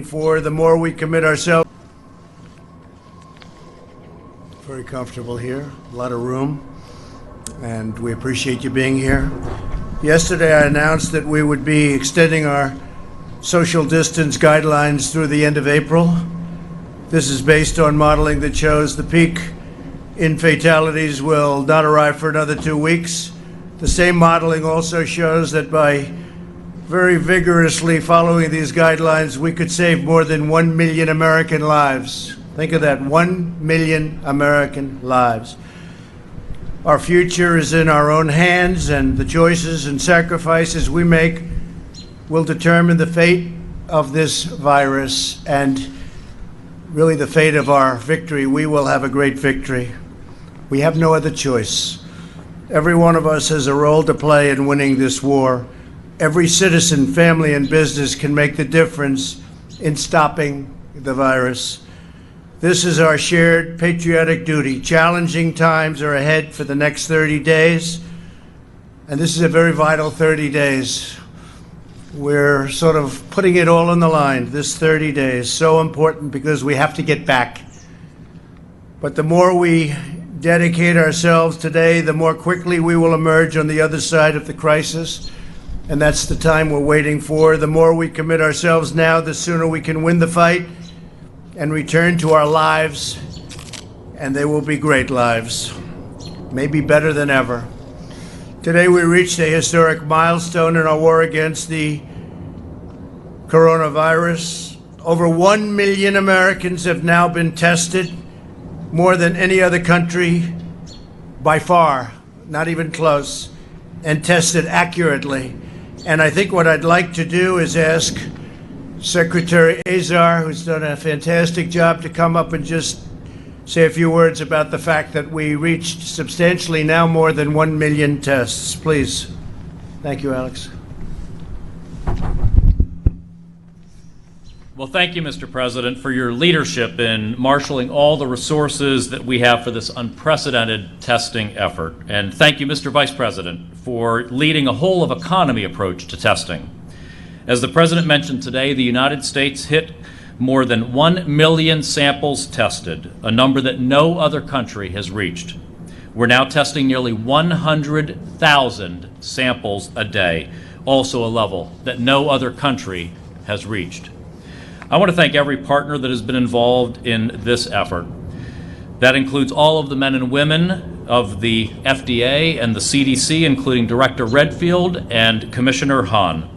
for, the more we commit ourselves. Very comfortable here, a lot of room, and we appreciate you being here. Yesterday I announced that we would be extending our social distance guidelines through the end of April. This is based on modeling that shows the peak in fatalities will not arrive for another 2 weeks. The same modeling also shows that by very vigorously following these guidelines, we could save more than 1 million American lives. Think of that, 1 million American lives. Our future is in our own hands, and the choices and sacrifices we make will determine the fate of this virus and really the fate of our victory. We will have a great victory. We have no other choice. Every one of us has a role to play in winning this war. Every citizen, family, and business can make the difference in stopping the virus. This is our shared patriotic duty. Challenging times are ahead for the next 30 days, and this is a very vital 30 days. We're sort of putting it all on the line, this 30 days. So important because we have to get back. But the more we dedicate ourselves today, the more quickly we will emerge on the other side of the crisis. And that's the time we're waiting for. The more we commit ourselves now, the sooner we can win the fight and return to our lives. And they will be great lives, maybe better than ever. Today we reached a historic milestone in our war against the coronavirus. Over 1 million Americans have now been tested, more than any other country by far, not even close, and tested accurately. And I think what I'd like to do is ask Secretary Azar, who's done a fantastic job, to come up and just say a few words about the fact that we reached substantially now more than 1 million tests. Please. Thank you, Alex. Well, thank you, Mr. President, for your leadership in marshaling all the resources that we have for this unprecedented testing effort. And thank you, Mr. Vice President, for leading a whole-of-economy approach to testing. As the President mentioned today, the United States hit more than 1 million samples tested, a number that no other country has reached. We're now testing nearly 100,000 samples a day, also a level that no other country has reached. I want to thank every partner that has been involved in this effort. That includes all of the men and women of the FDA and the CDC, including Director Redfield and Commissioner Hahn.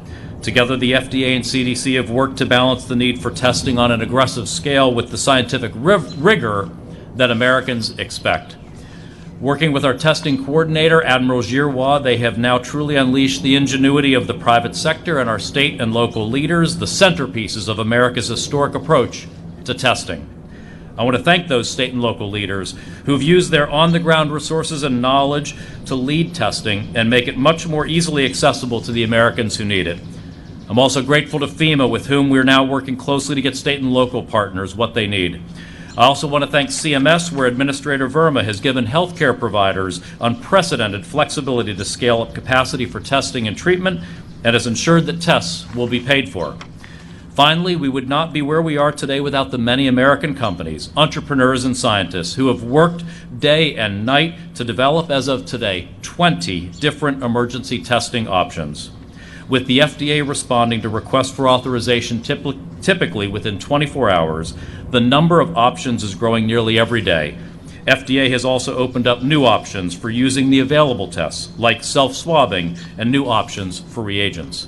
Together, the FDA and CDC have worked to balance the need for testing on an aggressive scale with the scientific rigor that Americans expect. Working with our testing coordinator, Admiral Giroir, they have now truly unleashed the ingenuity of the private sector and our state and local leaders, the centerpieces of America's historic approach to testing. I want to thank those state and local leaders who've used their on-the-ground resources and knowledge to lead testing and make it much more easily accessible to the Americans who need it. I'm also grateful to FEMA, with whom we're now working closely to get state and local partners what they need. I also want to thank CMS, where Administrator Verma has given healthcare providers unprecedented flexibility to scale up capacity for testing and treatment and has ensured that tests will be paid for. Finally, we would not be where we are today without the many American companies, entrepreneurs, and scientists who have worked day and night to develop, as of today, 20 different emergency testing options. With the FDA responding to requests for authorization typically within 24 hours, the number of options is growing nearly every day. FDA has also opened up new options for using the available tests, like self-swabbing, and new options for reagents.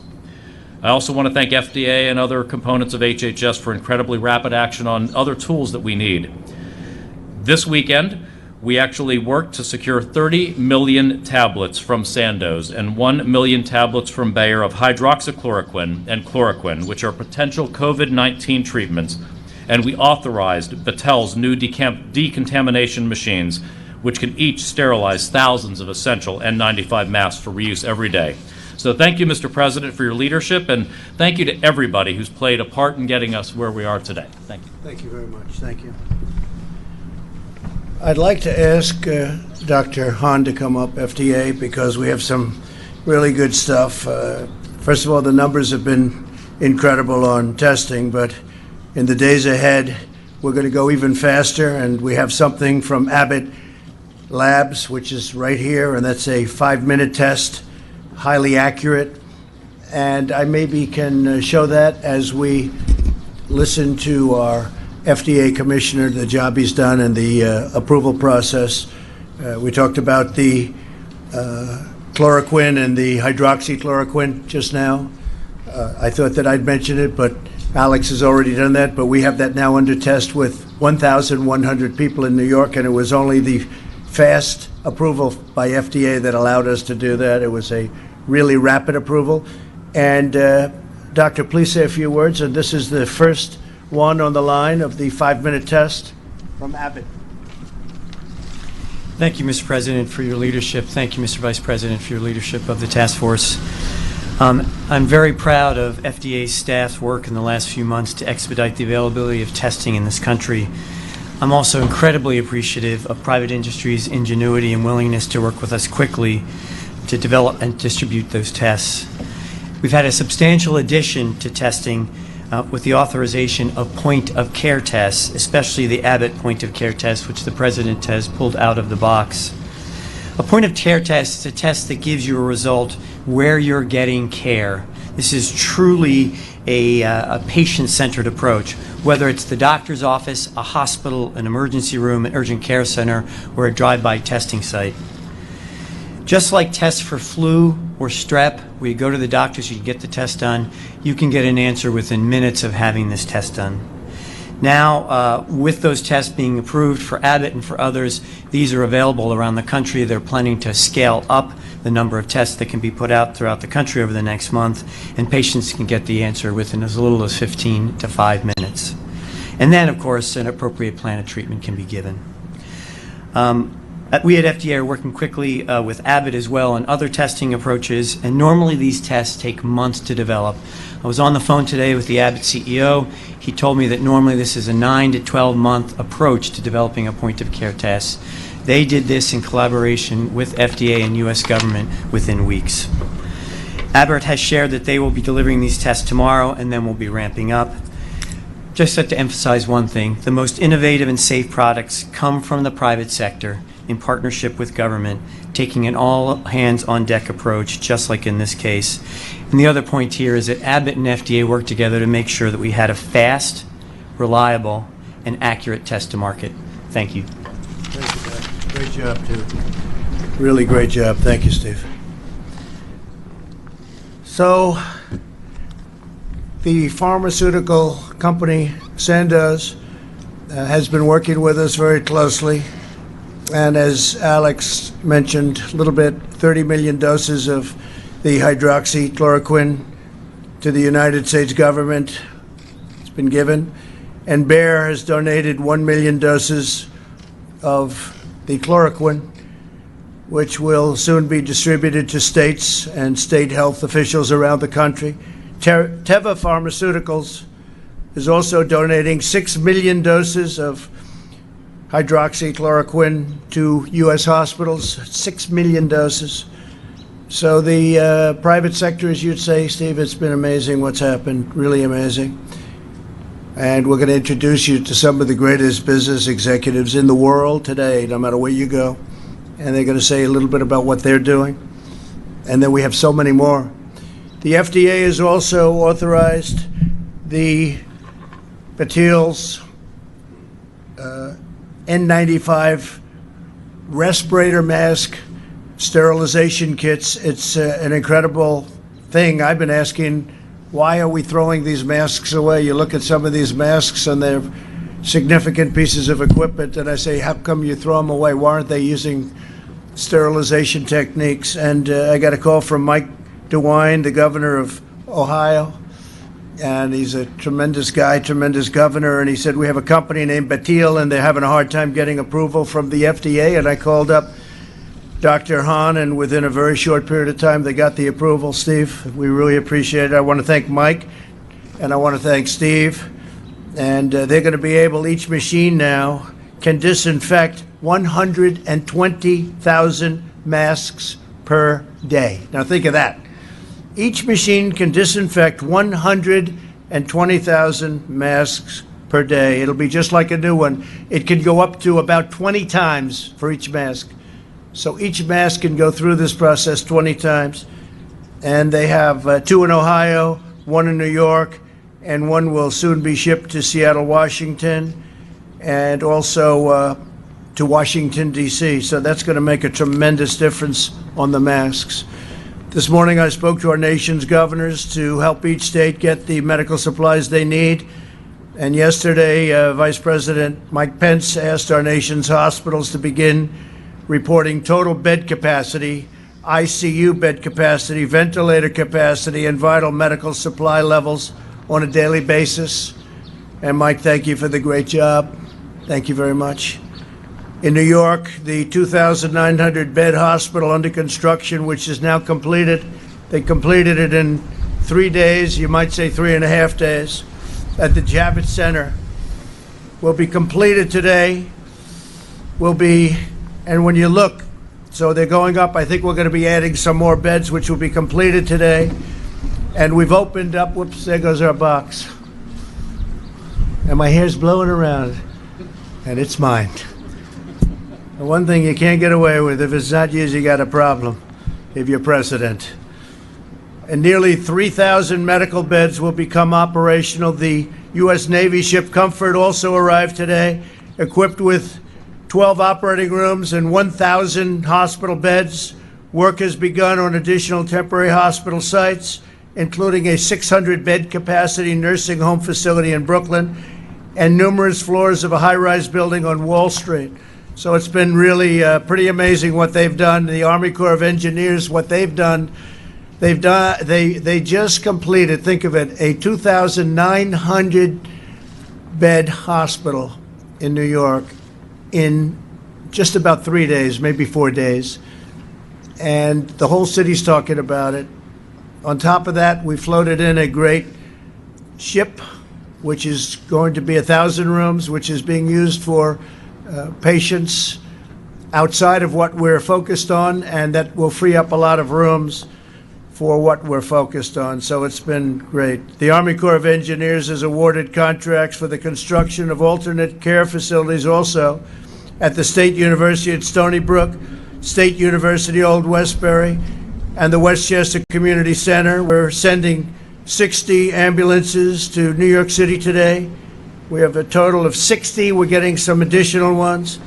I also want to thank FDA and other components of HHS for incredibly rapid action on other tools that we need. This weekend, we actually worked to secure 30 million tablets from Sandoz and 1 million tablets from Bayer of hydroxychloroquine and chloroquine, which are potential COVID-19 treatments, and we authorized Battelle's new decontamination machines, which can each sterilize thousands of essential N95 masks for reuse every day. So thank you, Mr. President, for your leadership, and thank you to everybody who's played a part in getting us where we are today. Thank you. Thank you very much. Thank you. I'd like to ask Dr. Hahn to come up, FDA, because we have some really good stuff. First of all, the numbers have been incredible on testing, but in the days ahead, we're going to go even faster, and we have something from Abbott Labs, which is right here, and that's a 5-minute test, highly accurate. And I maybe can show that as we listen to our FDA commissioner, the job he's done, and the approval process. We talked about the chloroquine and the hydroxychloroquine just now. I thought that I'd mention it, but Alex has already done that. But we have that now under test with 1,100 people in New York, and it was only the fast approval by FDA that allowed us to do that. It was a really rapid approval. And Doctor, please say a few words. And this is the first one on the line of the 5-minute test from Abbott. Thank you, Mr. President, for your leadership. Thank you, Mr. Vice President, for your leadership of the task force. I'm very proud of FDA's staff's work in the last few months to expedite the availability of testing in this country. I'm also incredibly appreciative of private industry's ingenuity and willingness to work with us quickly to develop and distribute those tests. We've had a substantial addition to testing with the authorization of point-of-care tests, especially the Abbott point-of-care test, which the President has pulled out of the box. A point-of-care test is a test that gives you a result where you're getting care. This is truly a patient-centered approach, whether it's the doctor's office, a hospital, an emergency room, an urgent care center, or a drive-by testing site. Just like tests for flu or strep, where you go to the doctors, you get the test done, you can get an answer within minutes of having this test done. Now, with those tests being approved for Abbott and for others, these are available around the country. They're planning to scale up the number of tests that can be put out throughout the country over the next month, and patients can get the answer within as little as 15 to 5 minutes. And then, of course, an appropriate plan of treatment can be given. We at FDA are working quickly with Abbott as well on other testing approaches, and normally these tests take months to develop. I was on the phone today with the Abbott CEO. He told me that normally this is a 9 to 12-month approach to developing a point-of-care test. They did this in collaboration with FDA and U.S. government within weeks. Abbott has shared that they will be delivering these tests tomorrow, and then we'll be ramping up. Just to emphasize one thing, the most innovative and safe products come from the private sector in partnership with government, taking an all-hands-on-deck approach, just like in this case. And the other point here is that Abbott and FDA worked together to make sure that we had a fast, reliable, and accurate test to market. Thank you. Thank you, Doc. Great job, too. Really great job. Thank you, Steve. So, the pharmaceutical company, Sandoz, has been working with us very closely. And as Alex mentioned a little bit, 30 million doses of the hydroxychloroquine to the United States government. It's been given. And Bayer has donated 1 million doses of the chloroquine, which will soon be distributed to states and state health officials around the country. Teva Pharmaceuticals is also donating 6 million doses of hydroxychloroquine to U.S. hospitals, 6 million doses. So the private sector, as you'd say, Steve, it's been amazing what's happened, really amazing. And we're going to introduce you to some of the greatest business executives in the world today, no matter where you go. And they're going to say a little bit about what they're doing. And then we have so many more. The FDA has also authorized the Batil's N95 respirator mask sterilization kits. It's an incredible thing. I've been asking, why are we throwing these masks away? You look at some of these masks and they're significant pieces of equipment, and I say, how come you throw them away? Why aren't they using sterilization techniques? And I got a call from Mike DeWine, the governor of Ohio, and he's a tremendous guy, tremendous governor, and he said, we have a company named Batil, and they're having a hard time getting approval from the FDA, and I called up Dr. Hahn, and within a very short period of time, they got the approval. Steve, we really appreciate it. I want to thank Mike, and I want to thank Steve, and they're going to be able, each machine now can disinfect 120,000 masks per day. Now think of that. Each machine can disinfect 120,000 and 20,000 masks per day. It'll be just like a new one. It can go up to about 20 times for each mask. So each mask can go through this process 20 times. And they have 2 in Ohio, 1 in New York, and 1 will soon be shipped to Seattle, Washington, and also to Washington, D.C. So that's going to make a tremendous difference on the masks. This morning I spoke to our nation's governors to help each state get the medical supplies they need. And yesterday, Vice President Mike Pence asked our nation's hospitals to begin reporting total bed capacity, ICU bed capacity, ventilator capacity, and vital medical supply levels on a daily basis. And Mike, thank you for the great job. Thank you very much. In New York, the 2,900-bed hospital under construction, which is now completed, they completed it in 3 days, you might say 3.5 days, at the Javits Center, will be completed today. And when you look, so they're going up, I think we're going to be adding some more beds, which will be completed today. And we've opened up, whoops, there goes our box. And my hair's blowing around, and it's mine. The one thing you can't get away with, if it's not yours, you got a problem, if you're president. And nearly 3,000 medical beds will become operational. The U.S. Navy ship Comfort also arrived today, equipped with 12 operating rooms and 1,000 hospital beds. Work has begun on additional temporary hospital sites, including a 600-bed capacity nursing home facility in Brooklyn and numerous floors of a high-rise building on Wall Street. So it's been really pretty amazing what they've done. The Army Corps of Engineers, what they've done, they just completed, think of it, a 2,900-bed hospital in New York in just about 3 days, maybe 4 days. And the whole city's talking about it. On top of that, we floated in a great ship, which is going to be 1,000 rooms, which is being used for patients outside of what we're focused on, and that will free up a lot of rooms for what we're focused on. So it's been great. The Army Corps of Engineers has awarded contracts for the construction of alternate care facilities also at the State University at Stony Brook, State University Old Westbury, and the Westchester Community Center. We're sending 60 ambulances to New York City today. We have a total of 60. We're getting some additional ones,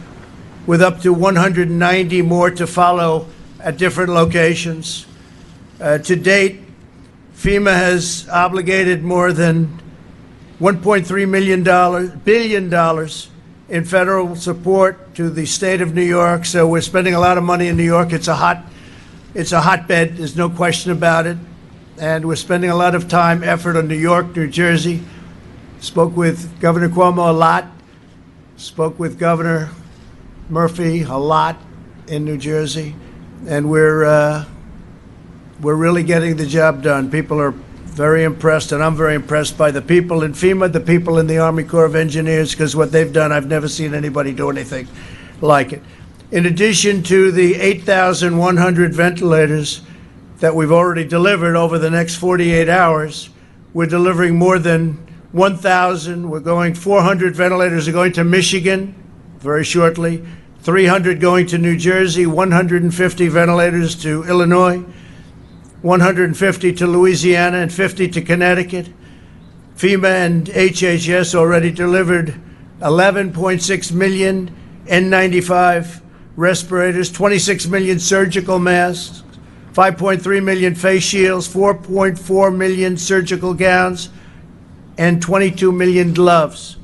with up to 190 more to follow at different locations. To date, FEMA has obligated more than $1.3 billion in federal support to the state of New York. So we're spending a lot of money in New York. It's a hotbed. There's no question about it. And we're spending a lot of time, effort on New York, New Jersey. Spoke with Governor Cuomo a lot. Spoke with Governor Murphy a lot in New Jersey. And we're really getting the job done. People are very impressed, and I'm very impressed by the people in FEMA, the people in the Army Corps of Engineers, because what they've done, I've never seen anybody do anything like it. In addition to the 8,100 ventilators that we've already delivered over the next 48 hours, we're delivering more than 1,000. We're going 400 ventilators are going to Michigan very shortly, 300 going to New Jersey, 150 ventilators to Illinois, 150 to Louisiana, and 50 to Connecticut. FEMA and HHS already delivered 11.6 million N95 respirators, 26 million surgical masks, 5.3 million face shields, 4.4 million surgical gowns, and 22 million gloves.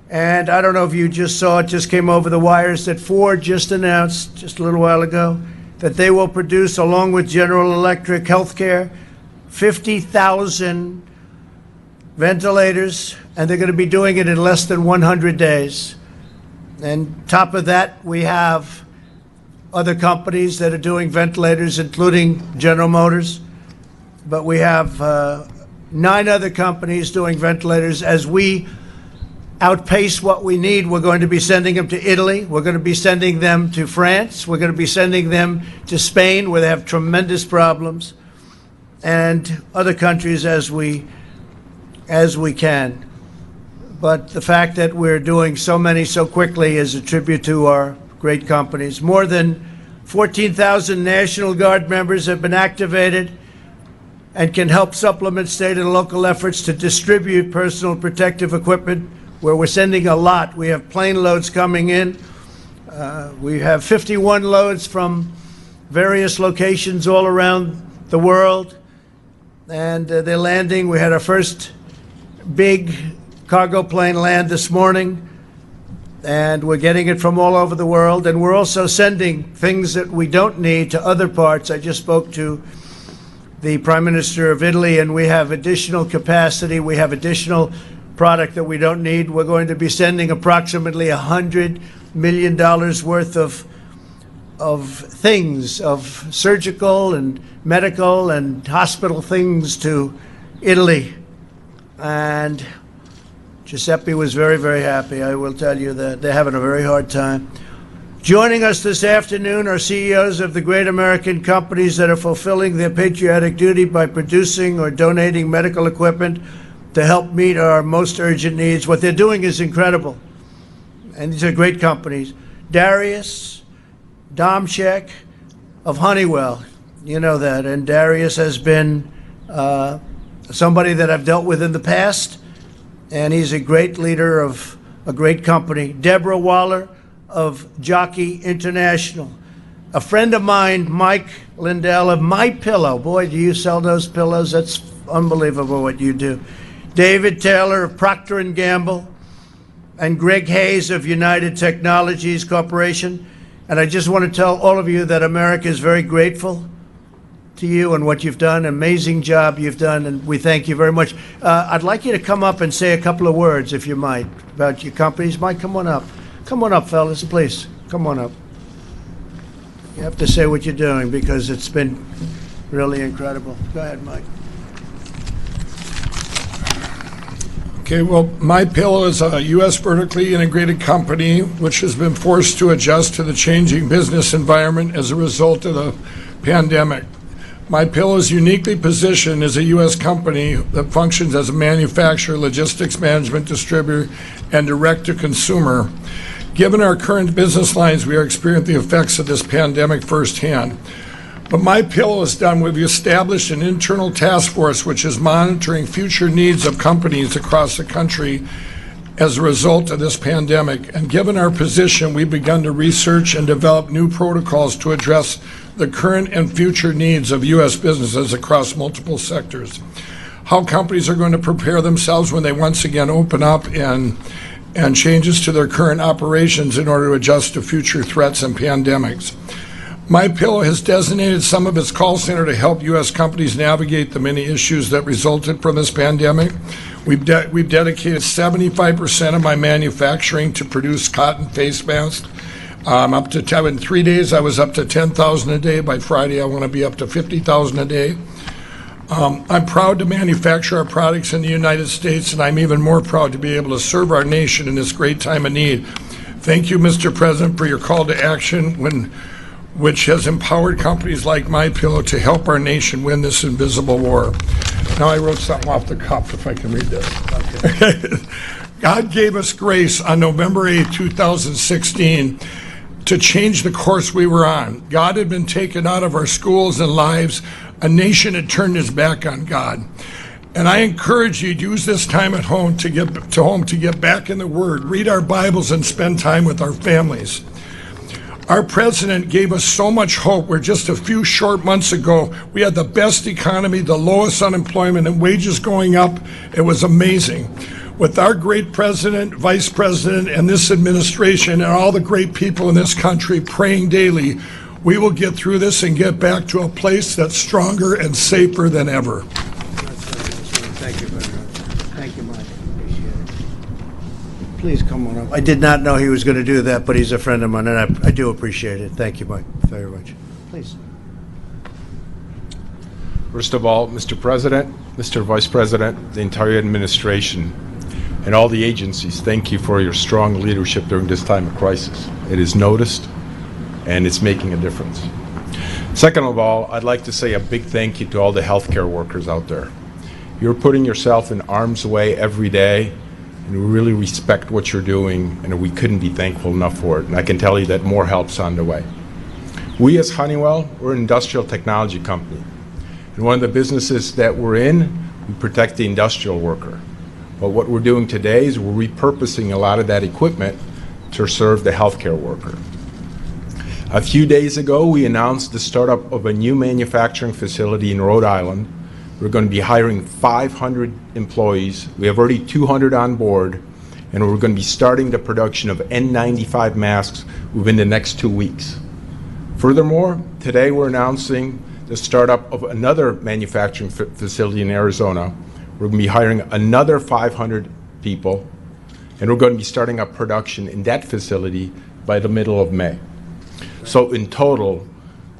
And I don't know if you just saw, it just came over the wires that Ford just announced just a little while ago that they will produce, along with General Electric Healthcare, 50,000 ventilators, and they're going to be doing it in less than 100 days. And top of that, we have other companies that are doing ventilators, including General Motors. But we have 9 other companies doing ventilators. As we outpace what we need, we're going to be sending them to Italy. We're going to be sending them to France. We're going to be sending them to Spain, where they have tremendous problems, and other countries as we as we can. But the fact that we're doing so many so quickly is a tribute to our great companies. More than 14,000 National Guard members have been activated and can help supplement state and local efforts to distribute personal protective equipment, where we're sending a lot. We have plane loads coming in. We have 51 loads from various locations all around the world, and they're landing. We had our first big cargo plane land this morning, and we're getting it from all over the world, and we're also sending things that we don't need to other parts. I just spoke to the Prime Minister of Italy, and we have additional capacity. We have additional product that we don't need. We're going to be sending approximately $100 million worth of things, of surgical and medical and hospital things to Italy. And Giuseppe was very, very happy. I will tell you that they're having a very hard time. Joining us this afternoon are CEOs of the great American companies that are fulfilling their patriotic duty by producing or donating medical equipment to help meet our most urgent needs. What they're doing is incredible, and these are great companies. Darius Domchek of Honeywell, you know that, and Darius has been somebody that I've dealt with in the past, and he's a great leader of a great company. Deborah Waller of Jockey International. A friend of mine, Mike Lindell of My Pillow. Boy, do you sell those pillows? That's unbelievable what you do. David Taylor of Procter & Gamble, and Greg Hayes of United Technologies Corporation. And I just want to tell all of you that America is very grateful to you and what you've done. Amazing job you've done, and we thank you very much. I'd like you to come up and say a couple of words, if you might, about your companies. Mike, come on up. Come on up, fellas, please. Come on up. You have to say what you're doing because it's been really incredible. Go ahead, Mike. Okay, well, My Pillow is a U.S. vertically integrated company which has been forced to adjust to the changing business environment as a result of the pandemic. My Pillow is uniquely positioned as a U.S. company that functions as a manufacturer, logistics management distributor, and direct-to-consumer. Given our current business lines, we are experiencing the effects of this pandemic firsthand. But My Pillow is done. We've established an internal task force which is monitoring future needs of companies across the country as a result of this pandemic. And given our position, we've begun to research and develop new protocols to address the current and future needs of U.S. businesses across multiple sectors. How companies are going to prepare themselves when they once again open up, and changes to their current operations in order to adjust to future threats and pandemics. My Pillow has designated some of its call center to help U.S. companies navigate the many issues that resulted from this pandemic. We've dedicated 75% of my manufacturing to produce cotton face masks. Up to in 3 days, I was up to 10,000 a day. By Friday, I want to be up to 50,000 a day. I'm proud to manufacture our products in the United States, and I'm even more proud to be able to serve our nation in this great time of need. Thank you, Mr. President, for your call to action, which has empowered companies like My Pillow to help our nation win this invisible war. Now I wrote something off the cuff, if I can read this. Okay. God gave us grace on November 8, 2016, to change the course we were on. God had been taken out of our schools and lives. A nation had turned its back on God. And I encourage you to use this time at home to get back in the Word, read our Bibles, and spend time with our families. Our president gave us so much hope where just a few short months ago, we had the best economy, the lowest unemployment, and wages going up. It was amazing. With our great president, vice president, and this administration, and all the great people in this country praying daily, we will get through this and get back to a place that's stronger and safer than ever. Thank you very much. Thank you, Mike. Appreciate it. Please come on up. I did not know he was going to do that, but he's a friend of mine, and I do appreciate it. Thank you, Mike, very much. Please. First of all, Mr. President, Mr. Vice President, the entire administration, and all the agencies, thank you for your strong leadership during this time of crisis. It is noticed, and it's making a difference. Second of all, I'd like to say a big thank you to all the healthcare workers out there. You're putting yourself in harm's way every day, and we really respect what you're doing, and we couldn't be thankful enough for it. And I can tell you that more help's on the way. We as Honeywell, we're an industrial technology company. And one of the businesses that we're in, we protect the industrial worker. But what we're doing today is we're repurposing a lot of that equipment to serve the healthcare worker. A few days ago, we announced the startup of a new manufacturing facility in Rhode Island. We're going to be hiring 500 employees. We have already 200 on board, and we're going to be starting the production of N95 masks within the next 2 weeks. Furthermore, today we're announcing the startup of another manufacturing facility in Arizona. We're going to be hiring another 500 people, and we're going to be starting up production in that facility by the middle of May. So in total,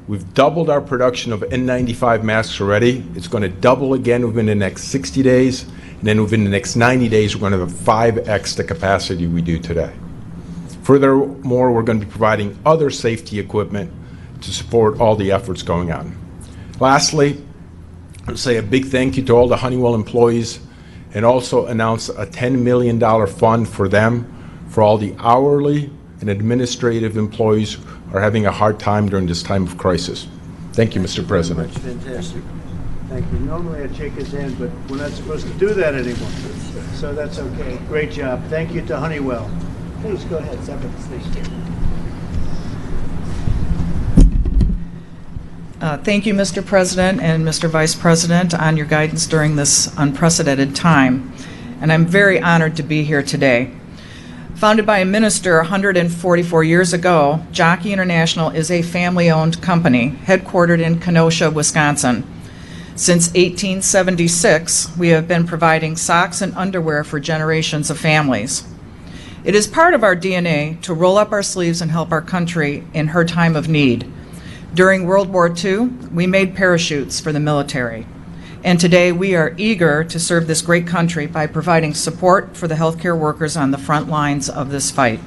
we've doubled our production of N95 masks already. It's going to double again within the next 60 days, and then within the next 90 days, we're going to have 5x the capacity we do today. Furthermore, we're going to be providing other safety equipment to support all the efforts going on. Lastly, I'll say a big thank you to all the Honeywell employees, and also announce a $10 million fund for them for all the hourly and administrative employees who are having a hard time during this time of crisis. Thank you, Mr. President. That's fantastic. Thank you. Normally I'd shake his hand, but we're not supposed to do that anymore. So that's okay. Great job. Thank you to Honeywell. Please go ahead. Thank you, Mr. President and Mr. Vice President, on your guidance during this unprecedented time. And I'm very honored to be here today. Founded by a minister 144 years ago, Jockey International is a family-owned company headquartered in Kenosha, Wisconsin. Since 1876, we have been providing socks and underwear for generations of families. It is part of our DNA to roll up our sleeves and help our country in her time of need. During World War II, we made parachutes for the military. And today we are eager to serve this great country by providing support for the healthcare workers on the front lines of this fight.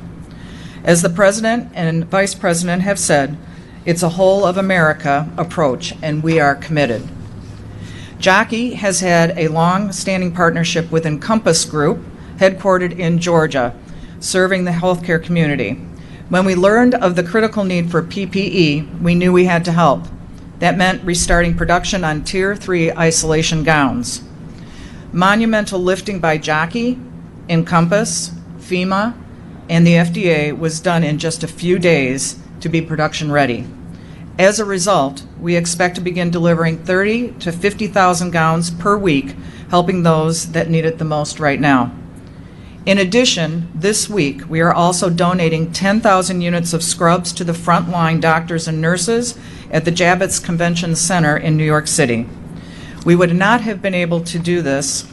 As the President and Vice President have said, it's a whole of America approach, and we are committed. Jockey has had a long-standing partnership with Encompass Group, headquartered in Georgia, serving the healthcare community. When we learned of the critical need for PPE, we knew we had to help. That meant restarting production on Tier 3 isolation gowns. Monumental lifting by Jockey, Encompass, FEMA, and the FDA was done in just a few days to be production ready. As a result, we expect to begin delivering 30 to 50,000 gowns per week, helping those that need it the most right now. In addition, this week, we are also donating 10,000 units of scrubs to the frontline doctors and nurses at the Javits Convention Center in New York City. We would not have been able to do this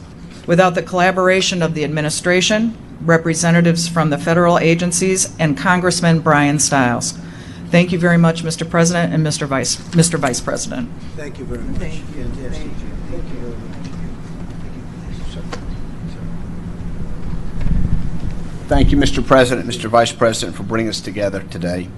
without the collaboration of the administration, representatives from the federal agencies, and Congressman Brian Stiles. Thank you very much, Mr. President and Mr. Vice President. Thank you very much. Thank you. Fantastic. Thank you very much. Thank you, Mr. President, Mr. Vice President, for bringing us together today.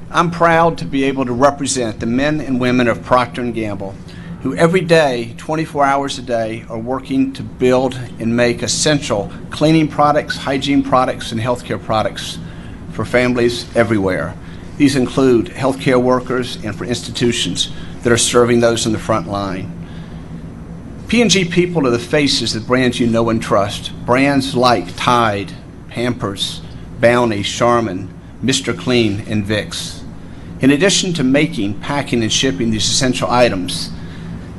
I'm proud to be able to represent the men and women of Procter & Gamble who every day, 24 hours a day, are working to build and make essential cleaning products, hygiene products, and healthcare products for families everywhere. These include healthcare workers and for institutions that are serving those in the front line. P&G people are the faces of brands you know and trust. Brands like Tide, Pampers, Bounty, Charmin, Mr. Clean, and Vicks. In addition to making, packing, and shipping these essential items,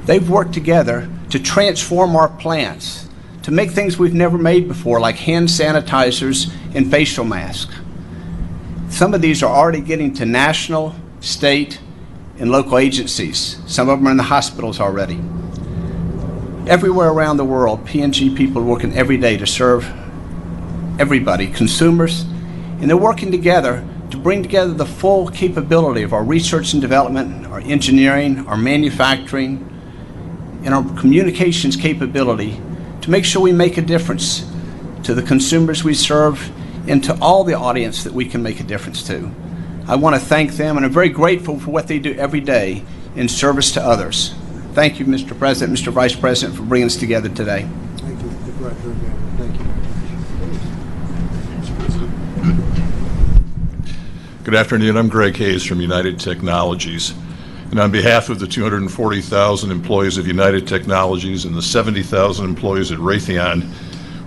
they've worked together to transform our plants, to make things we've never made before, like hand sanitizers and facial masks. Some of these are already getting to national, state, and local agencies. Some of them are in the hospitals already. Everywhere around the world, P&G people are working every day to serve everybody, consumers, and they're working together to bring together the full capability of our research and development, our engineering, our manufacturing, and our communications capability to make sure we make a difference to the consumers we serve and to all the audience that we can make a difference to. I want to thank them, and I'm very grateful for what they do every day in service to others. Thank you, Mr. President, Mr. Vice President, for bringing us together today. Thank you, Mr. Proctor and Gamble. Thank you. Good afternoon. I'm Greg Hayes from United Technologies. And on behalf of the 240,000 employees of United Technologies and the 70,000 employees at Raytheon,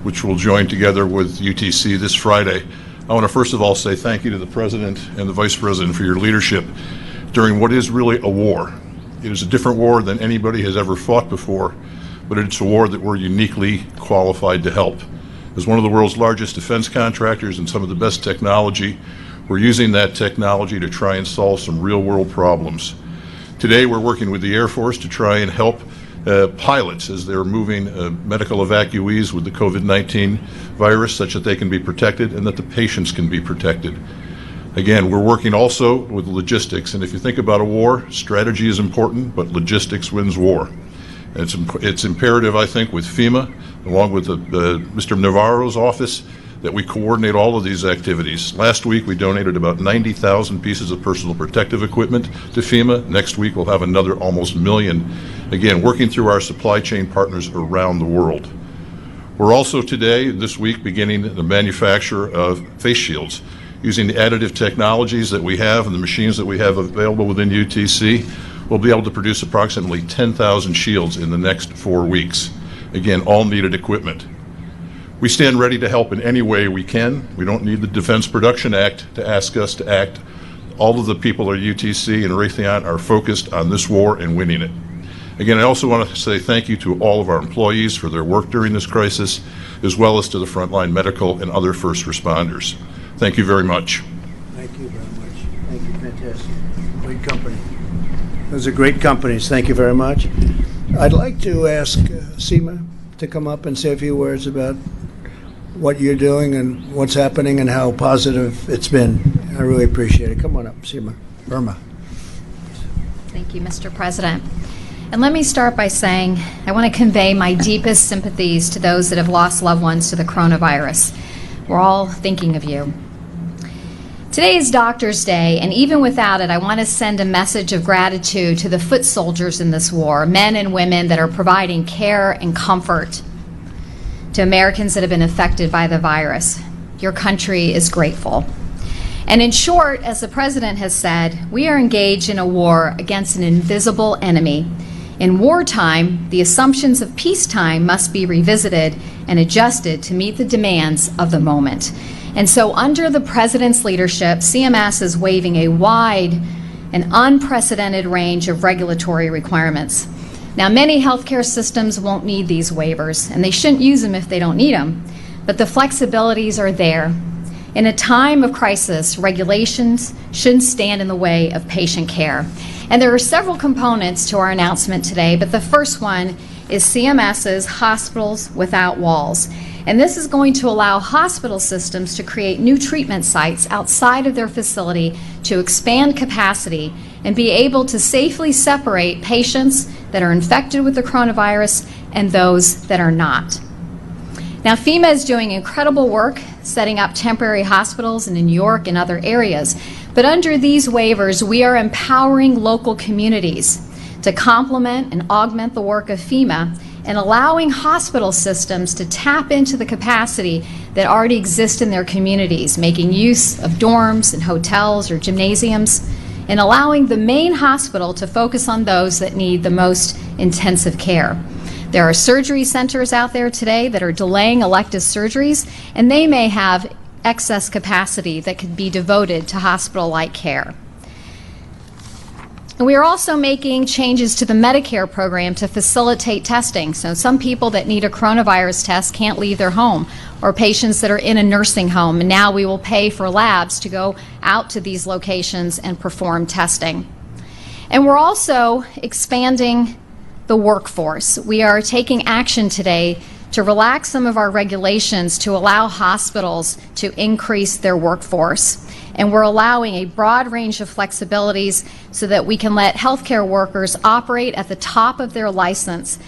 which will join together with UTC this Friday, I want to first of all say thank you to the President and the Vice President for your leadership during what is really a war. It is a different war than anybody has ever fought before, but it's a war that we're uniquely qualified to help. As one of the world's largest defense contractors and some of the best technology, we're using that technology to try and solve some real-world problems. Today, we're working with the Air Force to try and help pilots as they're moving medical evacuees with the COVID-19 virus such that they can be protected and that the patients can be protected. Again, we're working also with logistics, and if you think about a war, strategy is important, but logistics wins war. And it's imperative, I think, with FEMA, along with Mr. Navarro's office, that we coordinate all of these activities. Last week, we donated about 90,000 pieces of personal protective equipment to FEMA. Next week, we'll have another almost 1 million, again, working through our supply chain partners around the world. We're also today, this week, beginning the manufacture of face shields. Using the additive technologies that we have and the machines that we have available within UTC, we'll be able to produce approximately 10,000 shields in the next 4 weeks. Again, all needed equipment. We stand ready to help in any way we can. We don't need the Defense Production Act to ask us to act. All of the people at UTC and Raytheon are focused on this war and winning it. Again, I also want to say thank you to all of our employees for their work during this crisis, as well as to the frontline medical and other first responders. Thank you very much. Thank you very much. Thank you. Fantastic. Great company. Those are great companies. Thank you very much. I'd like to ask Seema to come up and say a few words about what you're doing and what's happening and how positive it's been. I really appreciate it. Come on up, Seema. Burma. Thank you, Mr. President. And let me start by saying I want to convey my deepest sympathies to those that have lost loved ones to the coronavirus. We're all thinking of you. Today is Doctors' Day, and even without it, I want to send a message of gratitude to the foot soldiers in this war, men and women that are providing care and comfort to Americans that have been affected by the virus. Your country is grateful. And in short, as the President has said, we are engaged in a war against an invisible enemy. In wartime, the assumptions of peacetime must be revisited and adjusted to meet the demands of the moment. And so under the President's leadership, CMS is waiving a wide and unprecedented range of regulatory requirements. Now, many healthcare systems won't need these waivers, and they shouldn't use them if they don't need them, but the flexibilities are there. In a time of crisis, regulations shouldn't stand in the way of patient care. And there are several components to our announcement today, but the first one is CMS's Hospitals Without Walls. And this is going to allow hospital systems to create new treatment sites outside of their facility to expand capacity and be able to safely separate patients that are infected with the coronavirus and those that are not. Now, FEMA is doing incredible work setting up temporary hospitals in New York and other areas. But under these waivers, we are empowering local communities to complement and augment the work of FEMA and allowing hospital systems to tap into the capacity that already exists in their communities, making use of dorms and hotels or gymnasiums, and allowing the main hospital to focus on those that need the most intensive care. There are surgery centers out there today that are delaying elective surgeries, and they may have excess capacity that could be devoted to hospital-like care. And we are also making changes to the Medicare program to facilitate testing. So some people that need a coronavirus test can't leave their home, or patients that are in a nursing home. And now we will pay for labs to go out to these locations and perform testing. And we're also expanding the workforce. We are taking action today to relax some of our regulations to allow hospitals to increase their workforce. And we're allowing a broad range of flexibilities so that we can let healthcare workers operate at the top of their license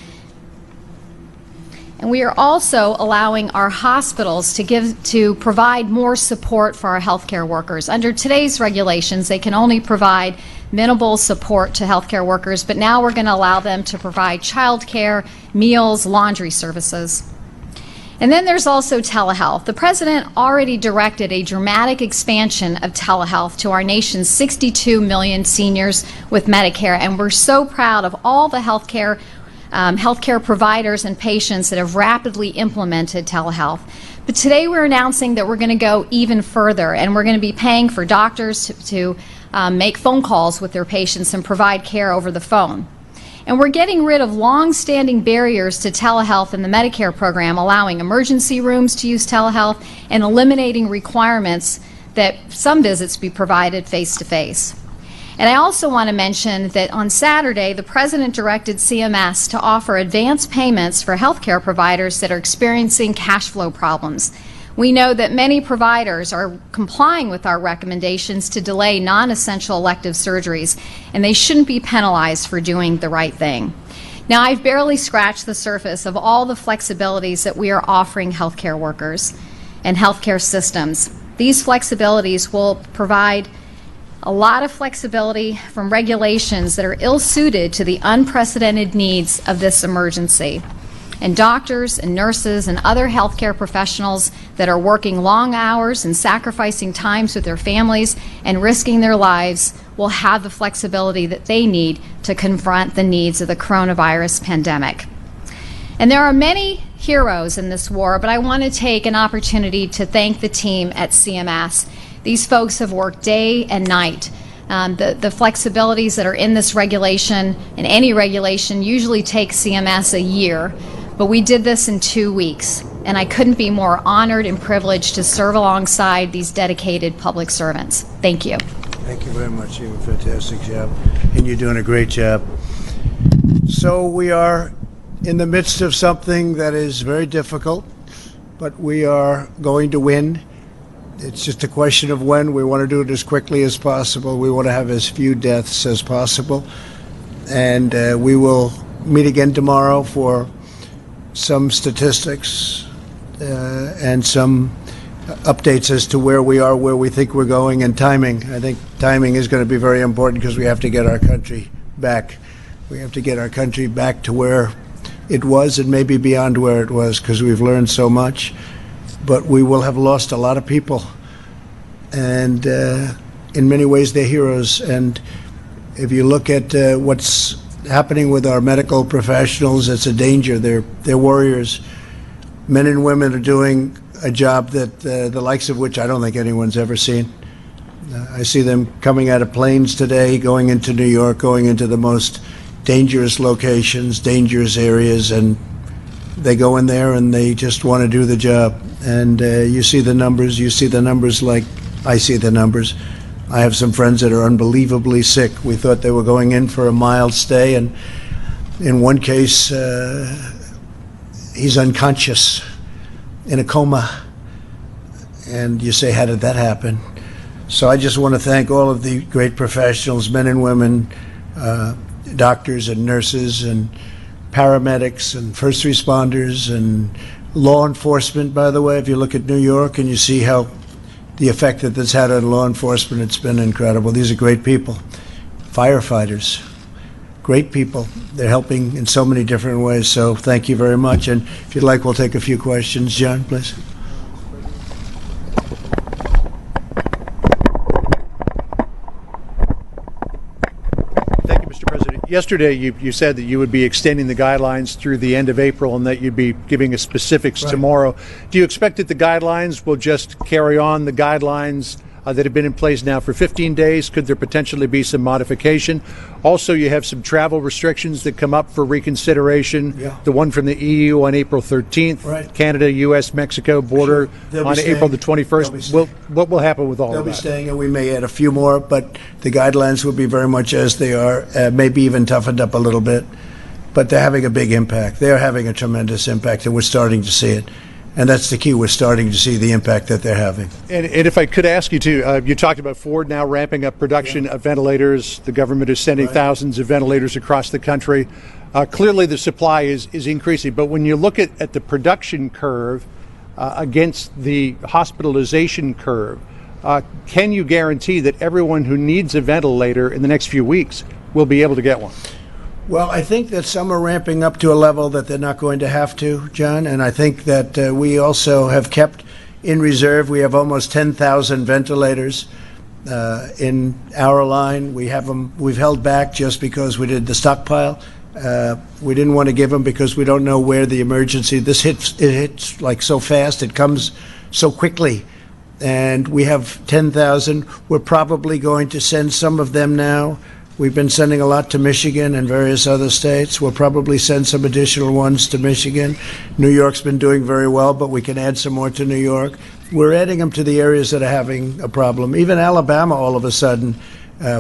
And we are also allowing our hospitals to provide more support for our healthcare workers. Under today's regulations, they can only provide minimal support to healthcare workers, but now we're going to allow them to provide child care, meals, laundry services. And then there's also telehealth. The President already directed a dramatic expansion of telehealth to our nation's 62 million seniors with Medicare, and we're so proud of all the healthcare providers and patients that have rapidly implemented telehealth. But today we're announcing that we're going to go even further, and we're going to be paying for doctors to make phone calls with their patients and provide care over the phone. And we're getting rid of long-standing barriers to telehealth in the Medicare program, allowing emergency rooms to use telehealth and eliminating requirements that some visits be provided face-to-face. And I also want to mention that on Saturday, the President directed CMS to offer advance payments for healthcare providers that are experiencing cash flow problems. We know that many providers are complying with our recommendations to delay non-essential elective surgeries, and they shouldn't be penalized for doing the right thing. Now, I've barely scratched the surface of all the flexibilities that we are offering healthcare workers and healthcare systems. These flexibilities will provide a lot of flexibility from regulations that are ill-suited to the unprecedented needs of this emergency. And doctors and nurses and other healthcare professionals that are working long hours and sacrificing times with their families and risking their lives will have the flexibility that they need to confront the needs of the coronavirus pandemic. And there are many heroes in this war, but I want to take an opportunity to thank the team at CMS. These folks have worked day and night. The flexibilities that are in this regulation, and any regulation, usually take CMS a year. But we did this in 2 weeks, and I couldn't be more honored and privileged to serve alongside these dedicated public servants. Thank you. Thank you very much. You do a fantastic job, and you're doing a great job. So we are in the midst of something that is very difficult, but we are going to win. It's just a question of when. We want to do it as quickly as possible. We want to have as few deaths as possible. And we will meet again tomorrow for some statistics and some updates as to where we are, where we think we're going, and timing. I think timing is going to be very important because we have to get our country back. We have to get our country back to where it was and maybe beyond where it was, because we've learned so much. But we will have lost a lot of people. And in many ways, they're heroes. And if you look at what's happening with our medical professionals, it's a danger. They're warriors. Men and women are doing a job that the likes of which I don't think anyone's ever seen. I see them coming out of planes today, going into New York, going into the most dangerous locations, dangerous areas, and they go in there and they just want to do the job. And you see the numbers like I see the numbers. I have some friends that are unbelievably sick. We thought they were going in for a mild stay, and in one case, he's unconscious in a coma. And you say, how did that happen? So I just want to thank all of the great professionals, men and women, doctors and nurses and paramedics and first responders and law enforcement, by the way. If you look at New York and you see how the effect that this had on law enforcement, it's been incredible. These are great people. Firefighters, great people. They're helping in so many different ways, so thank you very much. And if you'd like, we'll take a few questions. John, please. Thank you, Mr. President. Yesterday, you said that you would be extending the guidelines through the end of April and that you'd be giving us specifics tomorrow. Do you expect that the guidelines will just carry on the guidelines that have been in place now for 15 days? Could there potentially be some modification? Also, you have some travel restrictions that come up for reconsideration. Yeah. The one from the EU on April 13th, right. Canada, U.S., Mexico border on April the 21st. What will happen with all of that? They'll be staying, and we may add a few more, but the guidelines will be very much as they are, maybe even toughened up a little bit. But they're having a big impact. They're having a tremendous impact, and we're starting to see it. And that's the key. We're starting to see the impact that they're having. And if I could ask you to, you talked about Ford now ramping up production of ventilators. The government is sending thousands of ventilators across the country. Clearly the supply is increasing, but when you look at the production curve against the hospitalization curve, can you guarantee that everyone who needs a ventilator in the next few weeks will be able to get one? Well, I think that some are ramping up to a level that they're not going to have to, John, and I think that we also have kept in reserve. We have almost 10,000 ventilators in our line. We have them. We've held back just because we did the stockpile. We didn't want to give them because we don't know where the emergency. This hits like so fast. It comes so quickly, and we have 10,000. We're probably going to send some of them now. We've been sending a lot to Michigan and various other states. We'll probably send some additional ones to Michigan. New York's been doing very well, but we can add some more to New York. We're adding them to the areas that are having a problem. Even Alabama all of a sudden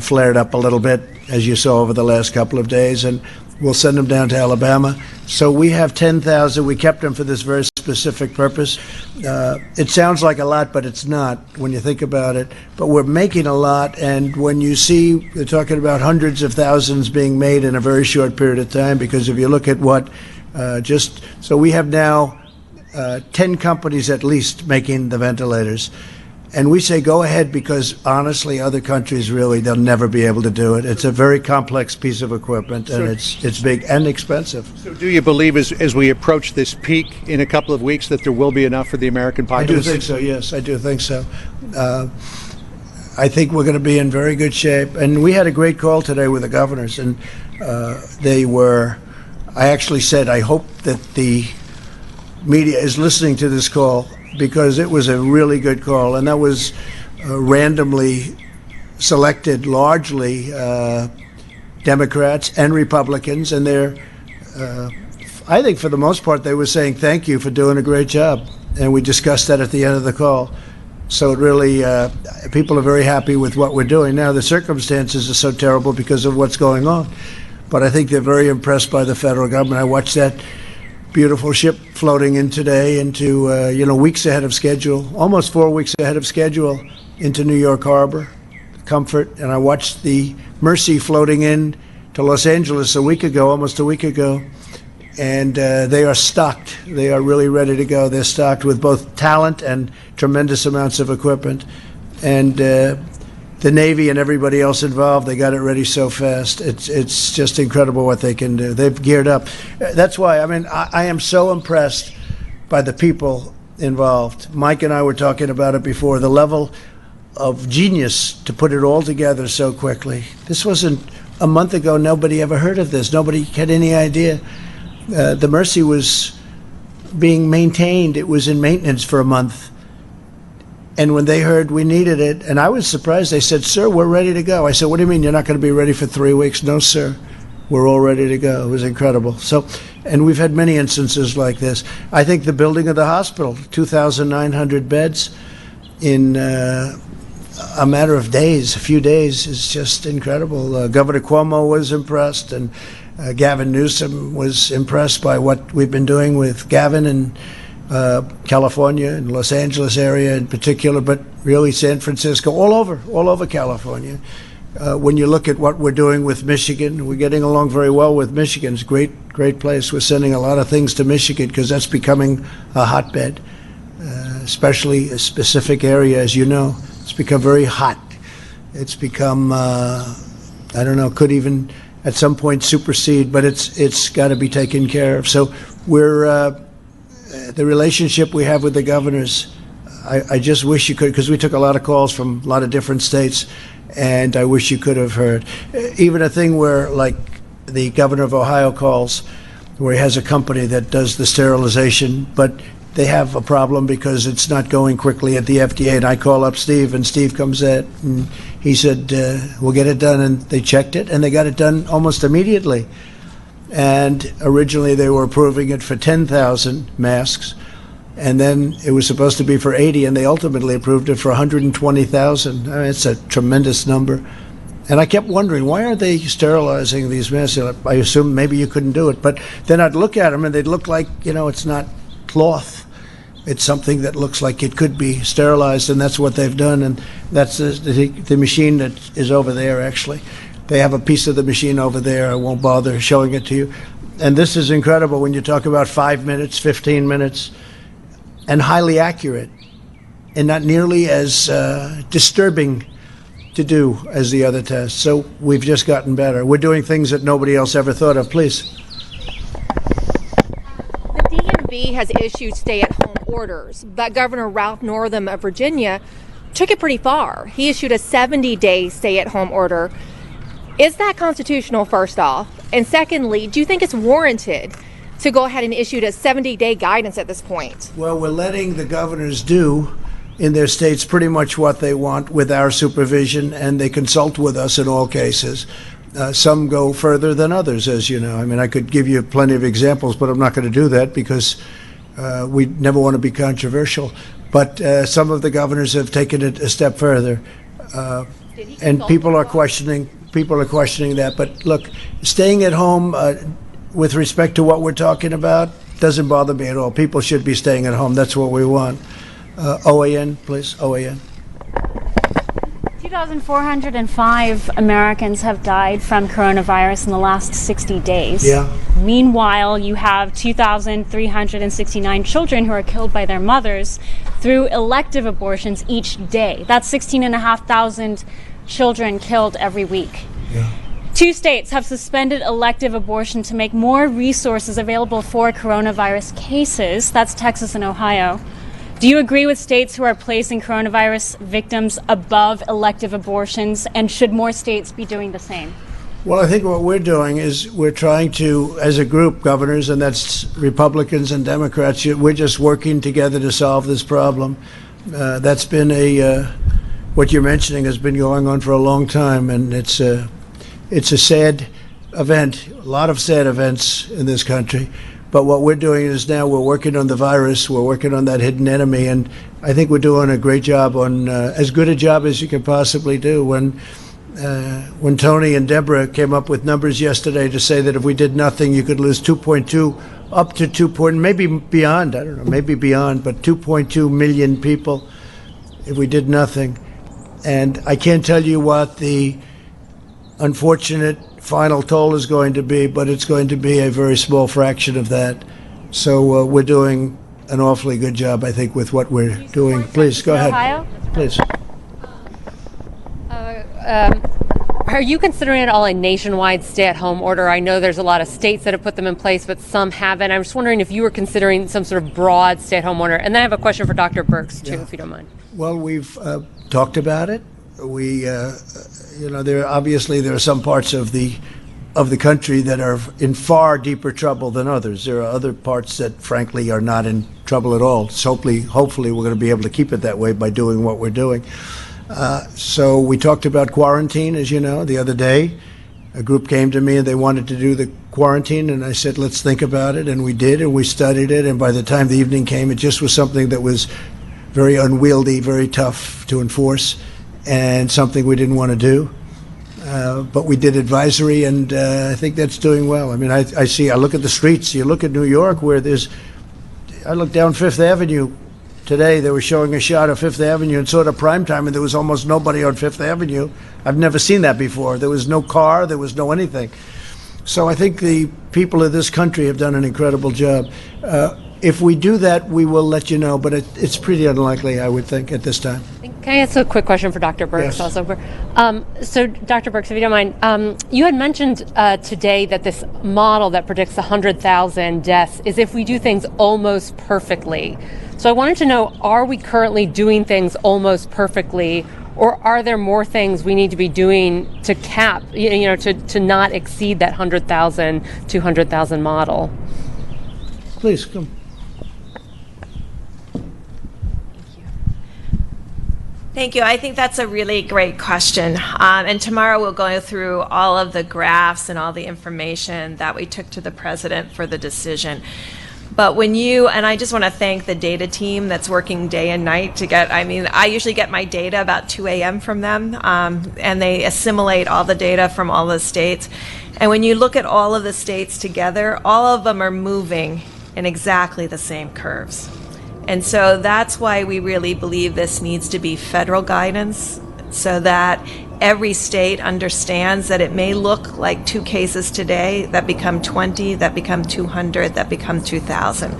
flared up a little bit, as you saw over the last couple of days, and we'll send them down to Alabama. So we have 10,000. We kept them for this very specific purpose. It sounds like a lot, but it's not when you think about it. But we're making a lot, and when you see, they're talking about hundreds of thousands being made in a very short period of time, because if you look at what so we have now 10 companies at least making the ventilators. And we say go ahead because, honestly, other countries really, they'll never be able to do it. It's a very complex piece of equipment, and it's big and expensive. So do you believe as we approach this peak in a couple of weeks that there will be enough for the American populace? I do think so, yes. I do think so. I think we're going to be in very good shape. And we had a great call today with the governors, and I actually said, I hope that the media is listening to this call, because it was a really good call, and that was randomly selected, largely Democrats and Republicans, and I think for the most part they were saying thank you for doing a great job, and we discussed that at the end of the call. So it really, people are very happy with what we're doing. Now the circumstances are so terrible because of what's going on, but I think they're very impressed by the federal government. I watched that beautiful ship floating in today into, weeks ahead of schedule, almost 4 weeks ahead of schedule into New York Harbor, Comfort. And I watched the Mercy floating in to Los Angeles almost a week ago. And they are stocked. They are really ready to go. They're stocked with both talent and tremendous amounts of equipment. And the Navy and everybody else involved, they got it ready so fast. It's just incredible what they can do. They've geared up. That's why, I am so impressed by the people involved. Mike and I were talking about it before, the level of genius to put it all together so quickly. This wasn't a month ago. Nobody ever heard of this. Nobody had any idea. The Mercy was being maintained. It was in maintenance for a month. And when they heard we needed it, and I was surprised, they said, "Sir, we're ready to go." I said, "What do you mean you're not going to be ready for 3 weeks?" "No, sir, we're all ready to go." It was incredible. So, and we've had many instances like this. I think the building of the hospital, 2,900 beds in a matter of days, a few days, is just incredible. Governor Cuomo was impressed, and Gavin Newsom was impressed by what we've been doing with Gavin and California and Los Angeles area in particular, but really San Francisco, all over California. When you look at what we're doing with Michigan, we're getting along very well with Michigan. It's a great place. We're sending a lot of things to Michigan because that's becoming a hotbed, especially a specific area, as you know. It's become very hot. It's become, could even at some point supersede, but it's got to be taken care of. So we're the relationship we have with the governors, I just wish you could, because we took a lot of calls from a lot of different states, and I wish you could have heard. Even a thing where, like, the governor of Ohio calls, where he has a company that does the sterilization, but they have a problem because it's not going quickly at the FDA, and I call up Steve, and Steve comes in, and he said, we'll get it done, and they checked it, and they got it done almost immediately. And originally they were approving it for 10,000 masks, and then it was supposed to be for 80, and they ultimately approved it for 120,000. It's a tremendous number. And I kept wondering, why aren't they sterilizing these masks? I assume maybe you couldn't do it, but then I'd look at them and they'd look like, it's not cloth. it's something that looks like it could be sterilized, and that's what they've done. And that's the machine that is over there, actually. They have a piece of the machine over there. I won't bother showing it to you. And this is incredible when you talk about 5 minutes, 15 minutes, and highly accurate, and not nearly as disturbing to do as the other tests. So we've just gotten better. We're doing things that nobody else ever thought of. Please. The DMV has issued stay-at-home orders, but Governor Ralph Northam of Virginia took it pretty far. He issued a 70-day stay-at-home order. Is that constitutional, first off? And secondly, do you think it's warranted to go ahead and issue a 70-day guidance at this point? Well, we're letting the governors do in their states pretty much what they want with our supervision, and they consult with us in all cases. Some go further than others, as you know. I mean, I could give you plenty of examples, but I'm not going to do that because we never want to be controversial. But some of the governors have taken it a step further, and people are questioning that. But look, staying at home with respect to what we're talking about doesn't bother me at all. People should be staying at home. That's what we want. OAN, please. OAN. 2,405 Americans have died from coronavirus in the last 60 days. Yeah. Meanwhile, you have 2,369 children who are killed by their mothers through elective abortions each day. That's 16,500 children killed every week. Yeah. 2 states have suspended elective abortion to make more resources available for coronavirus cases. That's Texas and Ohio. Do you agree with states who are placing coronavirus victims above elective abortions, and should more states be doing the same? Well, I think what we're doing is we're trying to, as a group, governors, and that's Republicans and Democrats, we're just working together to solve this problem. That's been what you're mentioning has been going on for a long time, and it's a sad event, a lot of sad events in this country. But what we're doing is now we're working on the virus, we're working on that hidden enemy, and I think we're doing a great job on, as good a job as you can possibly do. When Tony and Deborah came up with numbers yesterday to say that if we did nothing, you could lose 2.2, up to 2 maybe beyond, I don't know, maybe beyond, but 2.2 million people if we did nothing. And I can't tell you what the unfortunate final toll is going to be, but it's going to be a very small fraction of that. So we're doing an awfully good job, I think, with what we're doing. Please, go ahead. Ohio? Please. Are you considering at all a nationwide stay-at-home order? I know there's a lot of states that have put them in place, but some haven't. I'm just wondering if you were considering some sort of broad stay-at-home order. And then I have a question for Dr. Birx, too, if you don't mind. Well, we've talked about it. We, there are some parts of the country that are in far deeper trouble than others. There are other parts that, frankly, are not in trouble at all. So hopefully, we're going to be able to keep it that way by doing what we're doing. So we talked about quarantine, as you know, the other day. A group came to me and they wanted to do the quarantine, and I said, let's think about it, and we did, and we studied it, and by the time the evening came, it just was something that was very unwieldy, very tough to enforce, and something we didn't want to do. But we did advisory, and I think that's doing well. I mean, I look at the streets. You look at New York, where I look down Fifth Avenue today. They were showing a shot of Fifth Avenue in sort of prime time, and there was almost nobody on Fifth Avenue. I've never seen that before. There was no car. There was no anything. So I think the people of this country have done an incredible job. If we do that, we will let you know, but it's pretty unlikely, I would think, at this time. Can I ask a quick question for Dr. Birx Yes. also? So, Dr. Birx, if you don't mind, you had mentioned today that this model that predicts 100,000 deaths is if we do things almost perfectly. So I wanted to know, are we currently doing things almost perfectly, or are there more things we need to be doing to cap, to not exceed that 100,000, 200,000 model? Please, come. Thank you. I think that's a really great question. And tomorrow we'll go through all of the graphs and all the information that we took to the president for the decision. But and I just want to thank the data team that's working day and night to I usually get my data about 2 a.m. from them, and they assimilate all the data from all the states. And when you look at all of the states together, all of them are moving in exactly the same curves. And so that's why we really believe this needs to be federal guidance, so that every state understands that it may look like 2 cases today that become 20, that become 200, that become 2,000.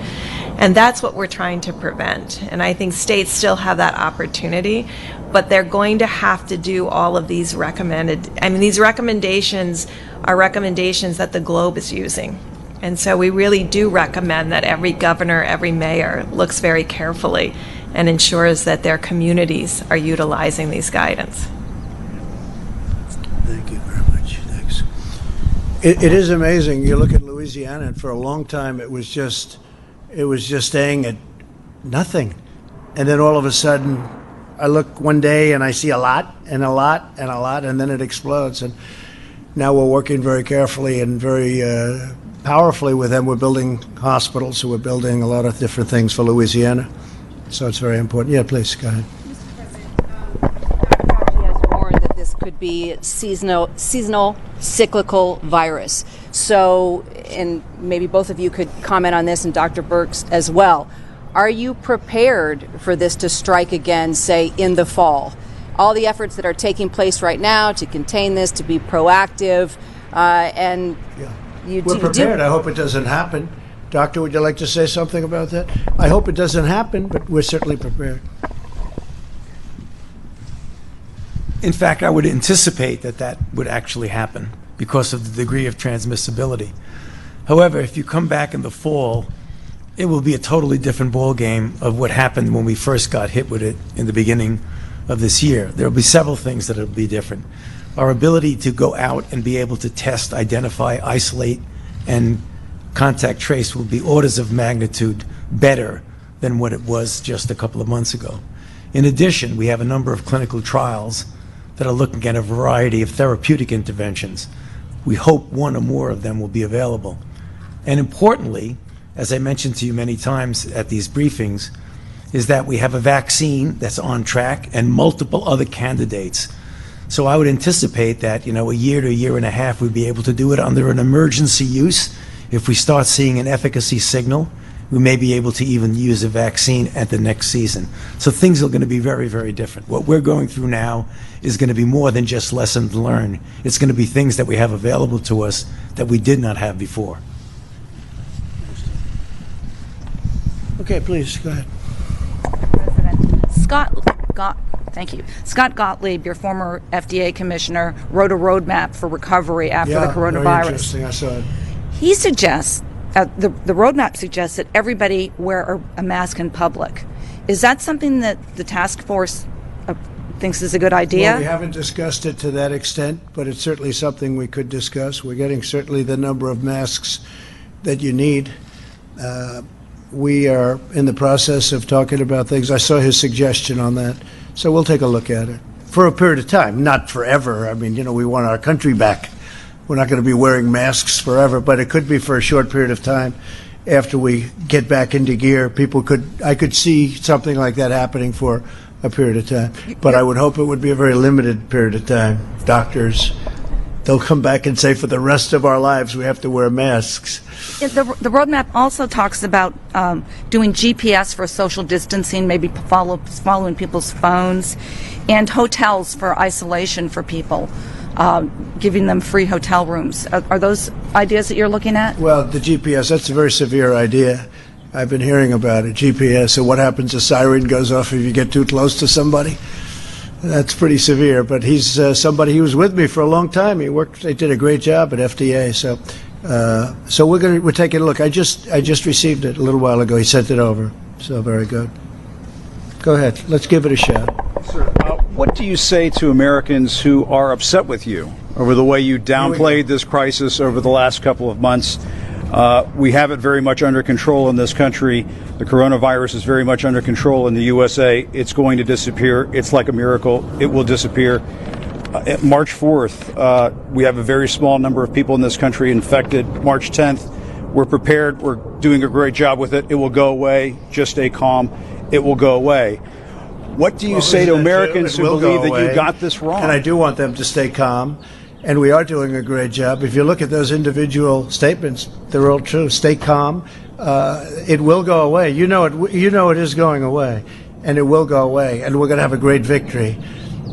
And that's what we're trying to prevent. And I think states still have that opportunity, but they're going to have to do all of these these recommendations are recommendations that the globe is using. And so we really do recommend that every governor, every mayor looks very carefully and ensures that their communities are utilizing these guidance. Thank you very much. Thanks. It is amazing. You look at Louisiana, and for a long time it was just staying at nothing. And then all of a sudden, I look one day and I see a lot and a lot and a lot, and then it explodes. And now we're working very carefully and very powerfully with them. We're building hospitals, so we're building a lot of different things for Louisiana. So it's very important. Yeah, please, go ahead. That this could be seasonal, cyclical virus. So, and maybe both of you could comment on this, and Dr. Birx as well. Are you prepared for this to strike again, say, in the fall? All the efforts that are taking place right now to contain this, to be proactive, and we're prepared. I hope it doesn't happen. Doctor, would you like to say something about that? I hope it doesn't happen, but we're certainly prepared. In fact, I would anticipate that would actually happen because of the degree of transmissibility. However, if you come back in the fall, it will be a totally different ballgame of what happened when we first got hit with it in the beginning of this year. There will be several things that will be different. Our ability to go out and be able to test, identify, isolate, and contact trace will be orders of magnitude better than what it was just a couple of months ago. In addition, we have a number of clinical trials that are looking at a variety of therapeutic interventions. We hope one or more of them will be available. And importantly, as I mentioned to you many times at these briefings, is that we have a vaccine that's on track and multiple other candidates. So I would anticipate that, a year to a year and a half, we'd be able to do it under an emergency use. If we start seeing an efficacy signal, we may be able to even use a vaccine at the next season. So things are going to be very, very different. What we're going through now is going to be more than just lessons learned. It's going to be things that we have available to us that we did not have before. Okay, please, go ahead. Thank you. Scott Gottlieb, your former FDA commissioner, wrote a roadmap for recovery after the coronavirus. Very interesting. I saw it. He suggests, the roadmap suggests that everybody wear a mask in public. Is that something that the task force thinks is a good idea? Well, we haven't discussed it to that extent, but it's certainly something we could discuss. We're getting certainly the number of masks that you need. We are in the process of talking about things. I saw his suggestion on that, so we'll take a look at it for a period of time, not forever. I mean, we want our country back. We're not going to be wearing masks forever, but it could be for a short period of time after we get back into gear. I could see something like that happening for a period of time, but I would hope it would be a very limited period of time. Doctors, they'll come back and say for the rest of our lives we have to wear masks. The roadmap also talks about doing GPS for social distancing, maybe following people's phones, and hotels for isolation for people, giving them free hotel rooms. Are those ideas that you're looking at? Well, the GPS, that's a very severe idea. I've been hearing about it, GPS. So what happens? A siren goes off if you get too close to somebody? That's pretty severe, but he's somebody. He was with me for a long time. He did a great job at FDA. So we're taking a look. I just received it a little while ago. He sent it over. So very good. Go ahead. Let's give it a shot. Sir, what do you say to Americans who are upset with you over the way you downplayed this crisis over the last couple of months? We have it very much under control in this country. The coronavirus is very much under control in the USA. It's going to disappear. It's like a miracle. It will disappear. March 4th, we have a very small number of people in this country infected. March 10th, we're prepared. We're doing a great job with it. It will go away. Just stay calm. It will go away. What do you say to Americans who believe that you got this wrong? And I do want them to stay calm. and we are doing a great job. If you look at those individual statements, they're all true. Stay calm. It will go away. You know it is going away, and it will go away, and we're going to have a great victory.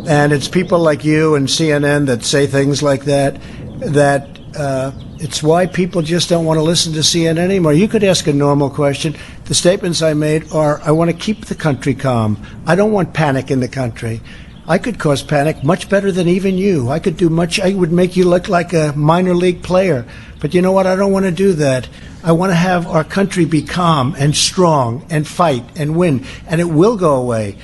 And it's people like you and CNN that say things like that, it's why people just don't want to listen to CNN anymore. You could ask a normal question. The statements I made are, I want to keep the country calm. I don't want panic in the country. I could cause panic much better than even you. I would make you look like a minor league player. But you know what? I don't want to do that. I want to have our country be calm and strong and fight and win. And it will go away.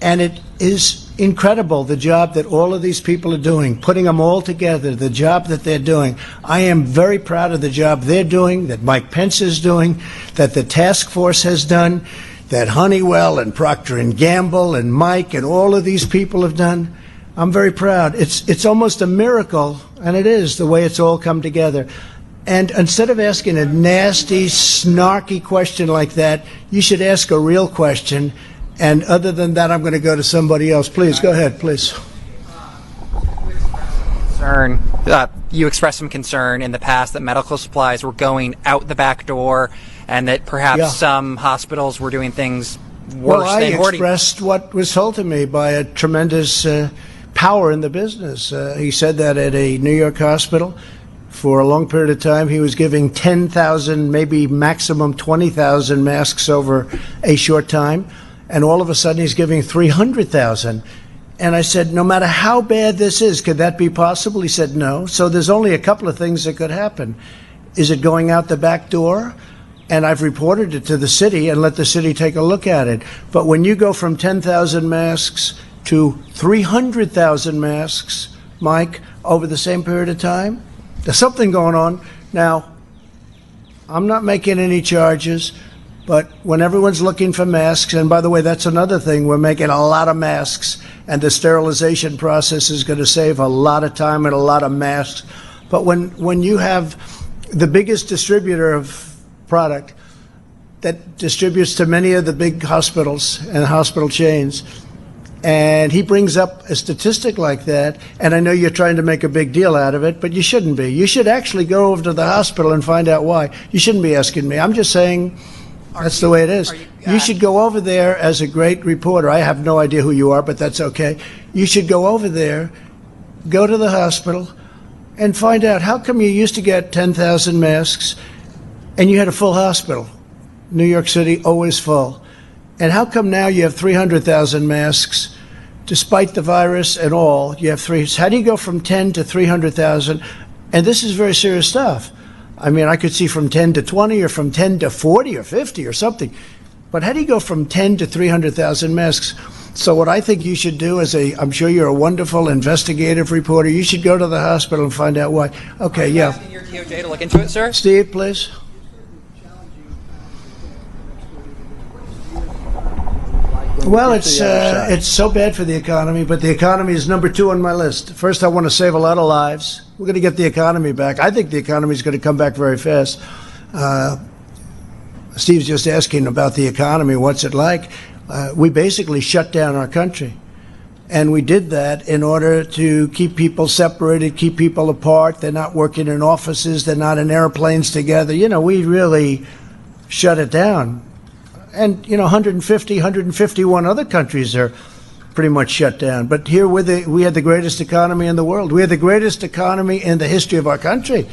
And it is incredible, the job that all of these people are doing, putting them all together, the job that they're doing. I am very proud of the job they're doing, that Mike Pence is doing, that the task force has done, that Honeywell and Procter & Gamble and Mike and all of these people have done. I'm very proud. It's almost a miracle, and it is, the way it's all come together. And instead of asking a nasty, snarky question like that, you should ask a real question. And other than that, I'm going to go to somebody else. Please, go ahead, please. You expressed some concern in the past that medical supplies were going out the back door and that perhaps some hospitals were doing things worse than hoarding. I expressed what was told to me by a tremendous power in the business. He said that at a New York hospital. For a long period of time, he was giving 10,000, maybe maximum 20,000 masks over a short time. And all of a sudden, he's giving 300,000. And I said, no matter how bad this is, could that be possible? He said, no. So there's only a couple of things that could happen. Is it going out the back door? And I've reported it to the city and let the city take a look at it. But when you go from 10,000 masks to 300,000 masks, Mike, over the same period of time, there's something going on. Now, I'm not making any charges. But when everyone's looking for masks, and by the way, that's another thing, we're making a lot of masks, and the sterilization process is going to save a lot of time and a lot of masks. But when you have the biggest distributor of product that distributes to many of the big hospitals and hospital chains, and he brings up a statistic like that, and I know you're trying to make a big deal out of it, but you shouldn't be. You should actually go over to the hospital and find out why. You shouldn't be asking me. I'm just saying... That's the way it is. You should go over there as a great reporter. I have no idea who you are, but that's okay. You should go over there, go to the hospital, and find out how come you used to get 10,000 masks and you had a full hospital. New York City, always full. And how come now you have 300,000 masks, despite the virus and all? You have three. How do you go from 10 to 300,000? And this is very serious stuff. I mean, I could see from 10 to 20 or from 10 to 40 or 50 or something. But how do you go from 10 to 300,000 masks? So what I think you should do is I'm sure you're a wonderful investigative reporter. You should go to the hospital and find out why. Okay, yeah. Asking your DOJ to look into it, sir? Steve, please. Well, it's so bad for the economy, but the economy is number 2 on my list. First, I want to save a lot of lives. We're going to get the economy back. I think the economy is going to come back very fast. Steve's just asking about the economy. What's it like? We basically shut down our country. And we did that in order to keep people separated, keep people apart. They're not working in offices. They're not in airplanes together. You know, we really shut it down. And, 150, 151 other countries are pretty much shut down. But here we had the greatest economy in the world. We had the greatest economy in the history of our country.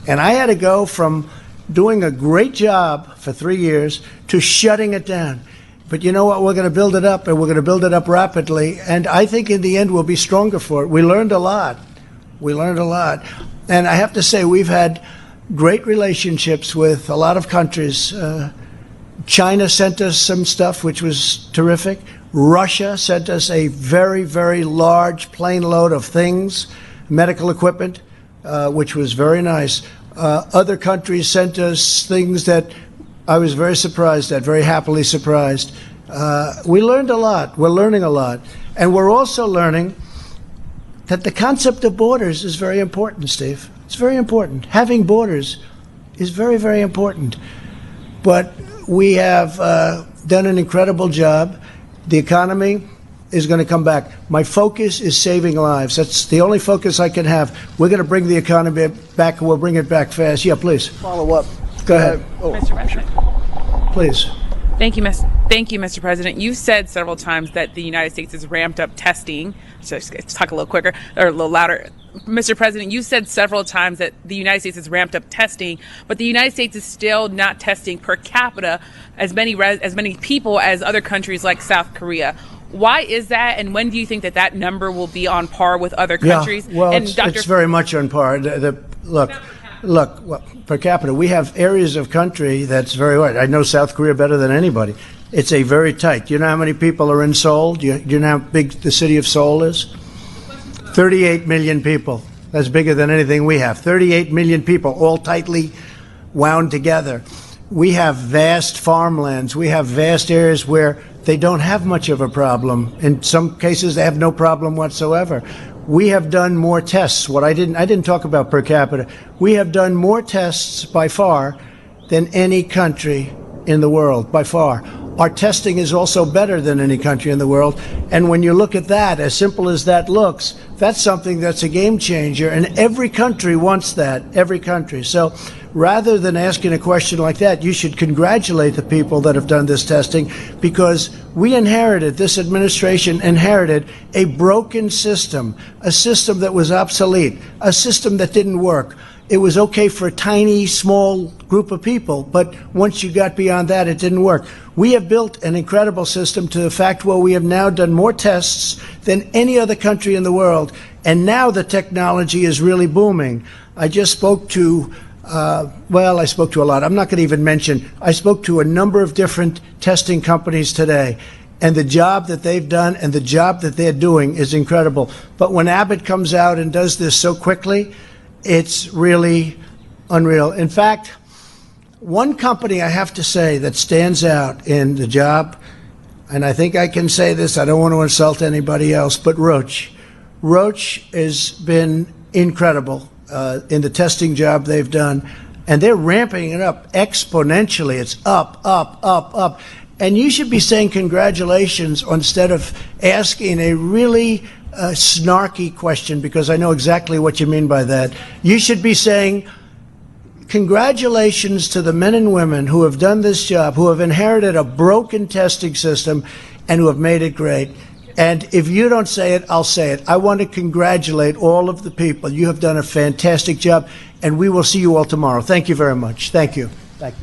And I had to go from doing a great job for 3 years to shutting it down. But you know what? We're going to build it up, and we're going to build it up rapidly. And I think in the end we'll be stronger for it. We learned a lot. And I have to say we've had great relationships with a lot of countries. China sent us some stuff, which was terrific. Russia sent us a very, very large plane load of things, medical equipment, which was very nice. Other countries sent us things that I was very surprised at, very happily surprised. We learned a lot. We're learning a lot. And we're also learning that the concept of borders is very important, Steve. It's very important. Having borders is very, very important. But we have done an incredible job. The economy is going to come back. My focus is saving lives. That's the only focus I can have. We're going to bring the economy back, and we'll bring it back fast. Yeah, please. Follow up. Go ahead. Mr. President. Please. Thank you, Mr. President. You've said several times that the United States has ramped up testing. So talk a little quicker or a little louder. Mr. President, you said several times that the United States has ramped up testing, but the United States is still not testing per capita as many people as other countries like South Korea. Why is that, and when do you think that that number will be on par with other countries? Yeah, well, and it's very much on par. Look, well, per capita, we have areas of country that's very hard. I know South Korea better than anybody. It's a very tight. Do you know how many people are in Seoul? Do you know how big the city of Seoul is? 38 million people. That's bigger than anything we have. 38 million people, all tightly wound together. We have vast farmlands. We have vast areas where they don't have much of a problem. In some cases, they have no problem whatsoever. We have done more tests. I didn't talk about per capita. We have done more tests by far than any country in the world, by far. Our testing is also better than any country in the world. And when you look at that, as simple as that looks, that's something that's a game changer. And every country wants that, every country. So rather than asking a question like that, you should congratulate the people that have done this testing, because this administration inherited a broken system, a system that was obsolete, a system that didn't work. It was okay for a tiny, small group of people, but once you got beyond that, it didn't work. We have built an incredible system to the fact where we have now done more tests than any other country in the world, and now the technology is really booming. I just spoke to, I spoke to a lot. I'm not going to even mention. I spoke to a number of different testing companies today, and the job that they've done and the job that they're doing is incredible. But when Abbott comes out and does this so quickly, it's really unreal. In fact, one company I have to say that stands out in the job, and I think I can say this, I don't want to insult anybody else, but Roche. Roche has been incredible in the testing job they've done, and they're ramping it up exponentially. It's up, up, up, up. And you should be saying congratulations instead of asking a really snarky question, because I know exactly what you mean by that. You should be saying congratulations to the men and women who have done this job, who have inherited a broken testing system and who have made it great. And if you don't say it, I'll say it. I want to congratulate all of the people. You have done a fantastic job, and we will see you all tomorrow. Thank you very much. Thank you. Thank you.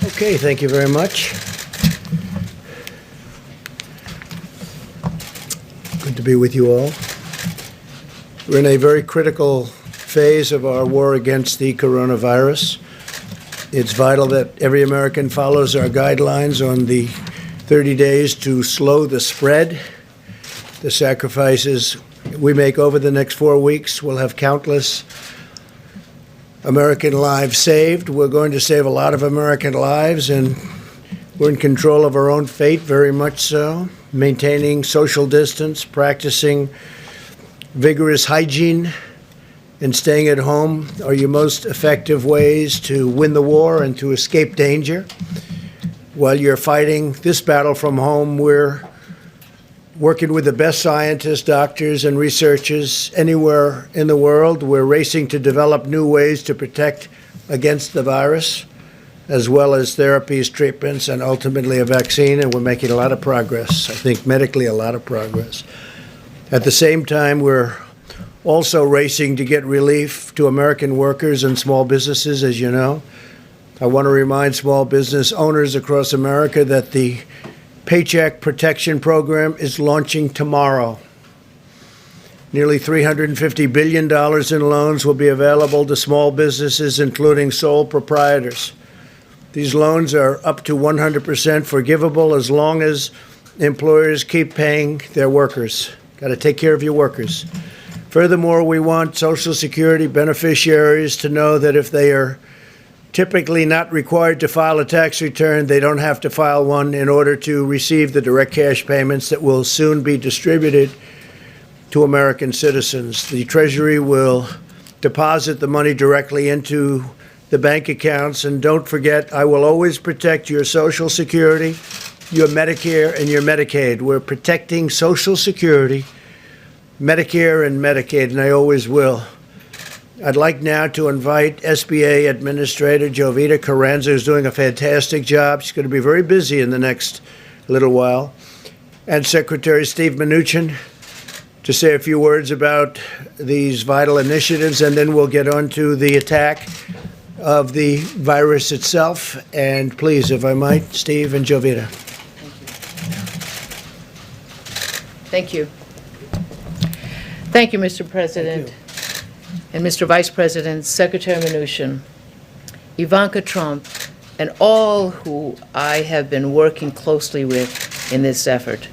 Okay, thank you very much. Good to be with you all. We're in a very critical phase of our war against the coronavirus. It's vital that every American follows our guidelines on the 30 days to slow the spread. The sacrifices we make over the next 4 weeks will have countless American lives saved. We're going to save a lot of American lives, and we're in control of our own fate, very much so. Maintaining social distance, practicing vigorous hygiene, and staying at home are your most effective ways to win the war and to escape danger. While you're fighting this battle from home, we're working with the best scientists, doctors, and researchers anywhere in the world. We're racing to develop new ways to protect against the virus, as well as therapies, treatments, and ultimately a vaccine, and we're making a lot of progress. I think medically a lot of progress. At the same time, we're also racing to get relief to American workers and small businesses, as you know. I want to remind small business owners across America that the Paycheck Protection Program is launching tomorrow. Nearly $350 billion in loans will be available to small businesses, including sole proprietors. These loans are up to 100% forgivable as long as employers keep paying their workers. Got to take care of your workers. Furthermore, we want Social Security beneficiaries to know that if they are typically not required to file a tax return, they don't have to file one in order to receive the direct cash payments that will soon be distributed to American citizens. The Treasury will deposit the money directly into the bank accounts. And don't forget, I will always protect your Social Security, your Medicare, and your Medicaid. We're protecting Social Security, Medicare, and Medicaid, and I always will. I'd like now to invite SBA Administrator Jovita Carranza, who's doing a fantastic job. She's going to be very busy in the next little while, and Secretary Steve Mnuchin to say a few words about these vital initiatives, and then we'll get on to the attack of the virus itself. And please, if I might, Steve and Jovita. Thank you. Thank you, Mr. President. And Mr. Vice President, Secretary Mnuchin, Ivanka Trump, and all who I have been working closely with in this effort.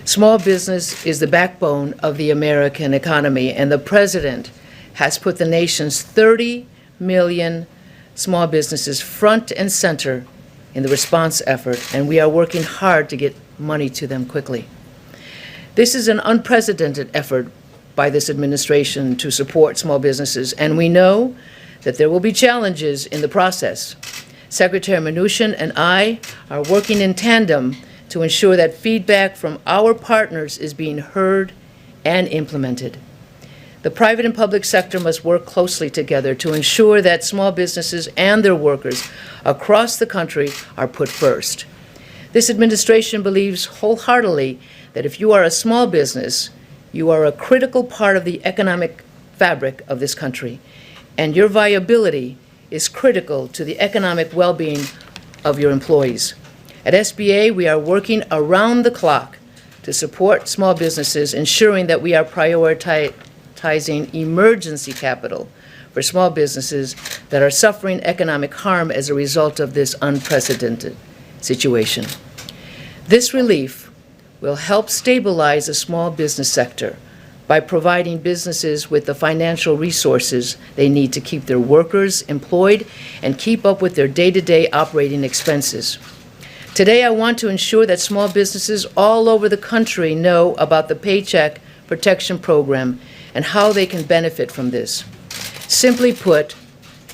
Small business is the backbone of the American economy, and the President has put the nation's 30 million small businesses front and center in the response effort, and we are working hard to get money to them quickly. This is an unprecedented effort by this administration to support small businesses, and we know that there will be challenges in the process. Secretary Mnuchin and I are working in tandem to ensure that feedback from our partners is being heard and implemented. The private and public sector must work closely together to ensure that small businesses and their workers across the country are put first. This administration believes wholeheartedly that if you are a small business, you are a critical part of the economic fabric of this country, and your viability is critical to the economic well-being of your employees. At SBA, we are working around the clock to support small businesses, ensuring that we are prioritizing emergency capital for small businesses that are suffering economic harm as a result of this unprecedented situation. This relief will help stabilize the small business sector by providing businesses with the financial resources they need to keep their workers employed and keep up with their day-to-day operating expenses. Today, I want to ensure that small businesses all over the country know about the Paycheck Protection Program and how they can benefit from this. Simply put,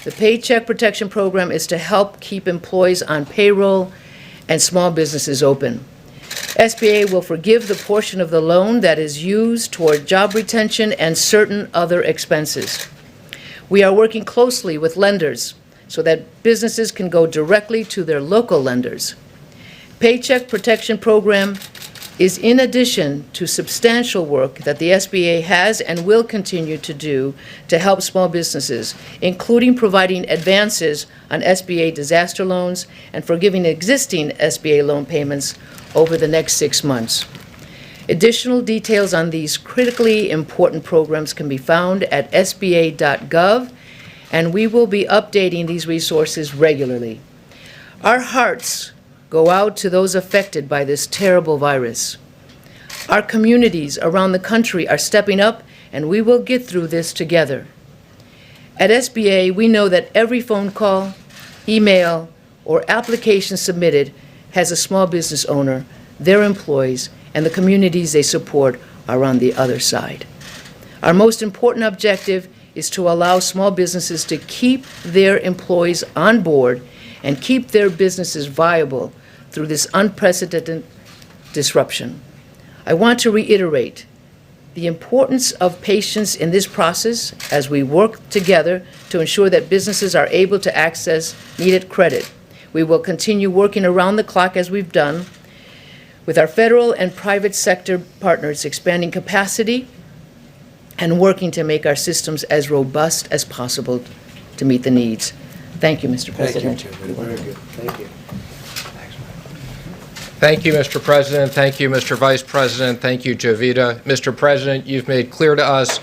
the Paycheck Protection Program is to help keep employees on payroll and small businesses open. SBA will forgive the portion of the loan that is used toward job retention and certain other expenses. We are working closely with lenders so that businesses can go directly to their local lenders. Paycheck Protection Program is in addition to substantial work that the SBA has and will continue to do to help small businesses, including providing advances on SBA disaster loans and forgiving existing SBA loan payments over the next 6 months. Additional details on these critically important programs can be found at sba.gov, and we will be updating these resources regularly. Our hearts go out to those affected by this terrible virus. Our communities around the country are stepping up, and we will get through this together. At SBA, we know that every phone call, email, or application submitted has a small business owner, their employees, and the communities they support are on the other side. Our most important objective is to allow small businesses to keep their employees on board and keep their businesses viable through this unprecedented disruption. I want to reiterate the importance of patience in this process as we work together to ensure that businesses are able to access needed credit. We will continue working around the clock as we've done with our federal and private sector partners, expanding capacity and working to make our systems as robust as possible to meet the needs. Thank you, Mr. President. Thank you. Very good. Thank you. Thank you, Mr. President. Thank you, Mr. Vice President. Thank you, Jovita. Mr. President, you've made clear to us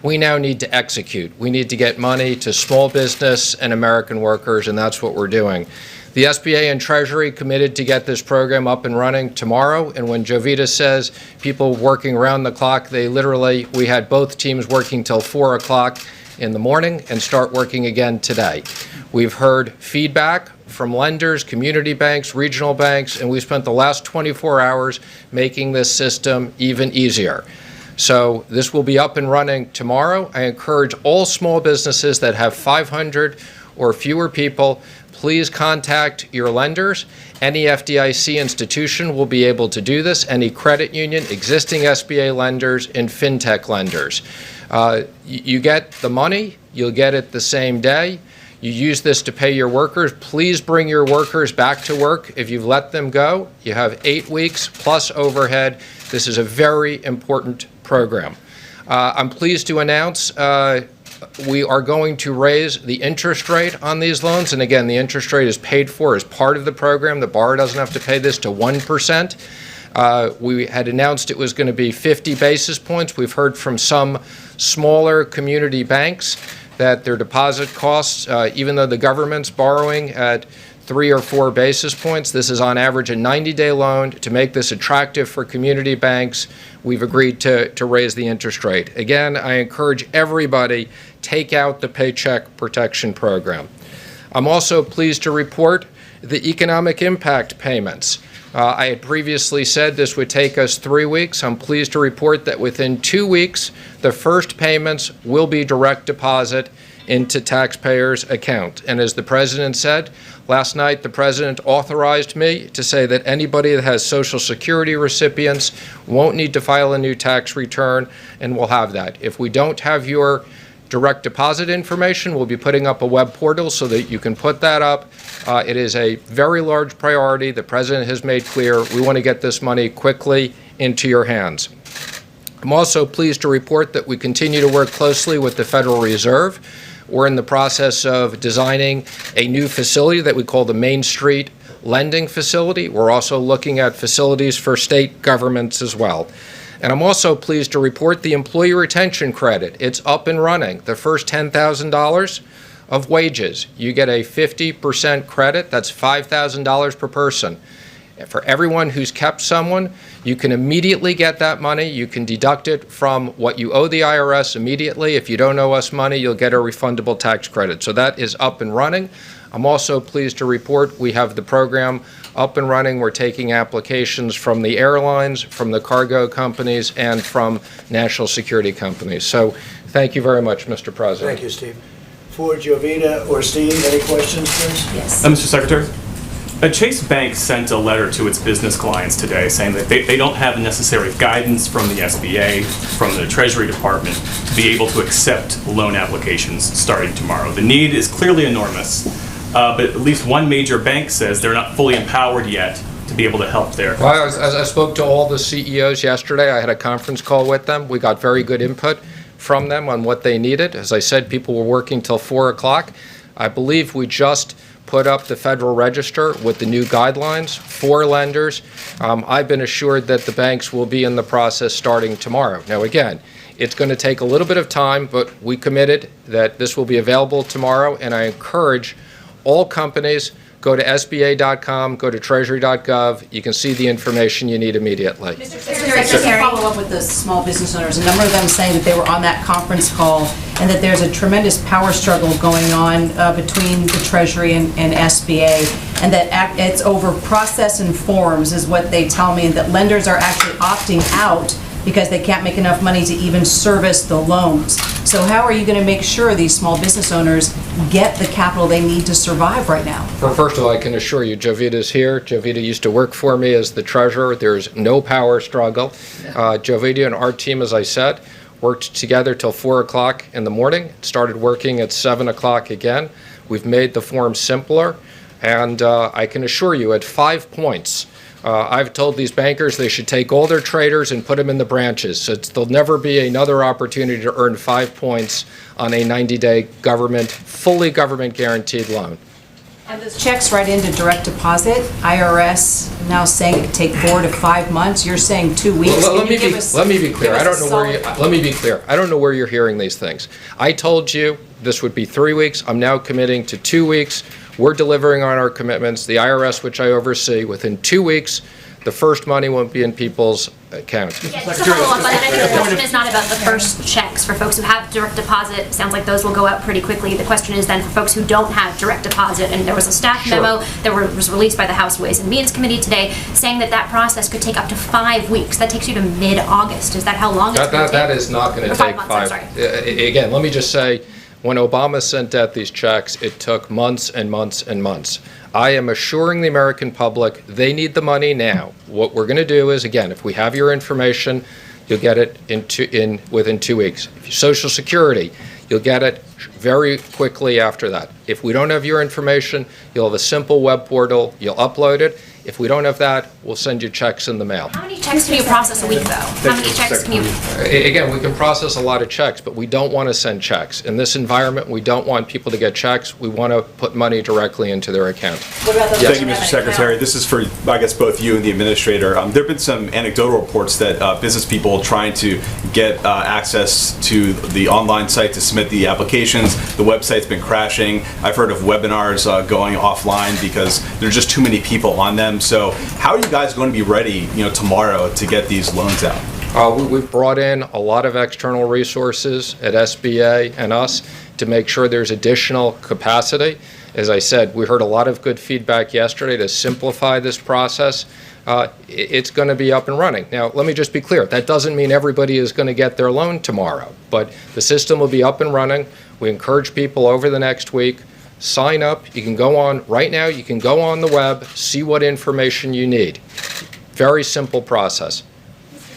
we now need to execute. We need to get money to small business and American workers, and that's what we're doing. The SBA and Treasury committed to get this program up and running tomorrow, and when Jovita says people working around the clock, we had both teams working till 4 o'clock in the morning and start working again today. We've heard feedback from lenders, community banks, regional banks, and we spent the last 24 hours making this system even easier. So this will be up and running tomorrow. I encourage all small businesses that have 500 or fewer people, please contact your lenders. Any FDIC institution will be able to do this, any credit union, existing SBA lenders, and fintech lenders. You get the money, you'll get it the same day. You use this to pay your workers. Please bring your workers back to work if you've let them go. You have 8 weeks plus overhead. This is a very important program. I'm pleased to announce we are going to raise the interest rate on these loans. And again, the interest rate is paid for as part of the program. The borrower doesn't have to pay this to 1%. We had announced it was going to be 50 basis points. We've heard from some smaller community banks that their deposit costs, even though the government's borrowing at 3 or 4 basis points, this is on average a 90-day loan. To make this attractive for community banks, we've agreed to raise the interest rate. Again, I encourage everybody, take out the Paycheck Protection Program. I'm also pleased to report the economic impact payments. I had previously said this would take us 3 weeks. I'm pleased to report that within 2 weeks, the first payments will be direct deposit into taxpayers' account. And as the President said, last night the President authorized me to say that anybody that has Social Security recipients won't need to file a new tax return, and we'll have that. If we don't have your direct deposit information, we'll be putting up a web portal so that you can put that up. It is a very large priority. The President has made clear we want to get this money quickly into your hands. I'm also pleased to report that we continue to work closely with the Federal Reserve. We're in the process of designing a new facility that we call the Main Street Lending Facility. We're also looking at facilities for state governments as well. And I'm also pleased to report the Employee Retention Credit. It's up and running. The first $10,000 of wages, you get a 50% credit. That's $5,000 per person. For everyone who's kept someone, you can immediately get that money. You can deduct it from what you owe the IRS immediately. If you don't owe us money, you'll get a refundable tax credit. So that is up and running. I'm also pleased to report we have the program up and running. We're taking applications from the airlines, from the cargo companies, and from national security companies. So thank you very much, Mr. President. Thank you, Steve. For Jovita or Steve, any questions, please? Yes. Mr. Secretary, Chase Bank sent a letter to its business clients today saying that they don't have the necessary guidance from the SBA, from the Treasury Department, to be able to accept loan applications starting tomorrow. The need is clearly enormous, but at least one major bank says they're not fully empowered yet to be able to help there? Well, I spoke to all the CEOs yesterday. I had a conference call with them. We got very good input from them on what they needed. As I said, people were working till 4 o'clock. I believe we just put up the Federal Register with the new guidelines for lenders. I've been assured that the banks will be in the process starting tomorrow. Now, again, it's going to take a little bit of time, but we committed that this will be available tomorrow, and I encourage all companies, go to SBA.com, go to Treasury.gov. You can see the information you need immediately. Mr. Secretary, just to follow up with the small business owners, a number of them saying that they were on that conference call and that there's a tremendous power struggle going on between the Treasury and SBA, and that it's over process and forms is what they tell me, and that lenders are actually opting out because they can't make enough money to even service the loans. So how are you going to make sure these small business owners get the capital they need to survive right now? Well, first of all, I can assure you, Jovita's here. Jovita used to work for me as the treasurer. There's no power struggle. Jovita and our team, as I said, worked together till 4 o'clock in the morning, started working at 7 o'clock again. We've made the form simpler, and I can assure you at 5 points, I've told these bankers they should take all their traders and put them in the branches. So there'll never be another opportunity to earn 5 points on a 90-day fully government guaranteed loan. And those checks right into direct deposit, IRS now saying it take 4 to 5 months. You're saying 2 weeks. Well, let me be clear. I don't know where you're hearing these things. I told you this would be 3 weeks. I'm now committing to 2 weeks. We're delivering on our commitments. The IRS, which I oversee, within 2 weeks, the first money won't be in people's accounts. Yeah, just to follow up on that, the question is not about the first checks. For folks who have direct deposit, sounds like those will go out pretty quickly. The question is then for folks who don't have direct deposit, and there was a staff memo that was released by the House Ways and Means Committee today saying that that process could take up to 5 weeks. That takes you to mid-August. Is that how long it's going to take? That is not going to take 5 months. Again, let me just say, when Obama sent out these checks, it took months and months and months. I am assuring the American public they need the money now. What we're going to do is, again, if we have your information, you'll get it within 2 weeks. If Social Security, you'll get it very quickly after that. If we don't have your information, you'll have a simple web portal. You'll upload it. If we don't have that, we'll send you checks in the mail. How many checks can you process a week, though? How many checks can you... Again, we can process a lot of checks, but we don't want to send checks. In this environment, we don't want people to get checks. We want to put money directly into their account. What about those? Thank you, Mr. Secretary. This is for, I guess, both you and the administrator. There have been some anecdotal reports that business people trying to get access to the online site to submit the applications. The website's been crashing. I've heard of webinars going offline because there's just too many people on them. So how are you guys going to be ready, tomorrow to get these loans out? We've brought in a lot of external resources at SBA and us to make sure there's additional capacity. As I said, we heard a lot of good feedback yesterday to simplify this process. It's going to be up and running. Now, let me just be clear. That doesn't mean everybody is going to get their loan tomorrow, but the system will be up and running. We encourage people over the next week. Sign up. You can go on right now. You can go on the web, see what information you need. Very simple process.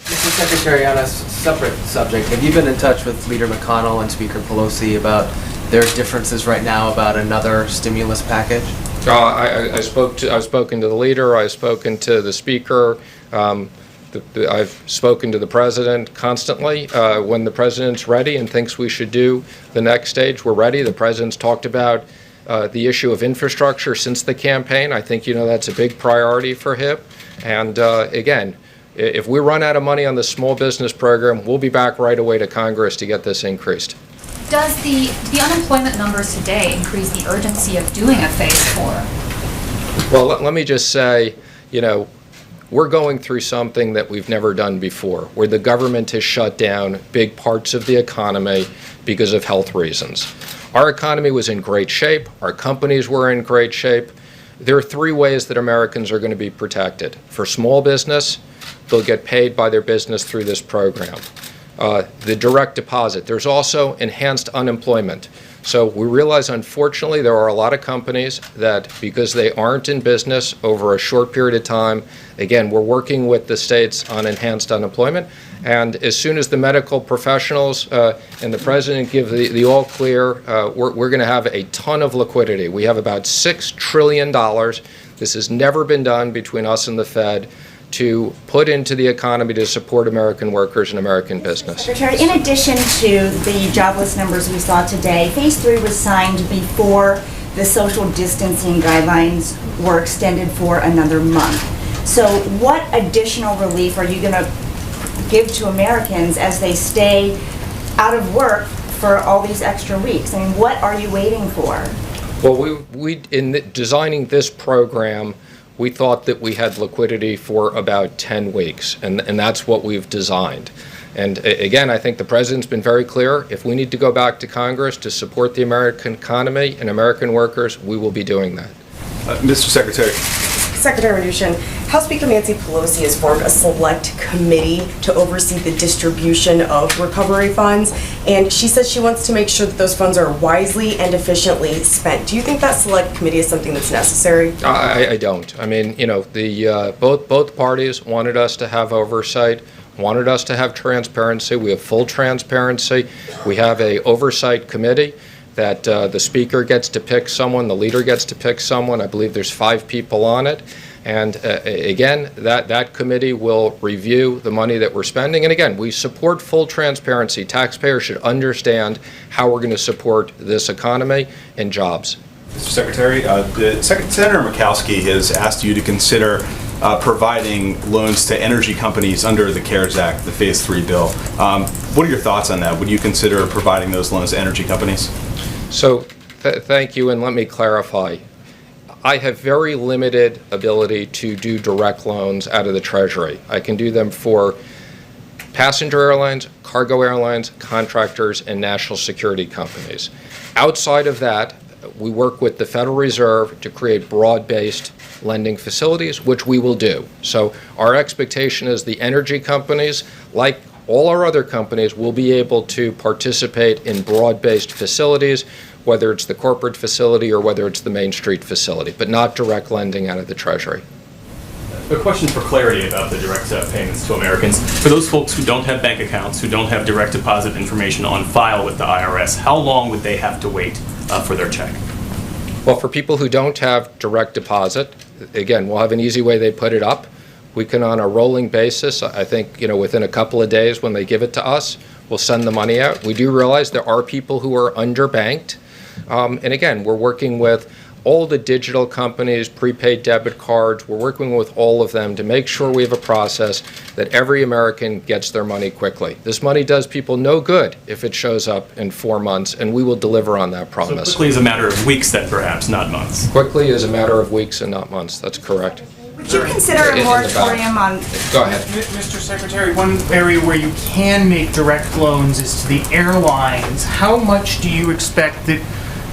Mr. Secretary, on a separate subject, have you been in touch with Leader McConnell and Speaker Pelosi about their differences right now about another stimulus package? I've spoken to the leader. I've spoken to the speaker. I've spoken to the president constantly. When the president's ready and thinks we should do the next stage, we're ready. The president's talked about the issue of infrastructure since the campaign. I think that's a big priority for him. And again, if we run out of money on the small business program, we'll be back right away to Congress to get this increased. Does the unemployment numbers today increase the urgency of doing a phase 4? Well, let me just say, we're going through something that we've never done before, where the government has shut down big parts of the economy because of health reasons. Our economy was in great shape. Our companies were in great shape. There are 3 ways that Americans are going to be protected. For small business, they'll get paid by their business through this program. The direct deposit. There's also enhanced unemployment. So we realize, unfortunately, there are a lot of companies that, because they aren't in business over a short period of time, again, we're working with the states on enhanced unemployment. And as soon as the medical professionals and the president give the all clear, we're going to have a ton of liquidity. We have about $6 trillion This has never been done between us and the Fed to put into the economy to support American workers and American business. Secretary, in addition to the jobless numbers we saw today, Phase 3 was signed before the social distancing guidelines were extended for another month. So what additional relief are you going to give to Americans as they stay out of work for all these extra weeks? I mean, what are you waiting for? Well, in designing this program, we thought that we had liquidity for about 10 weeks, and that's what we've designed. And again, I think the President's been very clear. If we need to go back to Congress to support the American economy and American workers, we will be doing that. Mr. Secretary. Secretary Mnuchin, House Speaker Nancy Pelosi has formed a select committee to oversee the distribution of recovery funds, and she says she wants to make sure that those funds are wisely and efficiently spent. Do you think that select committee is something that's necessary? I don't. I mean, you know, both parties wanted us to have oversight, wanted us to have transparency. We have full transparency. We have a oversight committee that the Speaker gets to pick someone, the leader gets to pick someone. I believe there's 5 people on it. And again, that committee will review the money that we're spending. And again, we support full transparency. Taxpayers should understand how we're going to support this economy and jobs. Mr. Secretary, Senator Murkowski has asked you to consider providing loans to energy companies under the CARES Act, the Phase 3 bill. What are your thoughts on that? Would you consider providing those loans to energy companies? So thank you, and let me clarify. I have very limited ability to do direct loans out of the Treasury. I can do them for passenger airlines, cargo airlines, contractors, and national security companies. Outside of that, we work with the Federal Reserve to create broad-based lending facilities, which we will do. So our expectation is the energy companies, like all our other companies, will be able to participate in broad-based facilities, whether it's the corporate facility or whether it's the Main Street facility, but not direct lending out of the Treasury. A question for clarity about the direct payments to Americans. For those folks who don't have bank accounts, who don't have direct deposit information on file with the IRS, how long would they have to wait for their check? Well, for people who don't have direct deposit, again, we'll have an easy way they put it up. We can, on a rolling basis, I think, within a couple of days when they give it to us, we'll send the money out. We do realize there are people who are underbanked. And again, we're working with all the digital companies, prepaid debit cards. We're working with all of them to make sure we have a process that every American gets their money quickly. This money does people no good if it shows up in 4 months, and we will deliver on that promise. So quickly is a matter of weeks then, perhaps, not months. Quickly is a matter of weeks and not months. That's correct. Would you consider a moratorium on... Go ahead. Mr. Secretary, one area where you can make direct loans is to the airlines. How much do you expect that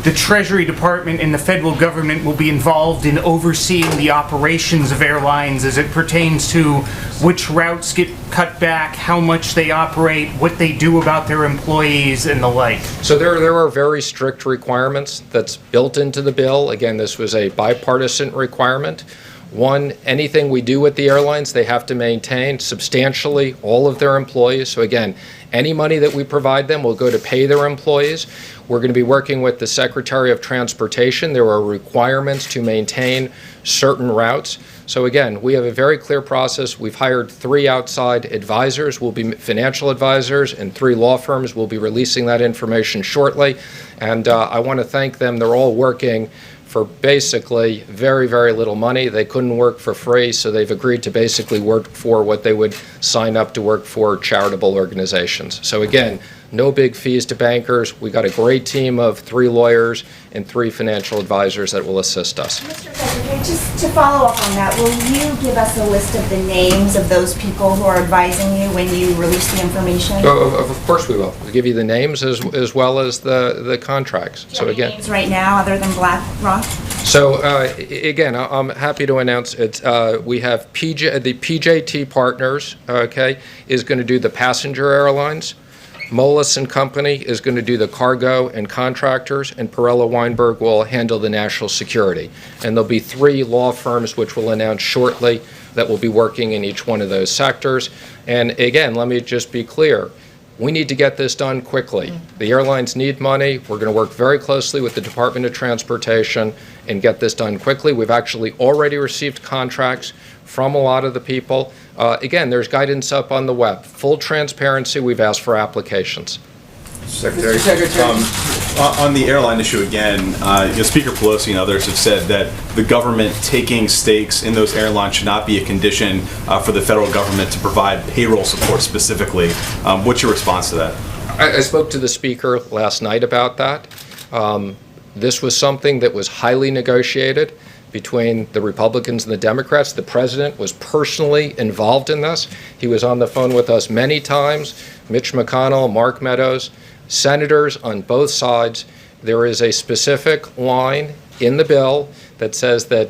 the Treasury Department and the federal government will be involved in overseeing the operations of airlines as it pertains to which routes get cut back, how much they operate, what they do about their employees, and the like? So there are very strict requirements that's built into the bill. Again, this was a bipartisan requirement. One, anything we do with the airlines, they have to maintain substantially all of their employees. So again, any money that we provide them will go to pay their employees. We're going to be working with the Secretary of Transportation. There are requirements to maintain certain routes. So again, we have a very clear process. We've hired 3 outside advisors, will be financial advisors, and 3 law firms. We'll be releasing that information shortly. And I want to thank them. They're all working for basically very, very little money. They couldn't work for free, so they've agreed to basically work for what they would sign up to work for charitable organizations. So again, no big fees to bankers. We got a great team of 3 lawyers and 3 financial advisors that will assist us. Mr. Secretary, just to follow up on that, will you give us a list of the names of those people who are advising you when you release the information? Of course we will. We'll give you the names as well as the contracts. So again, names right now other than BlackRock? So again, I'm happy to announce it. We have the PJT Partners, okay, is going to do the passenger airlines. Moelis & Company is going to do the cargo and contractors, and Perella Weinberg will handle the national security. And there'll be 3 law firms which we'll announce shortly that will be working in each one of those sectors. And again, let me just be clear. we need to get this done quickly. The airlines need money. We're going to work very closely with the Department of Transportation and get this done quickly. We've actually already received contracts from a lot of the people. Again, there's guidance up on the web. Full transparency, we've asked for applications. Secretary, on the airline issue again, Speaker Pelosi and others have said that the government taking stakes in those airlines should not be a condition for the federal government to provide payroll support specifically. What's your response to that? I spoke to the Speaker last night about that. This was something that was highly negotiated between the Republicans and the Democrats. The President was personally involved in this. He was on the phone with us many times. Mitch McConnell, Mark Meadows, senators on both sides. There is a specific line in the bill that says that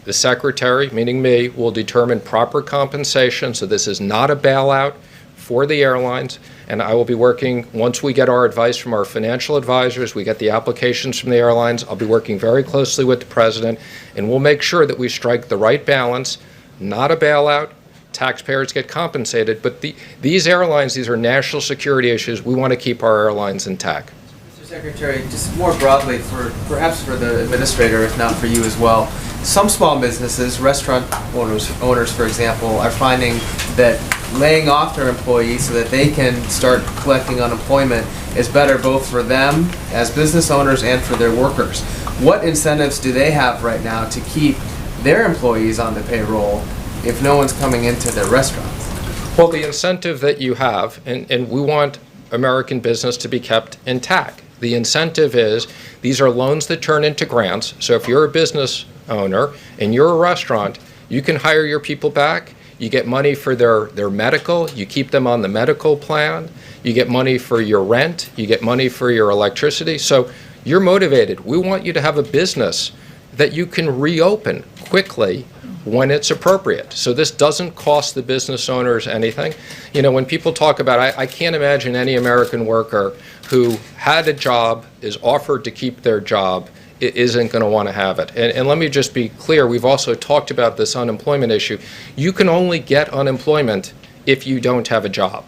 the Secretary, meaning me, will determine proper compensation. So this is not a bailout for the airlines. And I will be working, once we get our advice from our financial advisors, we get the applications from the airlines, I'll be working very closely with the President, and we'll make sure that we strike the right balance, not a bailout. Taxpayers get compensated, but these airlines, these are national security issues. We want to keep our airlines intact. Mr. Secretary, just more broadly, perhaps for the administrator, if not for you as well, some small businesses, restaurant owners, for example, are finding that laying off their employees so that they can start collecting unemployment is better both for them as business owners and for their workers. What incentives do they have right now to keep their employees on the payroll if no one's coming into their restaurants? Well, the incentive that you have, and we want American business to be kept intact. The incentive is these are loans that turn into grants. So if you're a business owner and you're a restaurant, you can hire your people back. You get money for their medical. You keep them on the medical plan. You get money for your rent. You get money for your electricity. So you're motivated. We want you to have a business that you can reopen quickly when it's appropriate. So this doesn't cost the business owners anything. You know, when people talk about, I can't imagine any American worker who had a job, is offered to keep their job, isn't going to want to have it. And let me just be clear, we've also talked about this unemployment issue. You can only get unemployment if you don't have a job.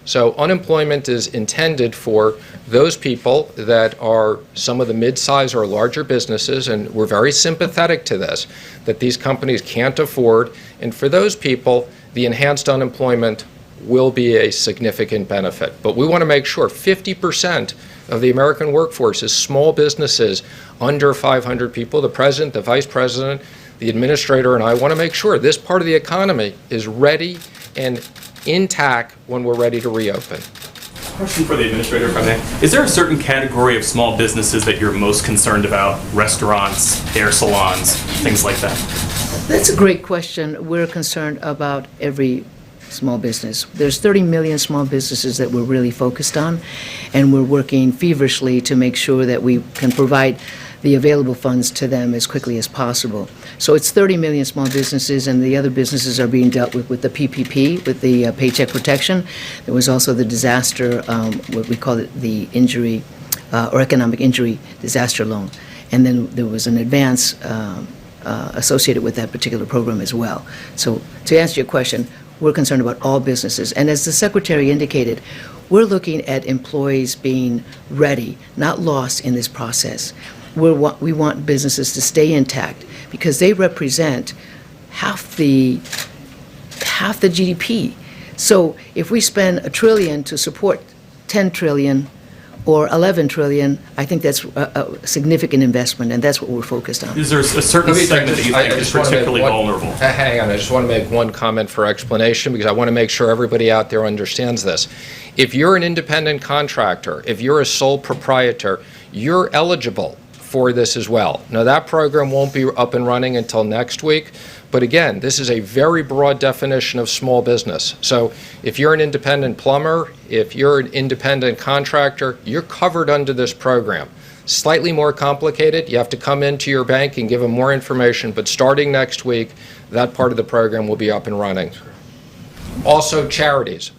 So unemployment is intended for those people that are some of the mid-size or larger businesses, and we're very sympathetic to this, that these companies can't afford. And for those people, the enhanced unemployment will be a significant benefit. But we want to make sure 50% of the American workforce is small businesses under 500 people. The President, the Vice President, the Administrator, and I want to make sure this part of the economy is ready and intact when we're ready to reopen. Question for the Administrator, if I may. Is there a certain category of small businesses that you're most concerned about? Restaurants, hair salons, things like that? That's a great question. We're concerned about every small business. There's 30 million small businesses that we're really focused on, and we're working feverishly to make sure that we can provide the available funds to them as quickly as possible. So it's 30 million small businesses, and the other businesses are being dealt with the PPP, with the Paycheck Protection. There was also the disaster, what we call it the injury or economic injury disaster loan. And then there was an advance associated with that particular program as well. So to answer your question, we're concerned about all businesses. And as the Secretary indicated, we're looking at employees being ready, not lost in this process. We want businesses to stay intact because they represent half the GDP. So if we spend $1 trillion to support 10 trillion or 11 trillion, I think that's a significant investment, and that's what we're focused on. Is there a certain segment that you think is particularly vulnerable? Hang on, I just want to make one comment for explanation because I want to make sure everybody out there understands this. If you're an independent contractor, if you're a sole proprietor, you're eligible for this as well. Now, that program won't be up and running until next week, but again, this is a very broad definition of small business. So if you're an independent plumber, if you're an independent contractor, you're covered under this program. Slightly more complicated, you have to come into your bank and give them more information, but starting next week, that part of the program will be up and running. Also, charities.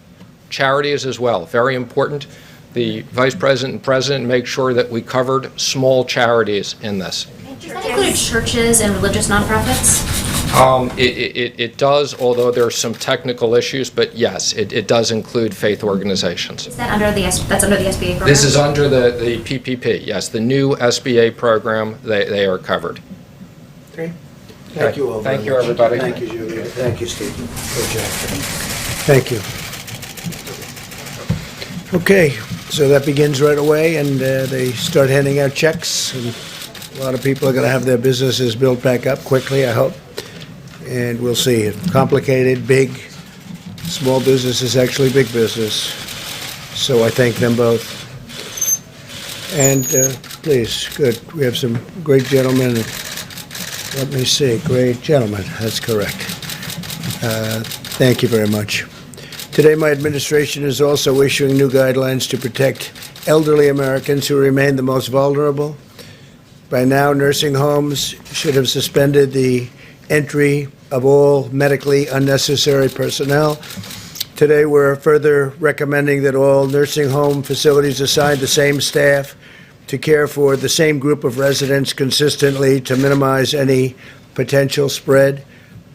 Charities as well, very important. The Vice President and President make sure that we covered small charities in this. Does that include churches and religious nonprofits? It does, although there are some technical issues, but yes, it does include faith organizations. Is that under that's under the SBA program? This is under the PPP, yes, the new SBA program, they are covered. Okay. Thank you all very Thank you, much. everybody. Thank you, Julia. Thank you, Steve. Good job. Thank you. Okay, so that begins right away, and they start handing out checks, and a lot of people are going to have their businesses built back up quickly, I hope. And we'll see. Complicated, big, small business is actually big business. So I thank them both. And please, good. We have some great gentlemen. Let me see. Great gentlemen. That's correct. Thank you very much. Today, my administration is also issuing new guidelines to protect elderly Americans who remain the most vulnerable. By now, nursing homes should have suspended the entry of all medically unnecessary personnel. Today, we're further recommending that all nursing home facilities assign the same staff to care for the same group of residents consistently to minimize any potential spread.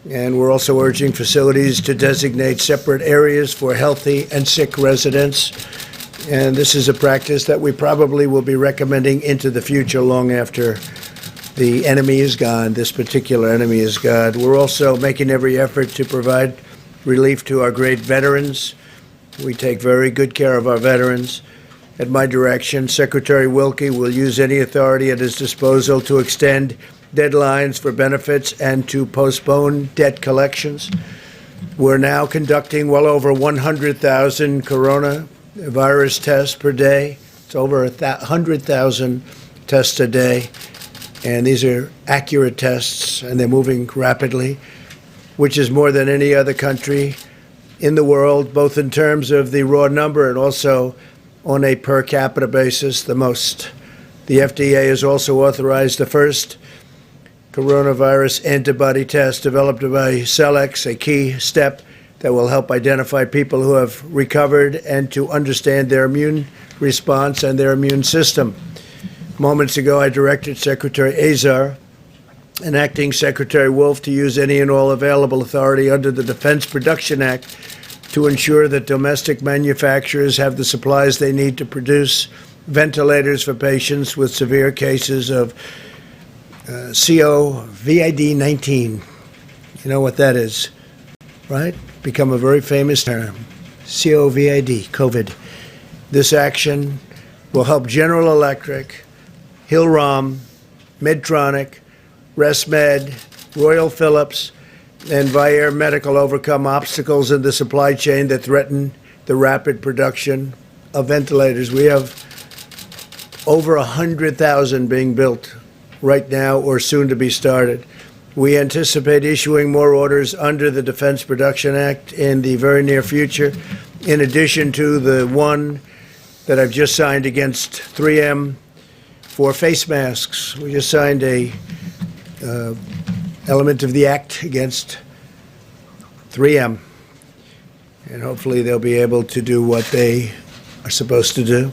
And we're also urging facilities to designate separate areas for healthy and sick residents. And this is a practice that we probably will be recommending into the future long after the enemy is gone, this particular enemy is gone. We're also making every effort to provide relief to our great veterans. We take very good care of our veterans. At my direction, Secretary Wilkie will use any authority at his disposal to extend deadlines for benefits and to postpone debt collections. We're now conducting well over 100,000 coronavirus tests per day. It's over 100,000 tests a day. And these are accurate tests, and they're moving rapidly, which is more than any other country in the world, both in terms of the raw number and also on a per capita basis, the most. The FDA has also authorized the first coronavirus antibody test developed by Cellex, a key step that will help identify people who have recovered and to understand their immune response and their immune system. Moments ago, I directed Secretary Azar and Acting Secretary Wolf to use any and all available authority under the Defense Production Act to ensure that domestic manufacturers have the supplies they need to produce ventilators for patients with severe cases of COVID-19. You know what that is, right? Become a very famous term. COVID, COVID. This action will help General Electric, Hillrom, Medtronic, ResMed, Royal Philips, and Vyaire Medical overcome obstacles in the supply chain that threaten the rapid production of ventilators. We have over 100,000 being built right now or soon to be started. We anticipate issuing more orders under the Defense Production Act in the very near future, in addition to the one that I've just signed against 3M for face masks. We just signed a element of the act against 3M, and hopefully they'll be able to do what they are supposed to do.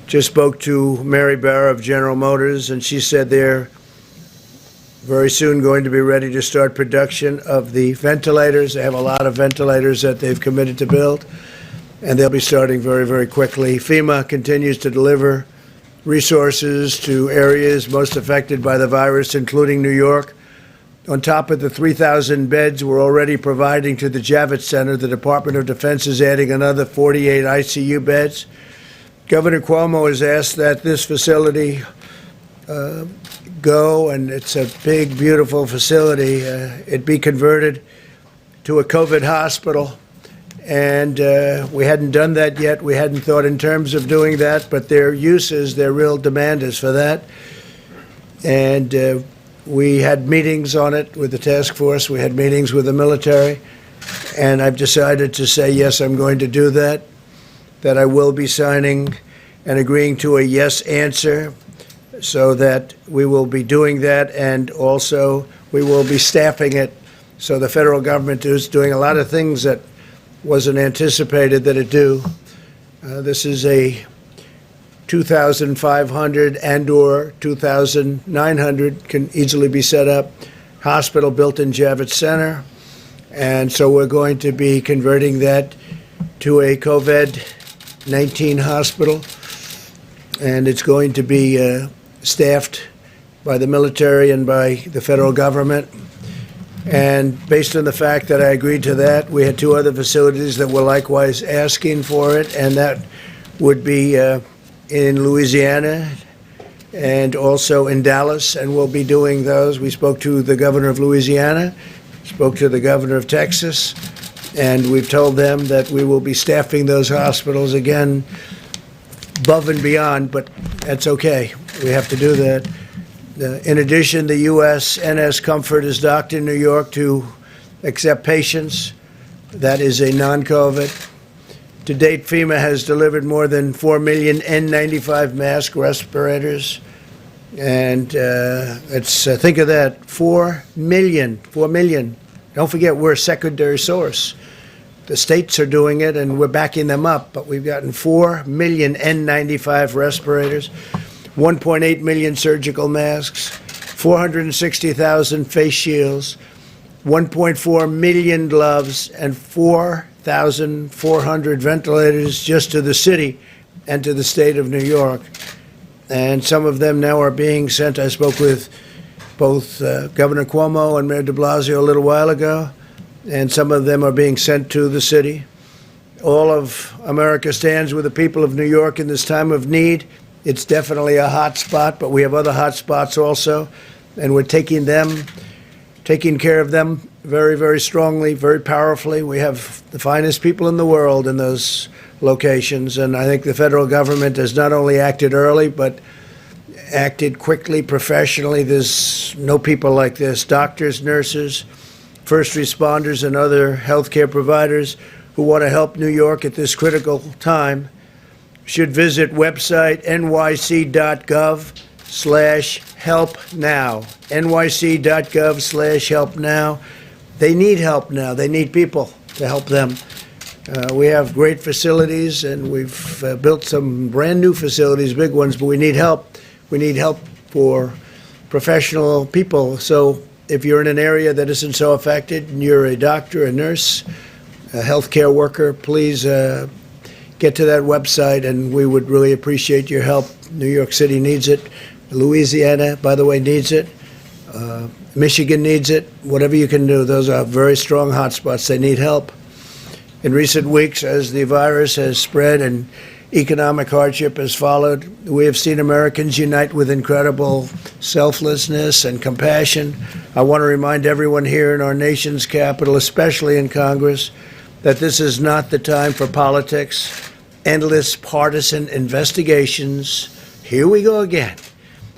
Just spoke to Mary Barra of General Motors, and she said they're very soon going to be ready to start production of the ventilators. They have a lot of ventilators that they've committed to build, and they'll be starting very, very quickly. FEMA continues to deliver resources to areas most affected by the virus, including New York. On top of the 3,000 beds we're already providing to the Javits Center, the Department of Defense is adding another 48 ICU beds. Governor Cuomo has asked that this facility go, and it's a big, beautiful facility, it be converted to a COVID hospital. And we hadn't done that yet. We hadn't thought in terms of doing that, but their real demand is for that. And we had meetings on it with the task force. We had meetings with the military. And I've decided to say, yes, I'm going to do that, that I will be signing and agreeing to a yes answer, so that we will be doing that, and also we will be staffing it. So the federal government is doing a lot of things that wasn't anticipated that it do. This is a 2,500 and or 2,900 can easily be set up hospital built in Javits Center. And so we're going to be converting that to a COVID-19 hospital. And it's going to be staffed by the military and by the federal government. And based on the fact that I agreed to that, we had two other facilities that were likewise asking for it, and that would be in Louisiana and also in Dallas, and we'll be doing those. We spoke to the governor of Louisiana, spoke to the governor of Texas, and we've told them that we will be staffing those hospitals again above and beyond, but that's okay. We have to do that. In addition, the USNS Comfort is docked in New York to accept patients. That is a non-COVID. To date, FEMA has delivered more than 4 million N95 mask respirators. And think of that, 4 million. Don't forget, we're a secondary source. The states are doing it, and we're backing them up. But we've gotten 4 million N95 respirators, 1.8 million surgical masks, 460,000 face shields, 1.4 million gloves, and 4,400 ventilators just to the city and to the state of New York. And some of them now are being sent. I spoke with both Governor Cuomo and Mayor de Blasio a little while ago, and some of them are being sent to the city. All of America stands with the people of New York in this time of need. It's definitely a hot spot, but we have other hot spots also, and we're taking care of them very, very strongly, very powerfully. We have the finest people in the world in those locations, and I think the federal government has not only acted early, but acted quickly, professionally. There's no people like this. Doctors, nurses, first responders, and other healthcare providers who want to help New York at this critical time should visit website nyc.gov/help-now. nyc.gov/help-now. They need help now. They need people to help them. We have great facilities, and we've built some brand new facilities, big ones, but we need help. We need help for professional people. So if you're in an area that isn't so affected, and you're a doctor, a nurse, a healthcare worker, please get to that website, and we would really appreciate your help. New York City needs it. Louisiana, by the way, needs it. Michigan needs it. Whatever you can do, those are very strong hotspots. They need help. In recent weeks, as the virus has spread and economic hardship has followed, we have seen Americans unite with incredible selflessness and compassion. I want to remind everyone here in our nation's capital, especially in Congress, that this is not the time for politics, endless partisan investigations. Here we go again.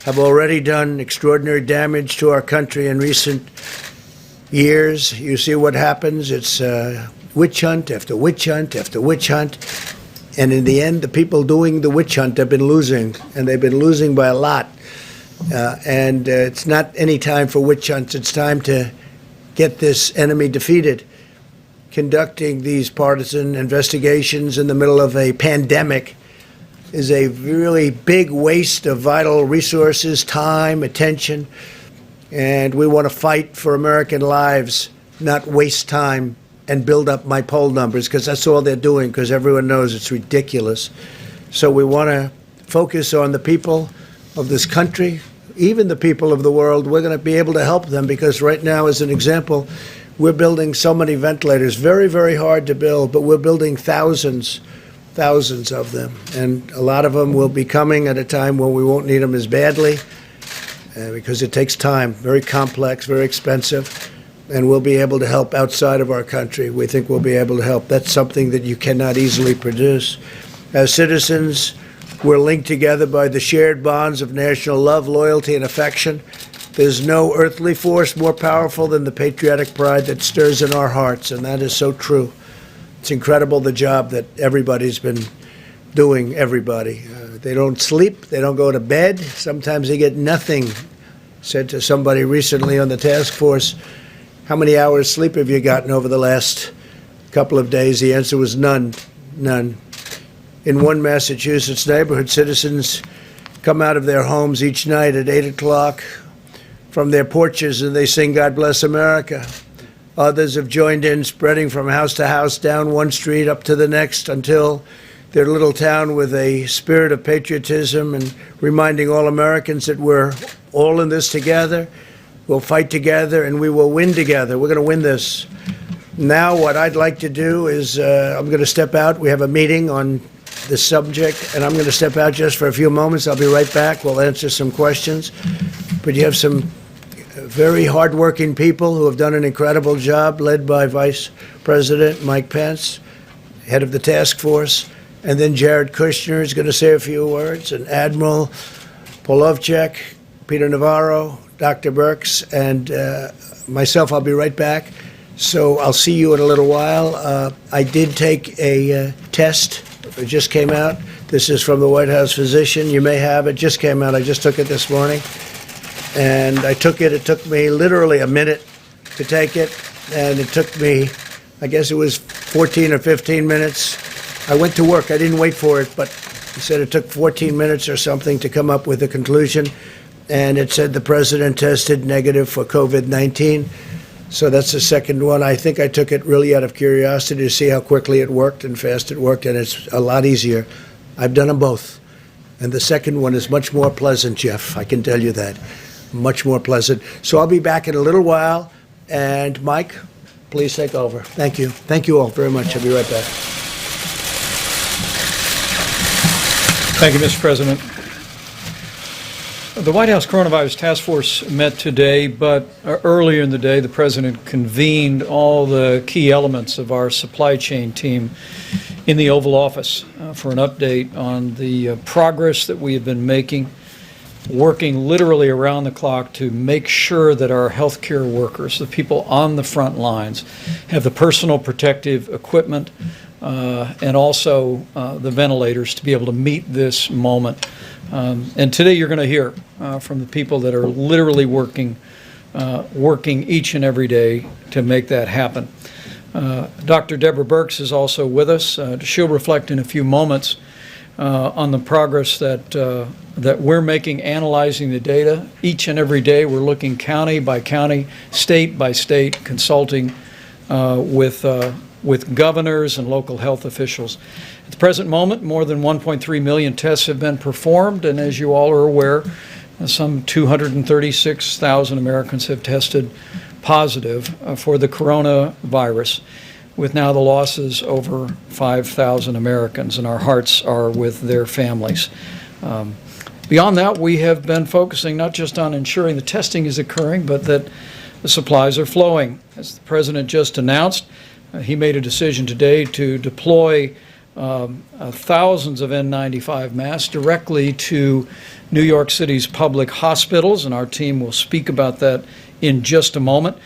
Have already done extraordinary damage to our country in recent years. You see what happens. It's witch hunt after witch hunt after witch hunt. And in the end, the people doing the witch hunt have been losing, and they've been losing by a lot. It's not any time for witch hunts. It's time to get this enemy defeated. Conducting these partisan investigations in the middle of a pandemic is a really big waste of vital resources, time, attention, and we want to fight for American lives, not waste time and build up my poll numbers, because that's all they're doing, because everyone knows it's ridiculous. So we want to focus on the people of this country, even the people of the world. We're going to be able to help them, because right now, as an example, we're building so many ventilators, very, very hard to build, but we're building thousands of them. And a lot of them will be coming at a time when we won't need them as badly, because it takes time, very complex, very expensive, and we'll be able to help outside of our country. We think we'll be able to help. That's something that you cannot easily produce. As citizens, we're linked together by the shared bonds of national love, loyalty, and affection. There's no earthly force more powerful than the patriotic pride that stirs in our hearts, and that is so true. It's incredible the job that everybody's been doing, everybody. They don't sleep, they don't go to bed, sometimes they get nothing. Said to somebody recently on the task force, how many hours sleep have you gotten over the last couple of days? The answer was none. In one Massachusetts neighborhood, citizens come out of their homes each night at 8 o'clock from their porches and they sing God Bless America. Others have joined in, spreading from house to house, down one street up to the next, until their little town with a spirit of patriotism and reminding all Americans that we're all in this together. We'll fight together and we will win together. We're going to win this. Now what I'd like to do is I'm going to step out. We have a meeting on this subject, and I'm going to step out just for a few moments. I'll be right back. We'll answer some questions. But you have some very hardworking people who have done an incredible job, led by Vice President Mike Pence, head of the task force. And then Jared Kushner is going to say a few words, and Admiral Polovchek, Peter Navarro, Dr. Birx, and myself. I'll be right back. So I'll see you in a little while. I did take a test. It just came out. This is from the White House physician. You may have it. Just came out. I just took it this morning. And I took it. It took me literally a minute to take it. And it took me, I guess it was 14 or 15 minutes. I went to work. I didn't wait for it, but he said it took 14 minutes or something to come up with a conclusion. And it said the president tested negative for COVID-19. So that's the second one. I think I took it really out of curiosity to see how quickly it worked and fast it worked, and it's a lot easier. I've done them both. And the second one is much more pleasant, Jeff. I can tell you that. Much more pleasant. So I'll be back in a little while. And Mike, please take over. Thank you. Thank you all very much. I'll be right back. Thank you, Mr. President. The White House Coronavirus Task Force met today, but earlier in the day, the President convened all the key elements of our supply chain team in the Oval Office for an update on the progress that we have been making, working literally around the clock to make sure that our healthcare workers, the people on the front lines, have the personal protective equipment and also the ventilators to be able to meet this moment. And today you're going to hear from the people that are literally working each and every day to make that happen. Dr. Deborah Birx is also with us. She'll reflect in a few moments on the progress that we're making, analyzing the data. Each and every day we're looking county by county, state by state, consulting with governors and local health officials. At the present moment, more than 1.3 million tests have been performed, and as you all are aware, some 236,000 Americans have tested positive for the coronavirus, with now the losses over 5,000 Americans, and our hearts are with their families. Beyond that, we have been focusing not just on ensuring the testing is occurring, but that the supplies are flowing. As the President just announced, he made a decision today to deploy thousands of N95 masks directly to New York City's public hospitals, and our team will speak about that in just a moment.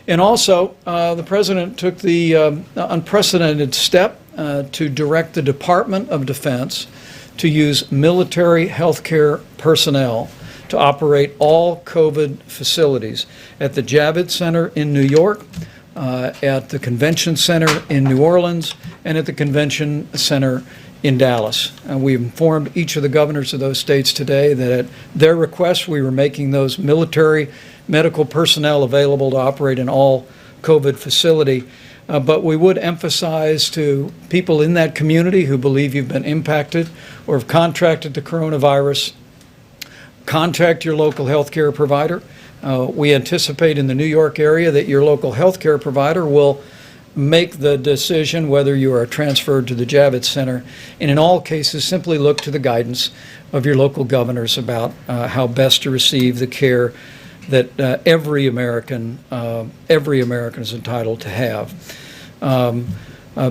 And also, the President took the unprecedented step to direct the Department of Defense to use military healthcare personnel to operate all COVID facilities at the Javits Center in New York, at the Convention Center in New Orleans, and at the Convention Center in Dallas. We informed each of the governors of those states today that at their request we were making those military medical personnel available to operate in all COVID facility. But we would emphasize to people in that community who believe you've been impacted or have contracted the coronavirus, contact your local health care provider. We anticipate in the New York area that your local health care provider will make the decision whether you are transferred to the Javits Center, and in all cases simply look to the guidance of your local governors about how best to receive the care that every American is entitled to have.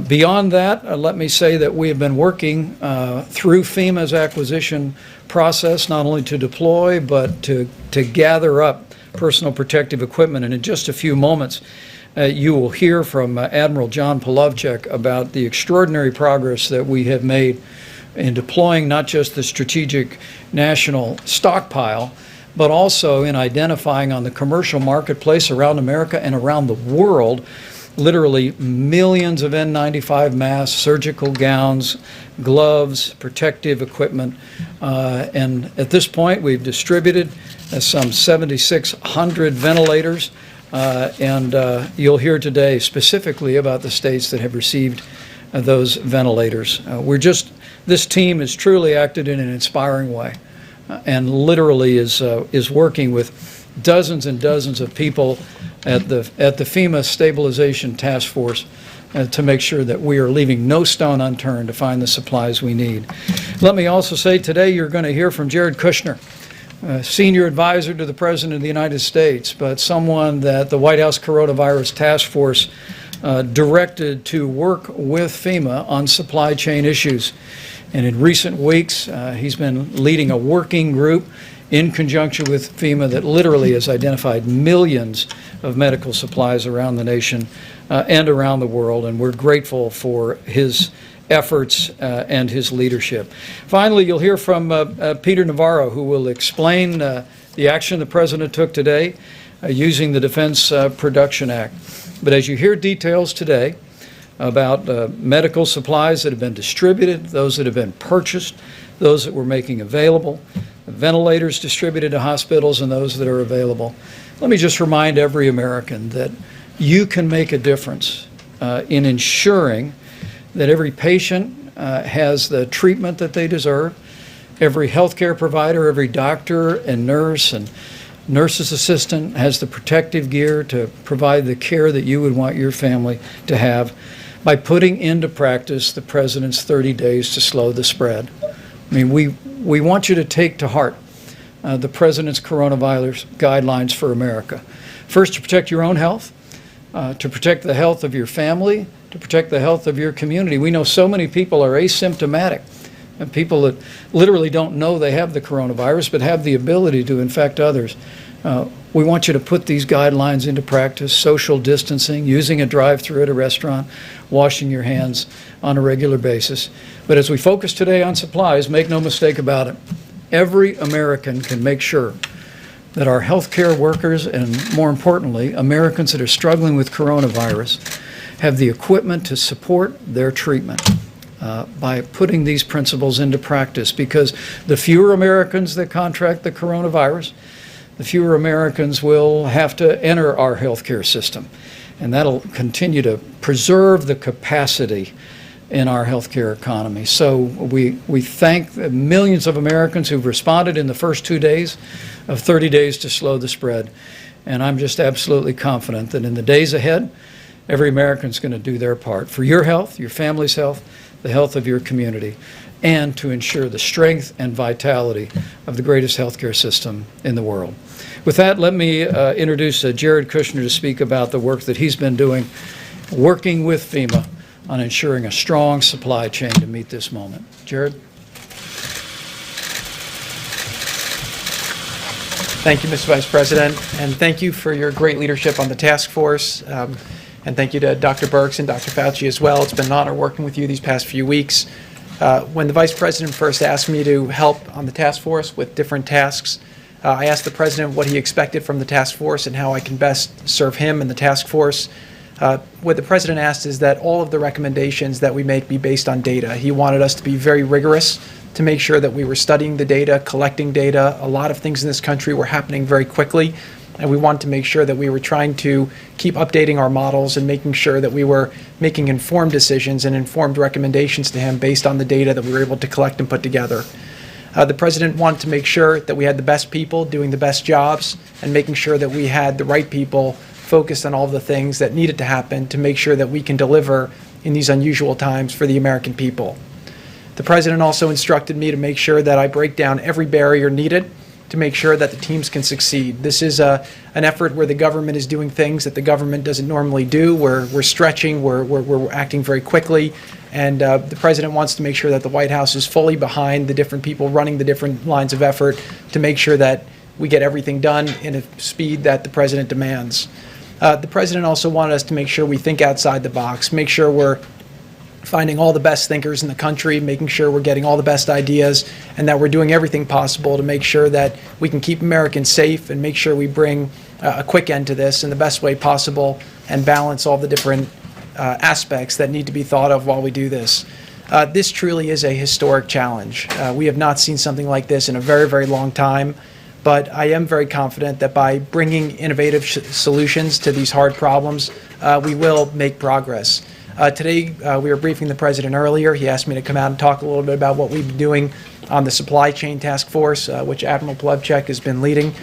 Beyond that, let me say that we have been working through FEMA's acquisition process not only to deploy but to gather up personal protective equipment, and in just a few moments you will hear from Admiral John Polovchek about the extraordinary progress that we have made in deploying not just the strategic national stockpile, but also in identifying on the commercial marketplace around America and around the world literally millions of N95 masks, surgical gowns, gloves, protective equipment. And at this point, we've distributed some 7,600 ventilators. You'll hear today specifically about the states that have received those ventilators. This team has truly acted in an inspiring way and literally is working with dozens and dozens of people at the FEMA Stabilization Task Force to make sure that we are leaving no stone unturned to find the supplies we need. Let me also say today you're going to hear from Jared Kushner, senior advisor to the President of the United States, but someone that the White House Coronavirus Task Force directed to work with FEMA on supply chain issues. And in recent weeks, he's been leading a working group in conjunction with FEMA that literally has identified millions of medical supplies around the nation and around the world, and we're grateful for his efforts and his leadership. Finally, you'll hear from Peter Navarro, who will explain the action the President took today using the Defense Production Act. But as you hear details today about medical supplies that have been distributed, those that have been purchased, those that we're making available, ventilators distributed to hospitals, and those that are available, let me just remind every American that you can make a difference in ensuring that every patient has the treatment that they deserve, every healthcare provider, every doctor and nurse and nurse's assistant has the protective gear to provide the care that you would want your family to have by putting into practice the President's 30 days to slow the spread. I mean, we want you to take to heart the President's coronavirus guidelines for America. First, to protect your own health, to protect the health of your family, to protect the health of your community. We know so many people are asymptomatic, and people that literally don't know they have the coronavirus but have the ability to infect others. We want you to put these guidelines into practice: social distancing, using a drive-thru at a restaurant, washing your hands on a regular basis. But as we focus today on supplies, make no mistake about it, every American can make sure that our healthcare workers, and more importantly, Americans that are struggling with coronavirus, have the equipment to support their treatment by putting these principles into practice. Because the fewer Americans that contract the coronavirus, the fewer Americans will have to enter our healthcare system. And that'll continue to preserve the capacity in our healthcare economy. So we thank the millions of Americans who've responded in the first 2 days of 30 days to slow the spread. And I'm just absolutely confident that in the days ahead, every American's going to do their part for your health, your family's health, the health of your community, and to ensure the strength and vitality of the greatest healthcare system in the world. With that, let me introduce Jared Kushner to speak about the work that he's been doing, working with FEMA on ensuring a strong supply chain to meet this moment. Jared? Thank you, Mr. Vice President, and thank you for your great leadership on the task force. And thank you to Dr. Birx and Dr. Fauci as well. It's been an honor working with you these past few weeks. When the Vice President first asked me to help on the task force with different tasks, I asked the President what he expected from the task force and how I can best serve him and the task force. What the President asked is that all of the recommendations that we make be based on data. He wanted us to be very rigorous to make sure that we were studying the data, collecting data. A lot of things in this country were happening very quickly, and we wanted to make sure that we were trying to keep updating our models and making sure that we were making informed decisions and informed recommendations to him based on the data that we were able to collect and put together. The President wanted to make sure that we had the best people doing the best jobs and making sure that we had the right people focused on all of the things that needed to happen to make sure that we can deliver in these unusual times for the American people. The President also instructed me to make sure that I break down every barrier needed to make sure that the teams can succeed. This is an effort where the government is doing things that the government doesn't normally do. We're stretching, we're acting very quickly, and the President wants to make sure that the White House is fully behind the different people running the different lines of effort to make sure that we get everything done in a speed that the President demands. The President also wanted us to make sure we think outside the box, make sure we're finding all the best thinkers in the country, making sure we're getting all the best ideas, and that we're doing everything possible to make sure that we can keep Americans safe and make sure we bring a quick end to this in the best way possible and balance all the different aspects that need to be thought of while we do this. This truly is a historic challenge. We have not seen something like this in a very, very long time, but I am very confident that by bringing innovative solutions to these hard problems, we will make progress. Today, we were briefing the President earlier. He asked me to come out and talk a little bit about what we've been doing on the supply chain task force, which Admiral Plevchuk has been leading.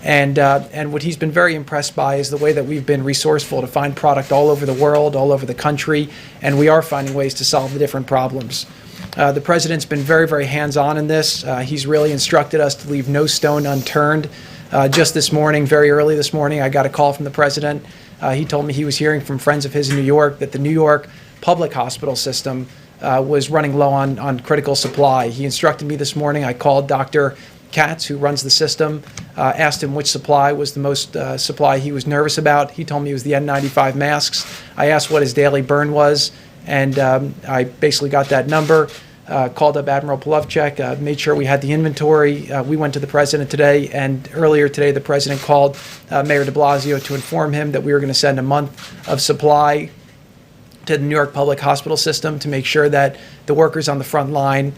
And what he's been very impressed by is the way that we've been resourceful to find product all over the world, all over the country, and we are finding ways to solve the different problems. The President's been very, very hands-on in this. He's really instructed us to leave no stone unturned. Just this morning, very early this morning, I got a call from the President. He told me he was hearing from friends of his in New York that the New York public hospital system was running low on critical supply. He instructed me this morning. I called Dr. Katz, who runs the system, asked him which supply was the most supply he was nervous about. He told me it was the N95 masks. I asked what his daily burn was, and I basically got that number, called up Admiral Plevchuk, made sure we had the inventory. We went to the President today, and earlier today the President called Mayor de Blasio to inform him that we were going to send a month of supply to the New York public hospital system to make sure that the workers on the front line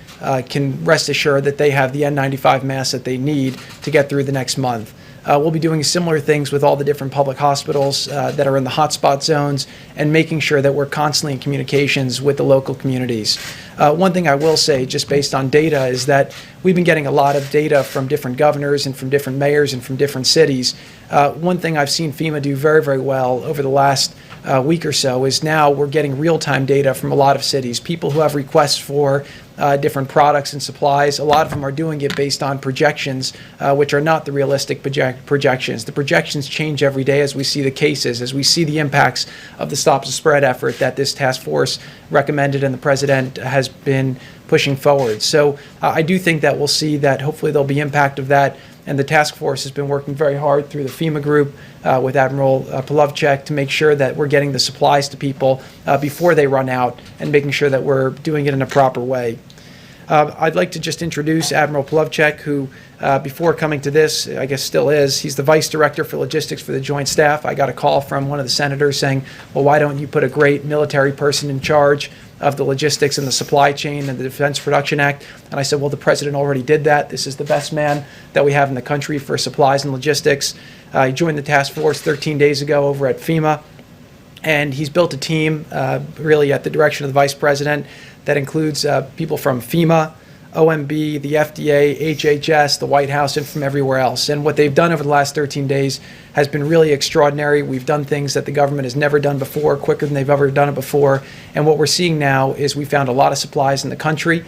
can rest assured that they have the N95 masks that they need to get through the next month. We'll be doing similar things with all the different public hospitals that are in the hotspot zones and making sure that we're constantly in communications with the local communities. One thing I will say, just based on data, is that we've been getting a lot of data from different governors and from different mayors and from different cities. One thing I've seen FEMA do very, very well over the last week or so is now we're getting real-time data from a lot of cities. People who have requests for different products and supplies, a lot of them are doing it based on projections, which are not the realistic projections. The projections change every day as we see the cases, as we see the impacts of the Stop the Spread effort that this task force recommended and the President has been pushing forward. So I do think that we'll see that hopefully there'll be impact of that. And the task force has been working very hard through the FEMA group with Admiral Plevchuk to make sure that we're getting the supplies to people before they run out and making sure that we're doing it in a proper way. I'd like to just introduce Admiral Plevchuk, who before coming to this, I guess still is, he's the Vice Director for Logistics for the Joint Staff. I got a call from one of the senators saying, well, why don't you put a great military person in charge of the logistics and the supply chain and the Defense Production Act? And I said, well, the President already did that. This is the best man that we have in the country for supplies and logistics. He joined the task force 13 days ago over at FEMA, and he's built a team really at the direction of the Vice President that includes people from FEMA, OMB, the FDA, HHS, the White House, and from everywhere else. And what they've done over the last 13 days has been really extraordinary. We've done things that the government has never done before, quicker than they've ever done it before. And what we're seeing now is we found a lot of supplies in the country.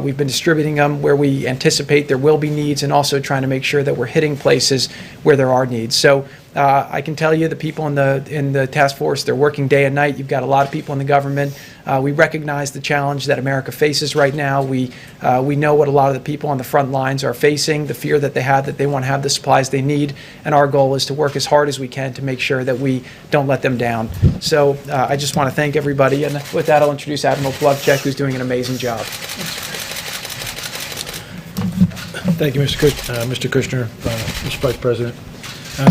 We've been distributing them where we anticipate there will be needs, and also trying to make sure that we're hitting places where there are needs. So I can tell you the people in the task force, they're working day and night. You've got a lot of people in the government. We recognize the challenge that America faces right now. We know what a lot of the people on the front lines are facing, the fear that they have that they won't have the supplies they need, and our goal is to work as hard as we can to make sure that we don't let them down. So I just want to thank everybody, and with that I'll introduce Admiral Plevchuk, who's doing an amazing job. Thank you, Mr. Kushner, Mr. Vice President.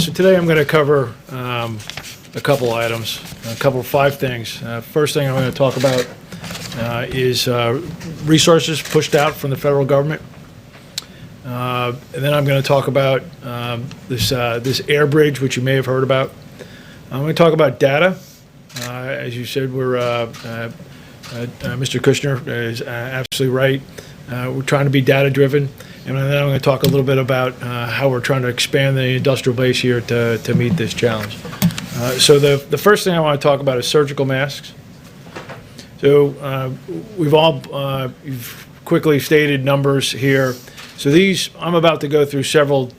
So today I'm going to cover a couple items, five things. First thing I'm going to talk about is resources pushed out from the federal government. And then I'm going to talk about this air bridge, which you may have heard about. I'm going to talk about data. As you said, Mr. Kushner is absolutely right. We're trying to be data driven. And then I'm going to talk a little bit about how we're trying to expand the industrial base here to meet this challenge. So the first thing I want to talk about is surgical masks. So you've quickly stated numbers here. So I'm about to go through several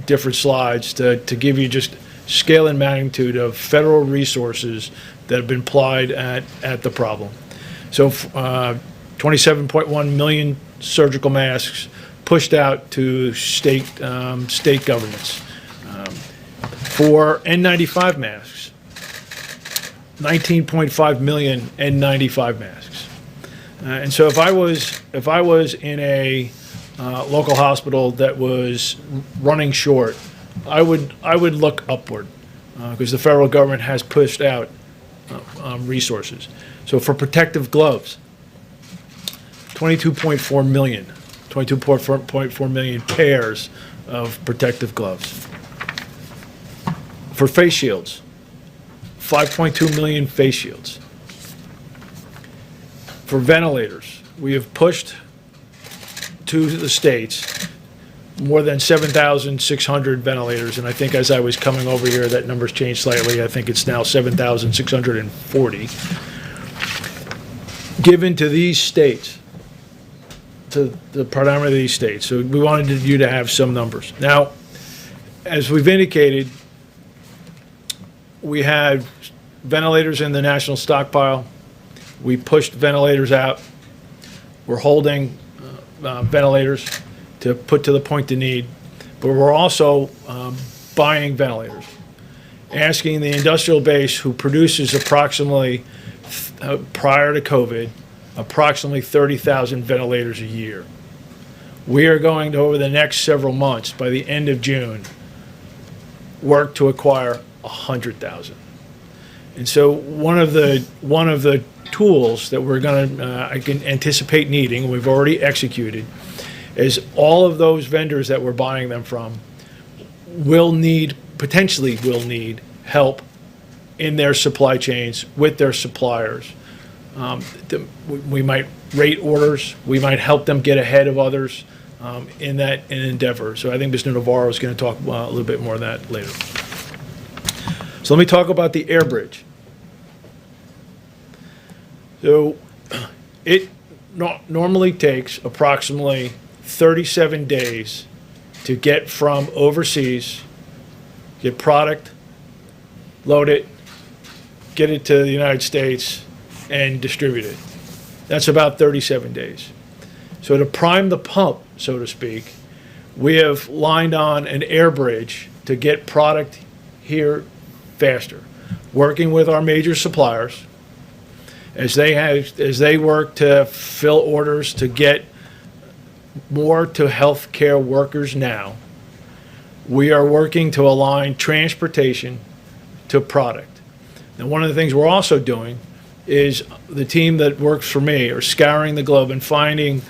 different slides to give you just scale and magnitude of federal resources that have been applied at the problem. So 27.1 million surgical masks pushed out to state governments. For N95 masks, 19.5 million N95 masks. And so if I was in a local hospital that was running short, I would look upward. because the federal government has pushed out resources. So for protective gloves, 22.4 million pairs of protective gloves. For face shields, 5.2 million face shields. For ventilators, we have pushed to the states more than 7,600 ventilators, and I think as I was coming over here, that number's changed slightly. I think it's now 7,640 given to these states, to the predominantly these states. So we wanted you to have some numbers. Now, as we've indicated, we had ventilators in the national stockpile. We pushed ventilators out. We're holding ventilators to put to the point of need, but we're also buying ventilators, asking the industrial base who produces approximately, prior to COVID, approximately 30,000 ventilators a year. We are going to, over the next several months, by the end of June, work to acquire 100,000. And so one of the tools that we're going to, I can anticipate needing, we've already executed, is all of those vendors that we're buying them from potentially will need help in their supply chains with their suppliers. We might rate orders, we might help them get ahead of others in that endeavor. So I think Mr. Navarro is going to talk a little bit more of that later. So let me talk about the air bridge. So it normally takes approximately 37 days to get from overseas, get product, load it, get it to the United States, and distribute it. That's about 37 days. So to prime the pump, so to speak, we have lined on an air bridge to get product here faster, working with our major suppliers as they work to fill orders to get more to healthcare workers now. We are working to align transportation to product. Now, one of the things we're also doing is the team that works for me are scouring the globe and finding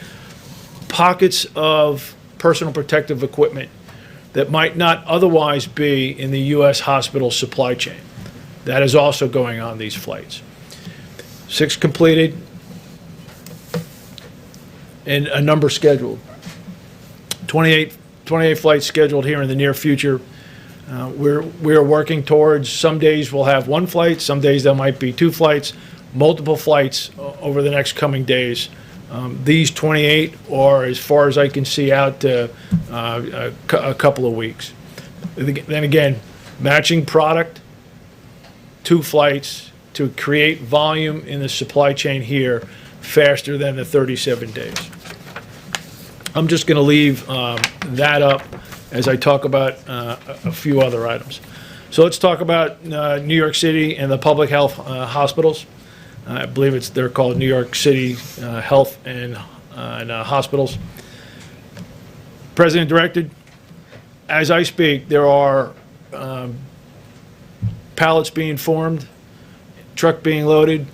pockets of personal protective equipment that might not otherwise be in the U.S. hospital supply chain. That is also going on these flights. 6 completed and a number scheduled. 28 flights scheduled here in the near future. We are working towards, some days we'll have 1 flight, some days there might be 2 flights, multiple flights over the next coming days. These 28 are, as far as I can see, out to a couple of weeks. Then again, matching product, 2 flights to create volume in the supply chain here faster than the 37 days. I'm just going to leave that up as I talk about a few other items. So let's talk about New York City and the public health hospitals. I believe they're called New York City Health and Hospitals. President directed, as I speak, there are pallets being formed, truck being loaded.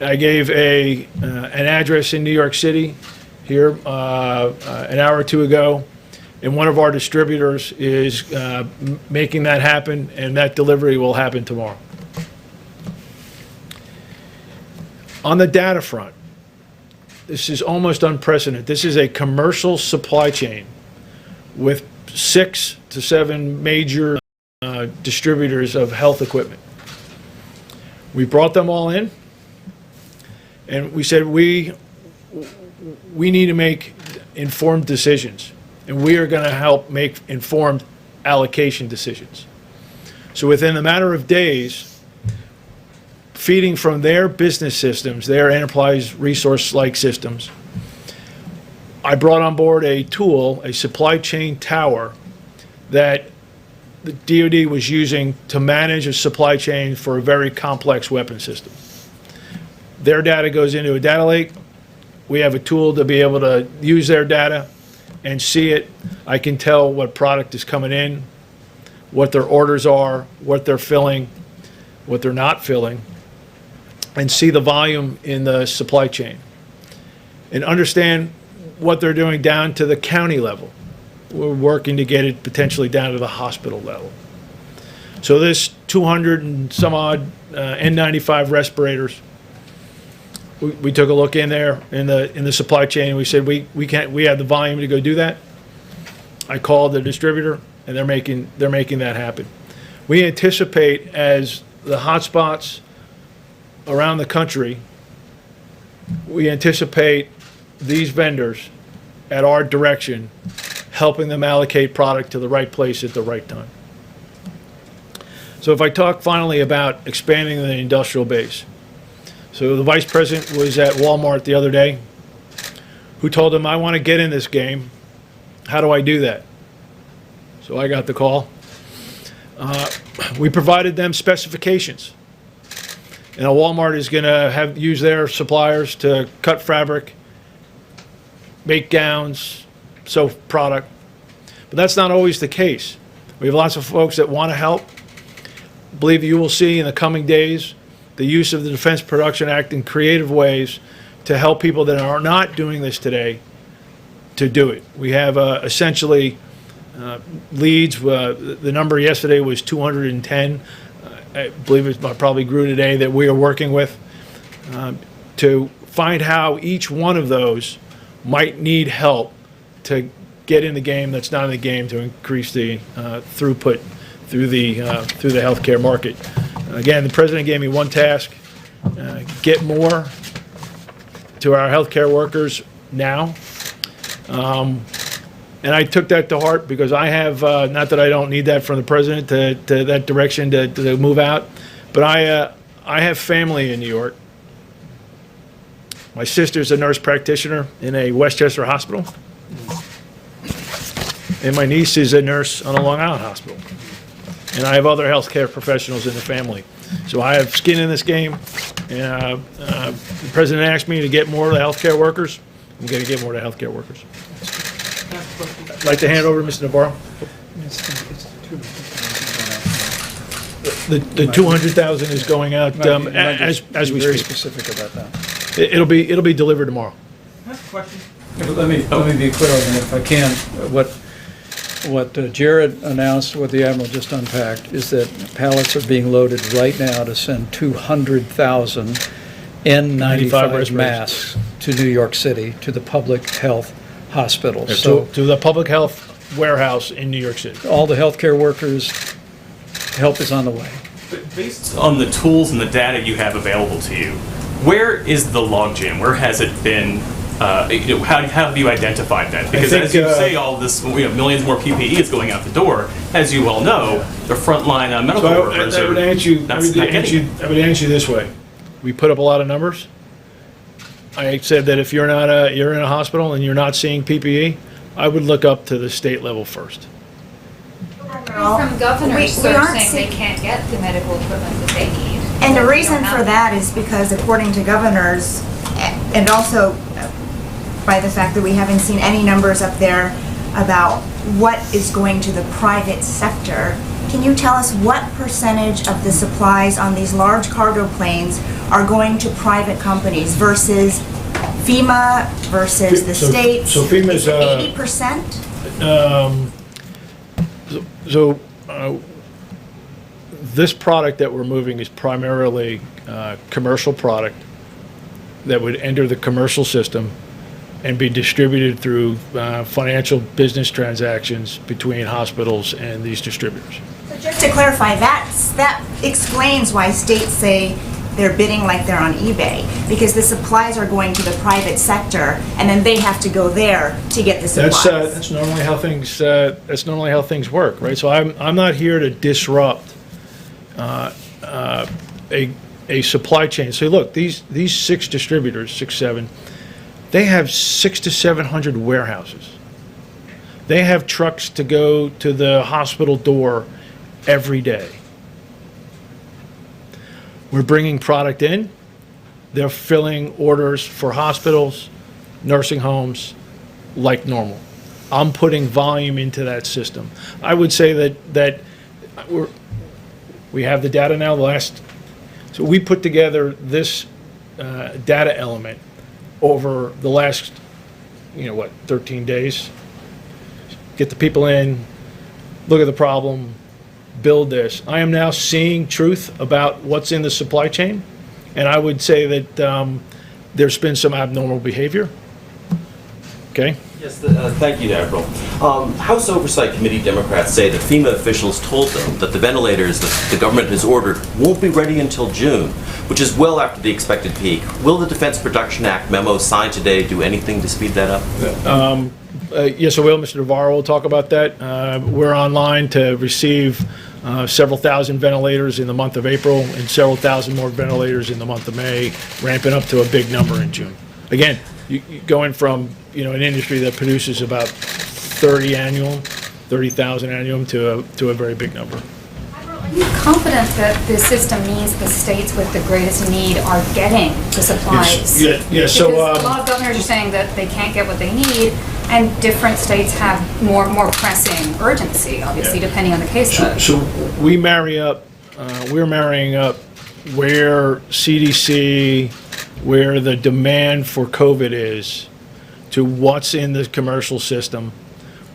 I gave an address in New York City here an hour or 2 ago, and one of our distributors is making that happen, and that delivery will happen tomorrow. On the data front, this is almost unprecedented. This is a commercial supply chain with 6 to 7 major distributors of health equipment. We brought them all in, and we said we need to make informed decisions, and we are going to help make informed allocation decisions. So within a matter of days, feeding from their business systems, their enterprise resource-like systems, I brought on board a tool, a supply chain tower, that the DoD was using to manage a supply chain for a very complex weapon system. Their data goes into a data lake. We have a tool to be able to use their data and see it. I can tell what product is coming in. what their orders are, what they're filling, what they're not filling, and see the volume in the supply chain and understand what they're doing down to the county level. We're working to get it potentially down to the hospital level. So this 200 and some odd N95 respirators, we took a look in there in the supply chain, and we said we have the volume to go do that. I called the distributor, and they're making that happen. We anticipate, as the hotspots around the country, we anticipate these vendors at our direction helping them allocate product to the right place at the right time. So if I talk finally about expanding the industrial base. So the vice president was at Walmart the other day, who told him, I want to get in this game. How do I do that? So I got the call. We provided them specifications. And Walmart is going to use their suppliers to cut fabric, make gowns, sew product. But that's not always the case. We have lots of folks that want to help. I believe you will see in the coming days the use of the Defense Production Act in creative ways to help people that are not doing this today to do it. We have essentially leads. The number yesterday was 210. I believe it probably grew today, that we are working with to find how each one of those might need help to get in the game that's not in the game, to increase the throughput through the healthcare market. Again, the president gave me one task: get more to our healthcare workers now. And I took that to heart, because I have, not that I don't need that from the president to that direction to move out, but I have family in New York. My sister's a nurse practitioner in a Westchester hospital, and my niece is a nurse on a Long Island hospital. And I have other healthcare professionals in the family. So I have skin in this game, and the president asked me to get more to the healthcare workers. I'm going to get more to healthcare workers. I'd like to hand over to Mr. Navarro. The 200,000 is going out as we speak. Very specific about that. It'll be delivered tomorrow. Let me be clear on that, if I can. What Jared announced, what the Admiral just unpacked, is that pallets are being loaded right now to send 200,000 N95 masks to New York City, to the public health hospitals. So to the public health warehouse in New York City. All the healthcare workers, help is on the way. But based on the tools and the data you have available to you, where is the logjam? Where has it been? How have you identified that? Because as you say, all this, millions more PPE is going out the door. As you well know, the frontline medical workers I would answer you this way. We put up a lot of numbers. I said that if you're in a hospital and you're not seeing PPE, I would look up to the state level first. Some governors we are aren't saying they can't get the medical equipment that they need. And the reason for that is because, according to governors, and also by the fact that we haven't seen any numbers up there about what is going to the private sector, can you tell us what percentage of the supplies on these large cargo planes are going to private companies versus FEMA versus the states? So FEMA's 80%? This product that we're moving is primarily commercial product that would enter the commercial system and be distributed through financial business transactions between hospitals and these distributors. So just to clarify, that explains why states say they're bidding like they're on eBay, because the supplies are going to the private sector, and then they have to go there to get the supplies. That's normally how things. That's normally how things work, right? So I'm not here to disrupt a supply chain. So look, these 6 distributors, 6, 7, they have 600 to 700 warehouses. They have trucks to go to the hospital door every day. We're bringing product in. They're filling orders for hospitals, nursing homes, like normal. I'm putting volume into that system. I would say that we have the data now. So we put together this data element over the last, 13 days. Get the people in, look at the problem, build this. I am now seeing truth about what's in the supply chain, and I would say that there's been some abnormal behavior. Okay? Yes, thank you, Admiral. House Oversight Committee Democrats say that FEMA officials told them that the ventilators that the government has ordered won't be ready until June, which is well after the expected peak. Will the Defense Production Act memo signed today do anything to speed that up? Yes, I will. Mr. Navarro will talk about that. We're online to receive several thousand ventilators in the month of April and several thousand more ventilators in the month of May, ramping up to a big number in June. Again, going from an industry that produces about 30,000 annual to a very big number. Are you confident that the system means the states with the greatest need are getting the supplies? Yes. So because a lot of governors are saying that they can't get what they need, and different states have more pressing urgency, obviously, depending on the case. So we're marrying up where CDC, where the demand for COVID is, to what's in the commercial system.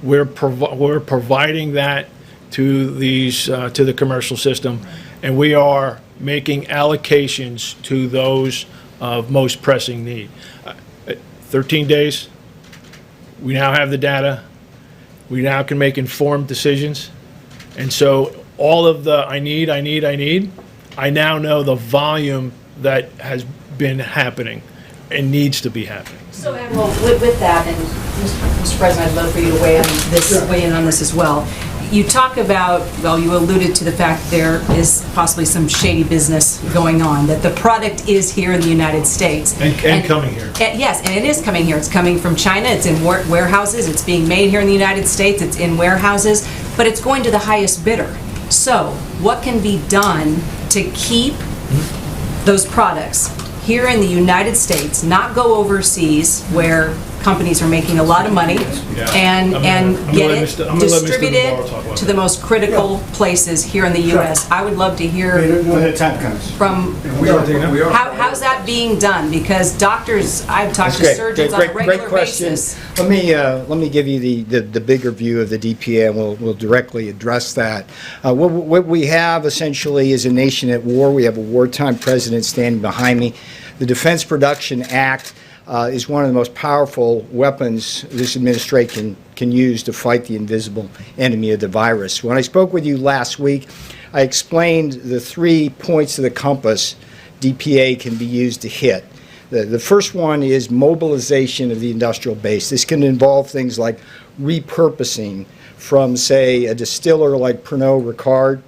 We're providing that to the commercial system, and we are making allocations to those of most pressing need. 13 days. We now have the data. We now can make informed decisions, and so all of the I need. I now know the volume that has been happening and needs to be happening. So, Admiral, with that, and Mr. President, I'd love for you to weigh in on this as well. You talk about, you alluded to the fact there is possibly some shady business going on, that the product is here in the United States. And coming here. Yes, and it is coming here. It's coming from China. It's in warehouses. It's being made here in the United States. It's in warehouses, but it's going to the highest bidder. So, what can be done to keep those products here in the United States, not go overseas where companies are making a lot of money, and get it distributed to the most critical places here in the U.S. I would love to hear from how's that being done, because doctors, I've talked to surgeons on a regular basis. Let me give you the bigger view of the DPA, and we'll directly address that. What we have essentially is a nation at war. We have a wartime president standing behind me. The Defense Production Act is one of the most powerful weapons this administration can use to fight the invisible enemy of the virus. When I spoke with you last week, I explained the 3 points of the compass DPA can be used to hit. The first one is mobilization of the industrial base. This can involve things like repurposing from, say, a distiller like Pernod Ricard,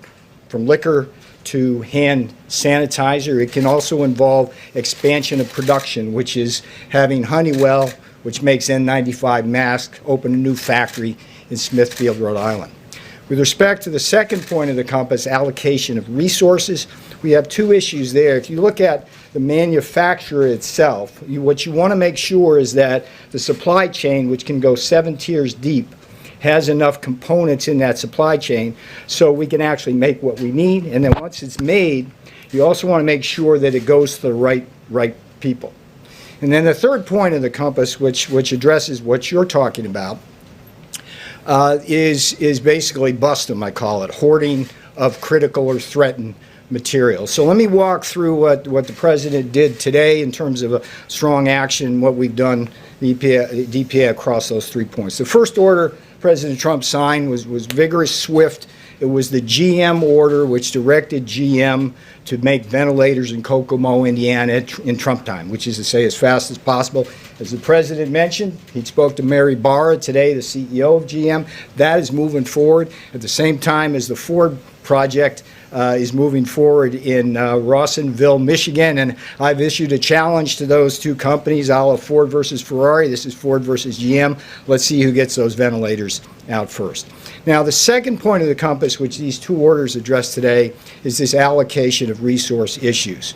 from liquor to hand sanitizer. It can also involve expansion of production, which is having Honeywell, which makes N95 masks, open a new factory in Smithfield, Rhode Island. With respect to the second point of the compass, allocation of resources, we have 2 issues there. If you look at the manufacturer itself, what you want to make sure is that the supply chain, which can go 7 tiers deep, has enough components in that supply chain so we can actually make what we need. And then once it's made, you also want to make sure that it goes to the right people. And then the third point of the compass, which addresses what you're talking about, is basically bustum, I call it, hoarding of critical or threatened materials. So let me walk through what the President did today in terms of a strong action, what we've done, the DPA across those 3 points. The first order President Trump signed was vigorous, swift. It was the GM order, which directed GM to make ventilators in Kokomo, Indiana in Trump time, which is to say as fast as possible. As the President mentioned, he spoke to Mary Barra today, the CEO of GM. That is moving forward at the same time as the Ford project is moving forward in Rawsonville, Michigan, and I've issued a challenge to those 2 companies, a la Ford versus Ferrari. This is Ford versus GM. Let's see who gets those ventilators out first. Now, the second point of the compass, which these 2 orders address today, is this allocation of resource issues.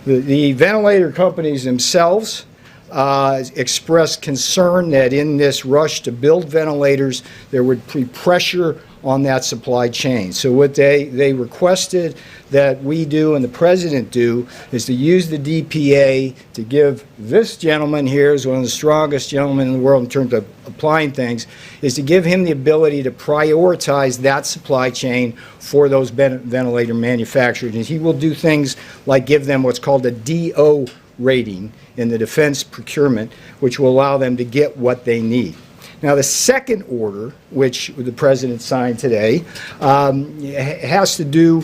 The ventilator companies themselves expressed concern that in this rush to build ventilators, there would be pressure on that supply chain. So what they requested that we do and the president do is to use the DPA to give this gentleman here, is one of the strongest gentlemen in the world in terms of applying things, is to give him the ability to prioritize that supply chain for those ventilator manufacturers. And he will do things like give them what's called a DO rating in the defense procurement, which will allow them to get what they need. Now, the second order, which the president signed today, has to do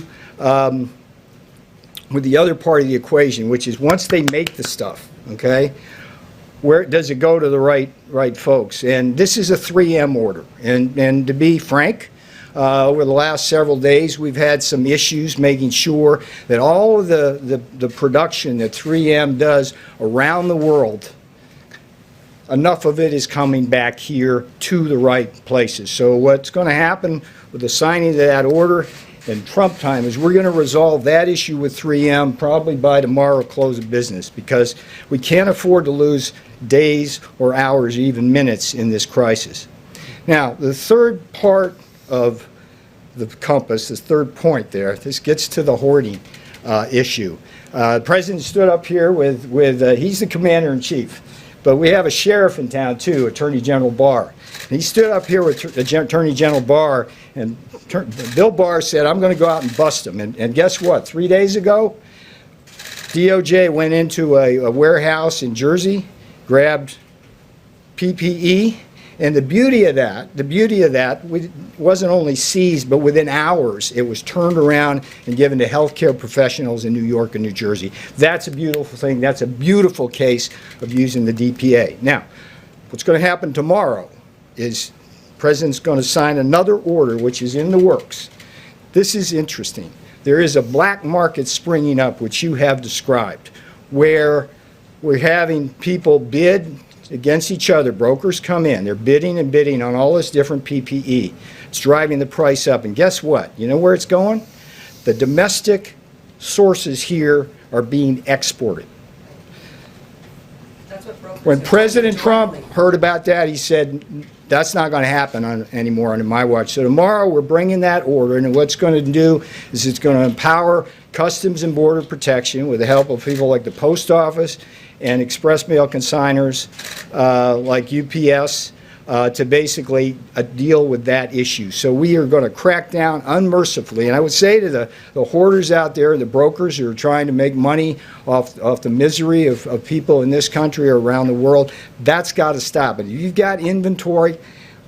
with the other part of the equation, which is once they make the stuff, okay, where does it go to the right folks? And this is a 3M order. And to be frank, over the last several days, we've had some issues making sure that all of the production that 3M does around the world, enough of it is coming back here to the right places. So what's going to happen with the signing of that order in Trump time is we're going to resolve that issue with 3M probably by tomorrow close of business, because we can't afford to lose days or hours or even minutes in this crisis. Now, the third part of the compass, this third point there, this gets to the hoarding issue. The president stood up here with he's the commander-in-chief. But we have a sheriff in town, too, Attorney General Barr. And he stood up here with Attorney General Barr, and Bill Barr said, I'm going to go out and bust him. And guess what? 3 days ago, DOJ went into a warehouse in Jersey, grabbed PPE, and the beauty of that wasn't only seized, but within hours it was turned around and given to healthcare professionals in New York and New Jersey. That's a beautiful thing. That's a beautiful case of using the DPA. Now, what's going to happen tomorrow is the president's going to sign another order, which is in the works. This is interesting. There is a black market springing up, which you have described, where we're having people bid against each other. Brokers come in, they're bidding and bidding on all this different PPE. It's driving the price up, and guess what? You know where it's going? The domestic sources here are being exported. When President Trump heard about that, he said, that's not going to happen anymore under my watch. So tomorrow we're bringing that order, and what's going to do is it's going to empower Customs and Border Protection with the help of people like the Post Office and express mail consigners like UPS to basically deal with that issue. So we are going to crack down unmercifully. And I would say to the hoarders out there, the brokers who are trying to make money off the misery of people in this country or around the world, that's got to stop. And if you've got inventory,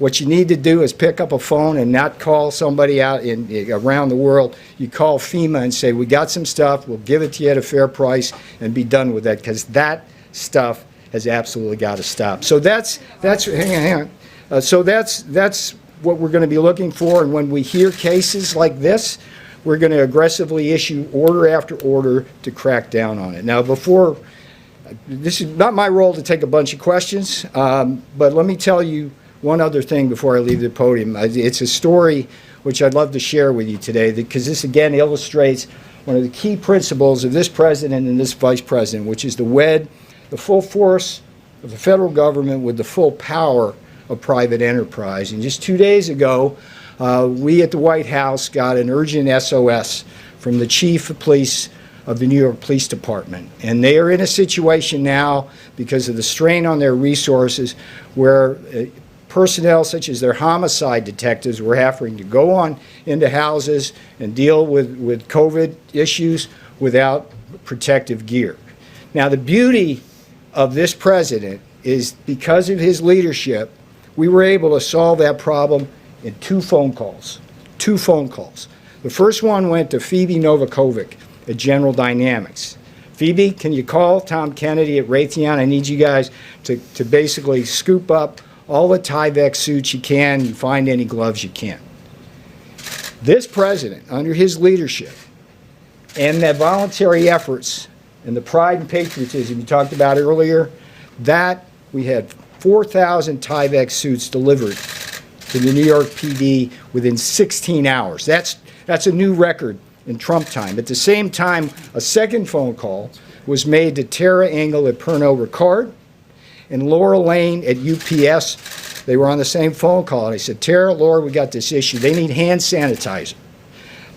what you need to do is pick up a phone and not call somebody out around the world. You call FEMA and say, we got some stuff, we'll give it to you at a fair price, and be done with that, because that stuff has absolutely got to stop. So that's hang on. So that's what we're going to be looking for, and when we hear cases like this, we're going to aggressively issue order after order to crack down on it. Now, this is not my role to take a bunch of questions, but let me tell you one other thing before I leave the podium. It's a story which I'd love to share with you today, because this again illustrates one of the key principles of this president and this vice president, which is to wed the full force of the federal government with the full power of private enterprise. And just 2 days ago, we at the White House got an urgent SOS from the chief of police of the New York Police Department. And they are in a situation now, because of the strain on their resources, where personnel such as their homicide detectives were having to go on into houses and deal with COVID issues without protective gear. Now, the beauty of this president is, because of his leadership, we were able to solve that problem in 2 phone calls. 2 phone calls. The first one went to Phoebe Novakovic at General Dynamics. Phoebe, can you call Tom Kennedy at Raytheon? I need you guys to basically scoop up all the Tyvek suits you can and find any gloves you can. This president, under his leadership, and the voluntary efforts and the pride and patriotism you talked about earlier, that we had 4,000 Tyvek suits delivered to the New York PD within 16 hours. That's a new record in Trump time. At the same time, a second phone call was made to Tara Engel at Pernod Ricard and Laura Lane at UPS they were on the same phone call, and I said, Tara, Lord, we got this issue. They need hand sanitizer.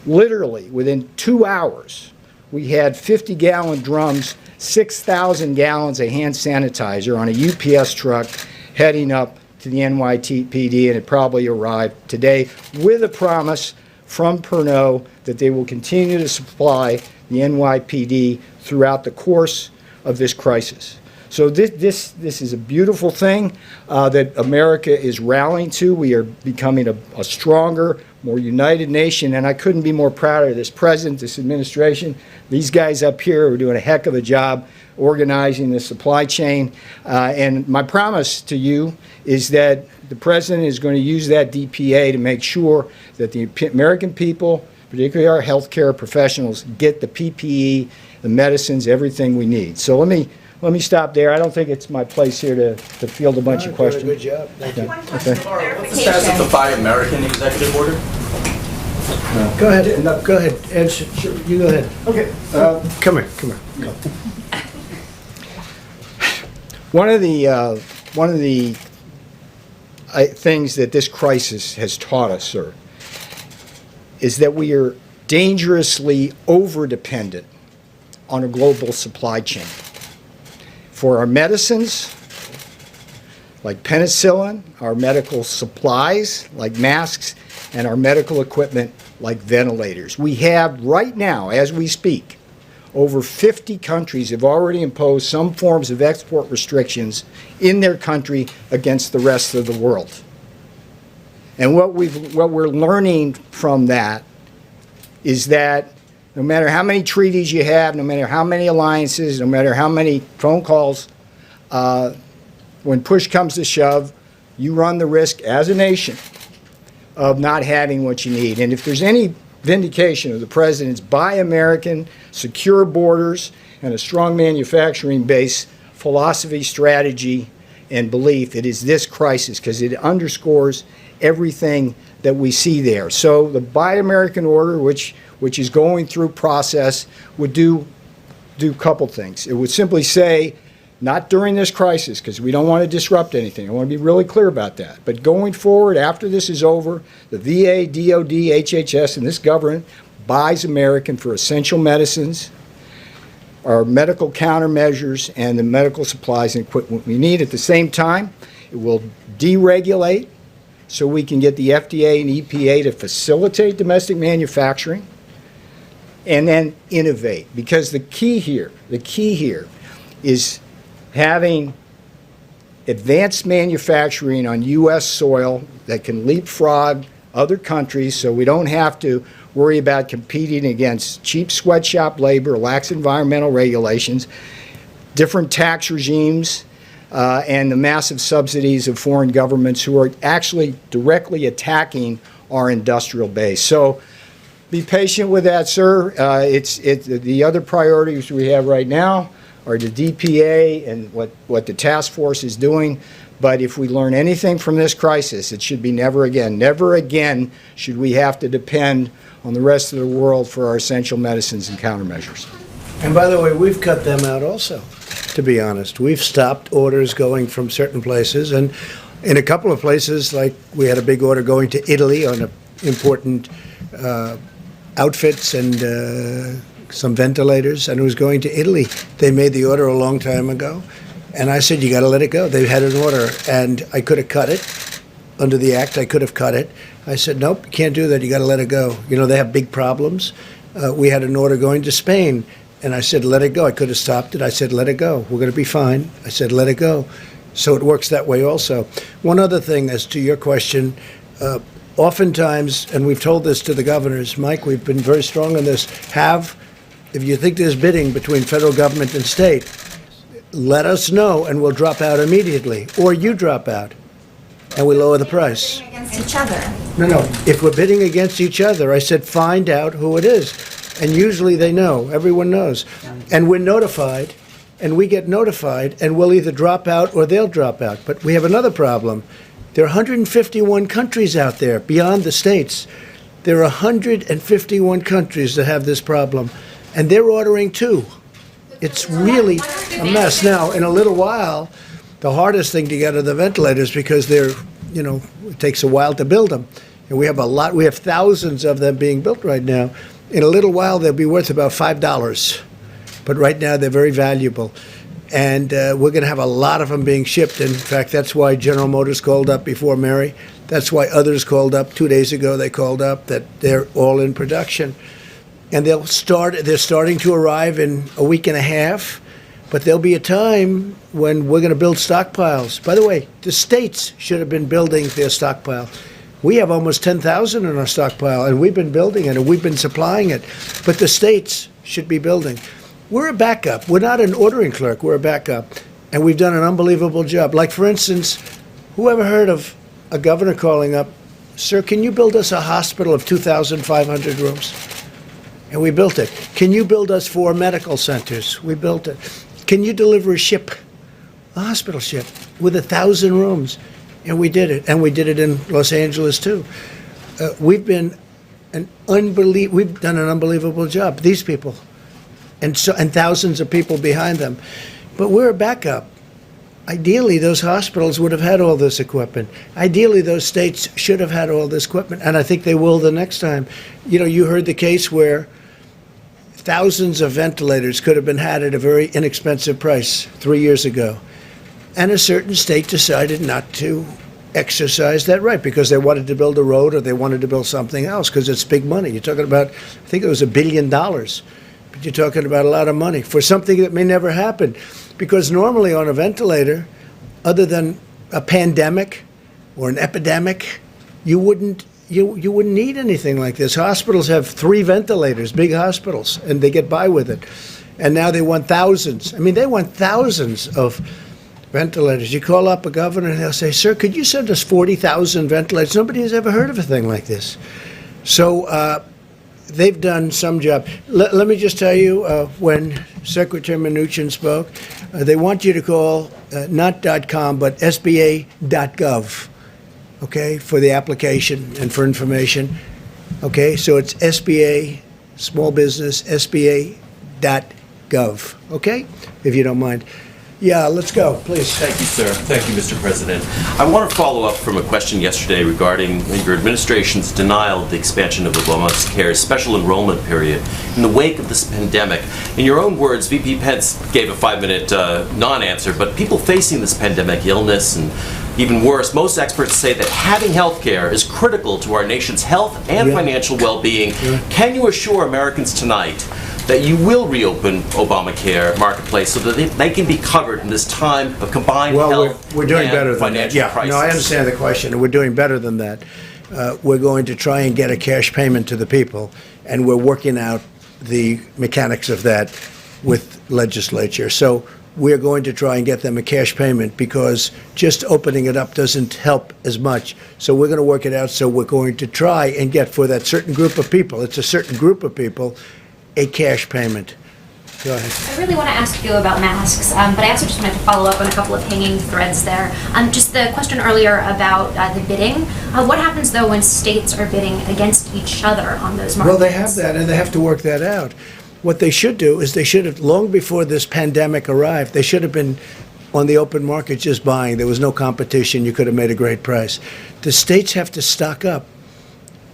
Literally, within 2 hours, we had 50-gallon drums, 6,000 gallons of hand sanitizer on a UPS truck heading up to the NYPD, and it probably arrived today with a promise from Pernod that they will continue to supply the NYPD throughout the course of this crisis. So this is a beautiful thing that America is rallying to. We are becoming a stronger, more united nation, and I couldn't be more proud of this president, this administration. These guys up here are doing a heck of a job organizing the supply chain. And my promise to you is that the president is going to use that DPA to make sure that the American people, particularly our healthcare professionals, get the PPE, the medicines, everything we need. So let me stop there. I don't think it's my place here to field a bunch of questions. Good job. Thank you. Okay. What's the status of the Buy American executive order? Go ahead. No, go ahead. Answer. Sure, you go ahead. Okay. Come here. Go. One of the things that this crisis has taught us, sir, is that we are dangerously over-dependent on a global supply chain. For our medicines, like penicillin, our medical supplies, like masks, and our medical equipment, like ventilators. We have right now, as we speak, over 50 countries have already imposed some forms of export restrictions in their country against the rest of the world. And what we're learning from that is that no matter how many treaties you have, no matter how many alliances, no matter how many phone calls, when push comes to shove, you run the risk as a nation of not having what you need. And if there's any vindication of the president's Buy American, secure borders, and a strong manufacturing base philosophy, strategy, and belief, it is this crisis, because it underscores everything that we see there. So the Buy American order, which is going through process, would do a couple things. It would simply say, not during this crisis, because we don't want to disrupt anything. I want to be really clear about that. But going forward, after this is over, the VA, DOD, HHS, and this government buys American for essential medicines, our medical countermeasures, and the medical supplies and equipment we need. At the same time, it will deregulate so we can get the FDA and EPA to facilitate domestic manufacturing, and then innovate. Because the key here is having advanced manufacturing on U.S. soil that can leapfrog other countries so we don't have to worry about competing against cheap sweatshop labor, lax environmental regulations, different tax regimes, and the massive subsidies of foreign governments who are actually directly attacking our industrial base. So be patient with that, sir. The other priorities we have right now are the DPA and what the task force is doing. But if we learn anything from this crisis, it should be never again should we have to depend on the rest of the world for our essential medicines and countermeasures. And by the way, we've cut them out also, to be honest. We've stopped orders going from certain places, and in a couple of places, like we had a big order going to Italy on important outfits and some ventilators, and it was going to Italy. They made the order a long time ago, and I said, you got to let it go. They had an order, and I could have cut it. Under the act, I could have cut it. I said, nope, you can't do that. You got to let it go. You know, they have big problems. We had an order going to Spain, and I said, let it go. I could have stopped it. I said, let it go. We're going to be fine. I said, let it go. So it works that way also. One other thing as to your question, oftentimes, and we've told this to the governors, Mike, we've been very strong on this, if you think there's bidding between federal government and state, let us know and we'll drop out immediately. Or you drop out and we lower the price. Against each other. No. If we're bidding against each other, I said find out who it is. And usually they know. Everyone knows. And we're notified, and we get notified, and we'll either drop out or they'll drop out. But we have another problem. There are 151 countries out there beyond the states. There are 151 countries that have this problem. And they're ordering too. It's really a mess. Now, in a little while, the hardest thing to get are the ventilators because they're it takes a while to build them. And we have thousands of them being built right now. In a little while, they'll be worth about $5. But right now, they're very valuable. And we're going to have a lot of them being shipped. In fact, that's why General Motors called up before Mary. That's why others called up. 2 days ago, they called up that they're all in production. And they're starting to arrive in a week and a half. But there'll be a time when we're going to build stockpiles. By the way, the states should have been building their stockpile. We have almost 10,000 in our stockpile, and we've been building it, and we've been supplying it. But the states should be building. We're a backup. We're not an ordering clerk. We're a backup. And we've done an unbelievable job. Like, for instance, who ever heard of a governor calling up, "Sir, can you build us a hospital of 2,500 rooms?" And we built it. "Can you build us 4 medical centers?" We built it. "Can you deliver a hospital ship with 1,000 rooms?" And we did it. And we did it in Los Angeles, too. We've done an unbelievable job. These people. And thousands of people behind them. But we're a backup. Ideally, those hospitals would have had all this equipment. Ideally, those states should have had all this equipment. And I think they will the next time. You heard the case where thousands of ventilators could have been had at a very inexpensive price 3 years ago. And a certain state decided not to exercise that right because they wanted to build a road or they wanted to build something else because it's big money. You're talking about, I think it was $1 billion. But you're talking about a lot of money for something that may never happen. Because normally on a ventilator, other than a pandemic or an epidemic, you wouldn't need anything like this. Hospitals have 3 ventilators, big hospitals, and they get by with it. And now they want thousands. I mean, they want thousands of ventilators. You call up a governor and they'll say, "Sir, could you send us 40,000 ventilators?" Nobody has ever heard of a thing like this. So they've done some job. Let me just tell you, when Secretary Mnuchin spoke, they want you to call not .com, but SBA.gov. Okay, for the application and for information. Okay, so it's SBA, small business, SBA.gov. Okay, if you don't mind. Yeah, let's go, please. Thank you, sir. Thank you, Mr. President. I want to follow up from a question yesterday regarding your administration's denial of the expansion of Obamacare's special enrollment period in the wake of this pandemic. In your own words, VP Pence gave a 5-minute non-answer, but people facing this pandemic illness and even worse, most experts say that having health care is critical to our nation's health and financial well-being. Can you assure Americans tonight that you will reopen Obamacare marketplace so that they can be covered in this time of combined health we're doing and better than financial that. crisis? No, I understand the question, and we're doing better than that. We're going to try and get a cash payment to the people, and we're working out the mechanics of that with legislature. So we're going to try and get them a cash payment because just opening it up doesn't help as much. So we're going to work it out. So we're going to try and get for that certain group of people, it's a certain group of people, a cash payment. Go ahead. I really want to ask you about masks, but I also just wanted to follow up on a couple of hanging threads there. Just the question earlier about the bidding. What happens, though, when states are bidding against each other on those markets? Well, they have that, and they have to work that out. What they should do is they should have, long before this pandemic arrived, they should have been on the open market just buying. There was no competition. You could have made a great price. The states have to stock up.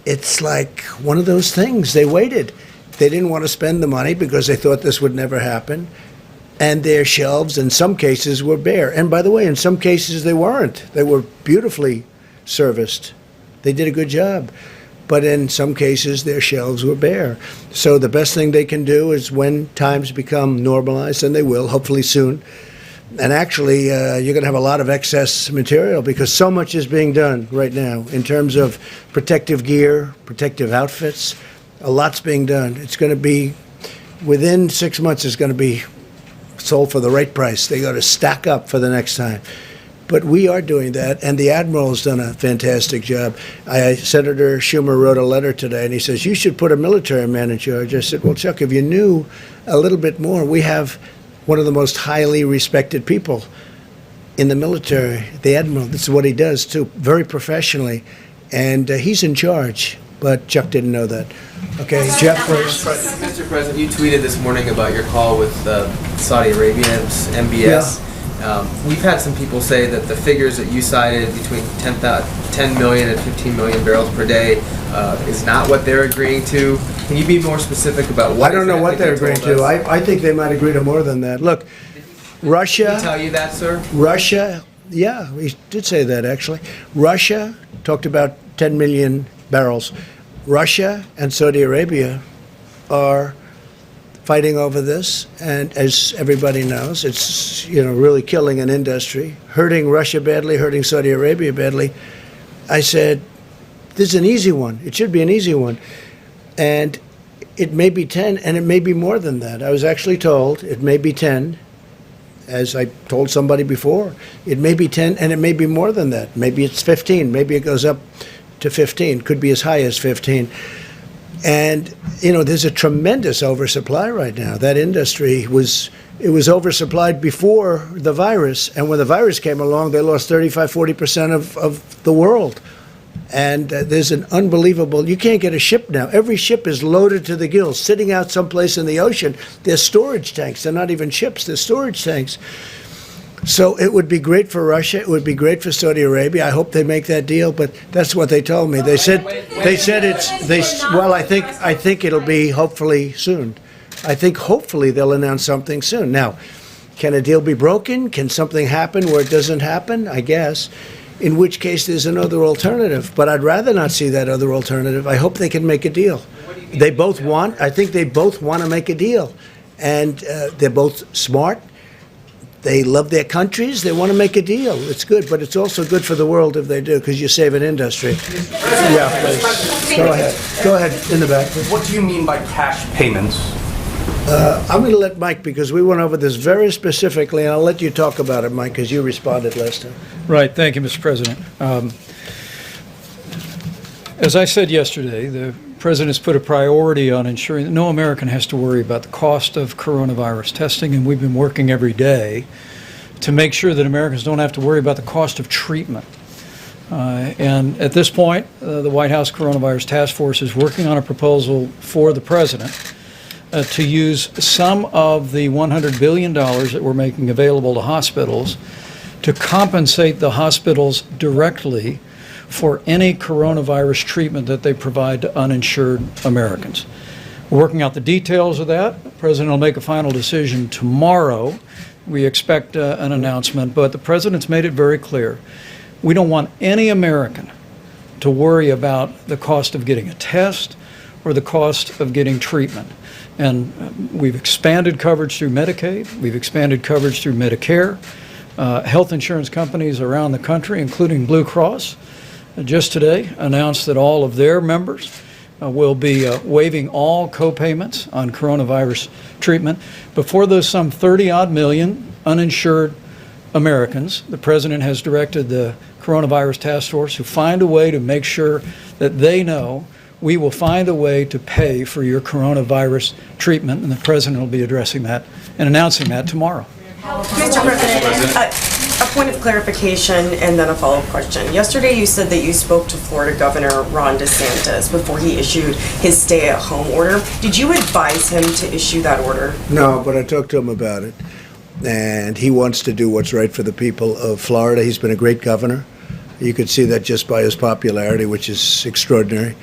It's like one of those things. They waited. They didn't want to spend the money because they thought this would never happen. And their shelves, in some cases, were bare. And by the way, in some cases, they weren't. They were beautifully serviced. They did a good job. But in some cases, their shelves were bare. So the best thing they can do is when times become normalized, and they will, hopefully soon, and actually, you're going to have a lot of excess material because so much is being done right now in terms of protective gear, protective outfits. A lot's being done. It's going to be, within 6 months, it's going to be sold for the right price. They got to stack up for the next time. But we are doing that, and the Admiral has done a fantastic job. Senator Schumer wrote a letter today, and he says, you should put a military man in charge. I said, well, Chuck, if you knew a little bit more, we have one of the most highly respected people in the military, the Admiral. This is what he does, too, very professionally, and he's in charge. But Chuck didn't know that. Okay, Jeff first. Mr. President, you tweeted this morning about your call with Saudi Arabia's MBS. We've had some people say that the figures that you cited between 10 million and 15 million barrels per day is not what they're agreeing to. Can you be more specific about what? I don't know what they're agreeing to. I think they might agree to more than that. Look, Russia. Did he tell you that, sir? Russia, yeah, he did say that actually. Russia talked about 10 million barrels. Russia and Saudi Arabia are fighting over this, and as everybody knows, it's really killing an industry, hurting Russia badly, hurting Saudi Arabia badly. I said, this is an easy one. It should be an easy one. And it may be 10, and it may be more than that. I was actually told it may be 10, as I told somebody before. It may be 10, and it may be more than that. Maybe it's 15. Maybe it goes up to 15. Could be as high as 15. And, there's a tremendous oversupply right now. That industry was oversupplied before the virus. And when the virus came along, they lost 35-40% of the world. And there's an unbelievable, you can't get a ship now. Every ship is loaded to the gills, sitting out someplace in the ocean. They're storage tanks. They're not even ships. They're storage tanks. So it would be great for Russia. It would be great for Saudi Arabia. I hope they make that deal, but that's what they told me. They said I think it'll be hopefully soon. I think hopefully they'll announce something soon. Now, can a deal be broken? Can something happen where it doesn't happen? I guess. In which case there's another alternative, but I'd rather not see that other alternative. I hope they can make a deal. I think they both want to make a deal, and they're both smart. They love their countries. They want to make a deal. It's good, but it's also good for the world if they do, because you save an industry. Yeah, please. Go ahead. Go ahead, in the back. What do you mean by cash payments? I'm going to let Mike, because we went over this very specifically, and I'll let you talk about it, Mike, because you responded last time. Right. Thank you, Mr. President. As I said yesterday, the President's put a priority on ensuring that no American has to worry about the cost of coronavirus testing, and we've been working every day to make sure that Americans don't have to worry about the cost of treatment. And at this point, the White House Coronavirus Task Force is working on a proposal for the President to use some of the $100 billion that we're making available to hospitals to compensate the hospitals directly for any coronavirus treatment that they provide to uninsured Americans. We're working out the details of that. The President will make a final decision tomorrow. We expect an announcement, but the President's made it very clear. We don't want any American to worry about the cost of getting a test or the cost of getting treatment. And we've expanded coverage through Medicaid. We've expanded coverage through Medicare. Health insurance companies around the country, including Blue Cross, just today announced that all of their members will be waiving all co-payments on coronavirus treatment. Before those some 30-odd million uninsured Americans, the President has directed the Coronavirus Task Force to find a way to make sure that they know we will find a way to pay for your coronavirus treatment, and the President will be addressing that and announcing that tomorrow. Mr. President, a point of clarification and then a follow-up question. Yesterday you said that you spoke to Florida Governor Ron DeSantis before he issued his stay-at-home order. Did you advise him to issue that order? No, but I talked to him about it, and he wants to do what's right for the people of Florida. He's been a great governor. You could see that just by his popularity, which is extraordinary.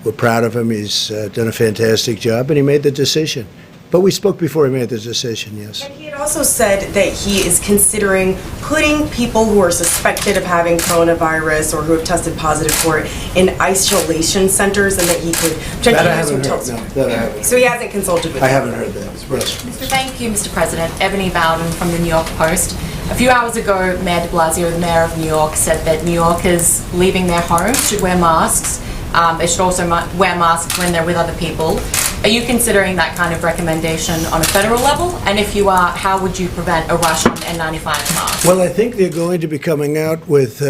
We're proud of him. He's done a fantastic job, and he made the decision. But we spoke before he made the decision, yes. And he had also said that he is considering putting people who are suspected of having coronavirus or who have tested positive for it in isolation centers, and that he could potentially use hotels. So he hasn't consulted with I haven't heard that. Yes. Thank you, Mr. President. Ebony Bowden from the New York Post. A few hours ago, Mayor de Blasio, the mayor of New York, said that New Yorkers leaving their homes should wear masks. They should also wear masks when they're with other people. Are you considering that kind of recommendation on a federal level? And if you are, how would you prevent a rush on N95 masks? Well, I think they're going to be coming out with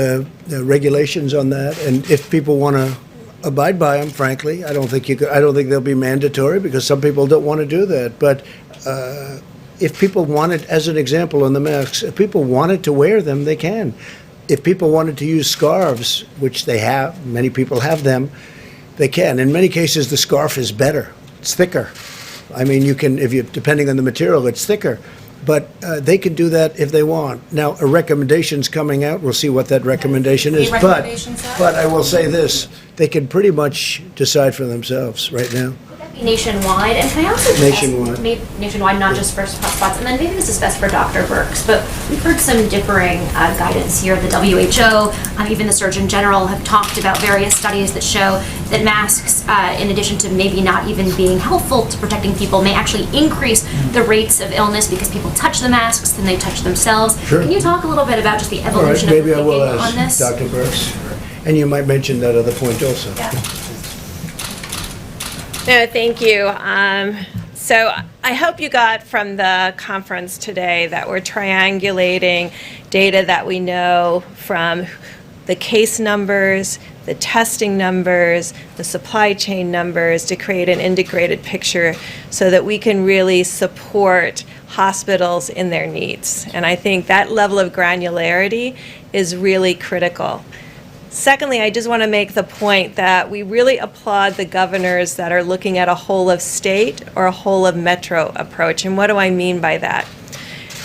regulations on that, and if people want to abide by them, frankly, I don't think they'll be mandatory, because some people don't want to do that. But if people wanted, as an example on the masks, if people wanted to wear them, they can. If people wanted to use scarves, which they have, many people have them, they can. In many cases, the scarf is better. It's thicker. I mean, you can, depending on the material, it's thicker. but they can do that if they want. Now, a recommendation's coming out. We'll see what that recommendation is. Any recommendations, sir? But I will say this, they can pretty much decide for themselves right now. Nationwide, and can I also just Nationwide. ask, nationwide, not just for hotspots, and then maybe this is best for Dr. Birx, but we've heard some differing guidance here. The WHO, even the Surgeon General have talked about various studies that show that masks, in addition to maybe not even being helpful to protecting people, may actually increase the rates of illness because people touch the masks than they touch themselves. Sure. Can you talk a little bit about just the All right, evolution of maybe I thinking will on ask this? Dr. Birx. And you might mention that other point also. No, thank you. So I hope you got from the conference today that we're triangulating data that we know from the case numbers, the testing numbers, the supply chain numbers to create an integrated picture so that we can really support hospitals in their needs. And I think that level of granularity is really critical. Secondly, I just want to make the point that we really applaud the governors that are looking at a whole of state or a whole of metro approach. And what do I mean by that?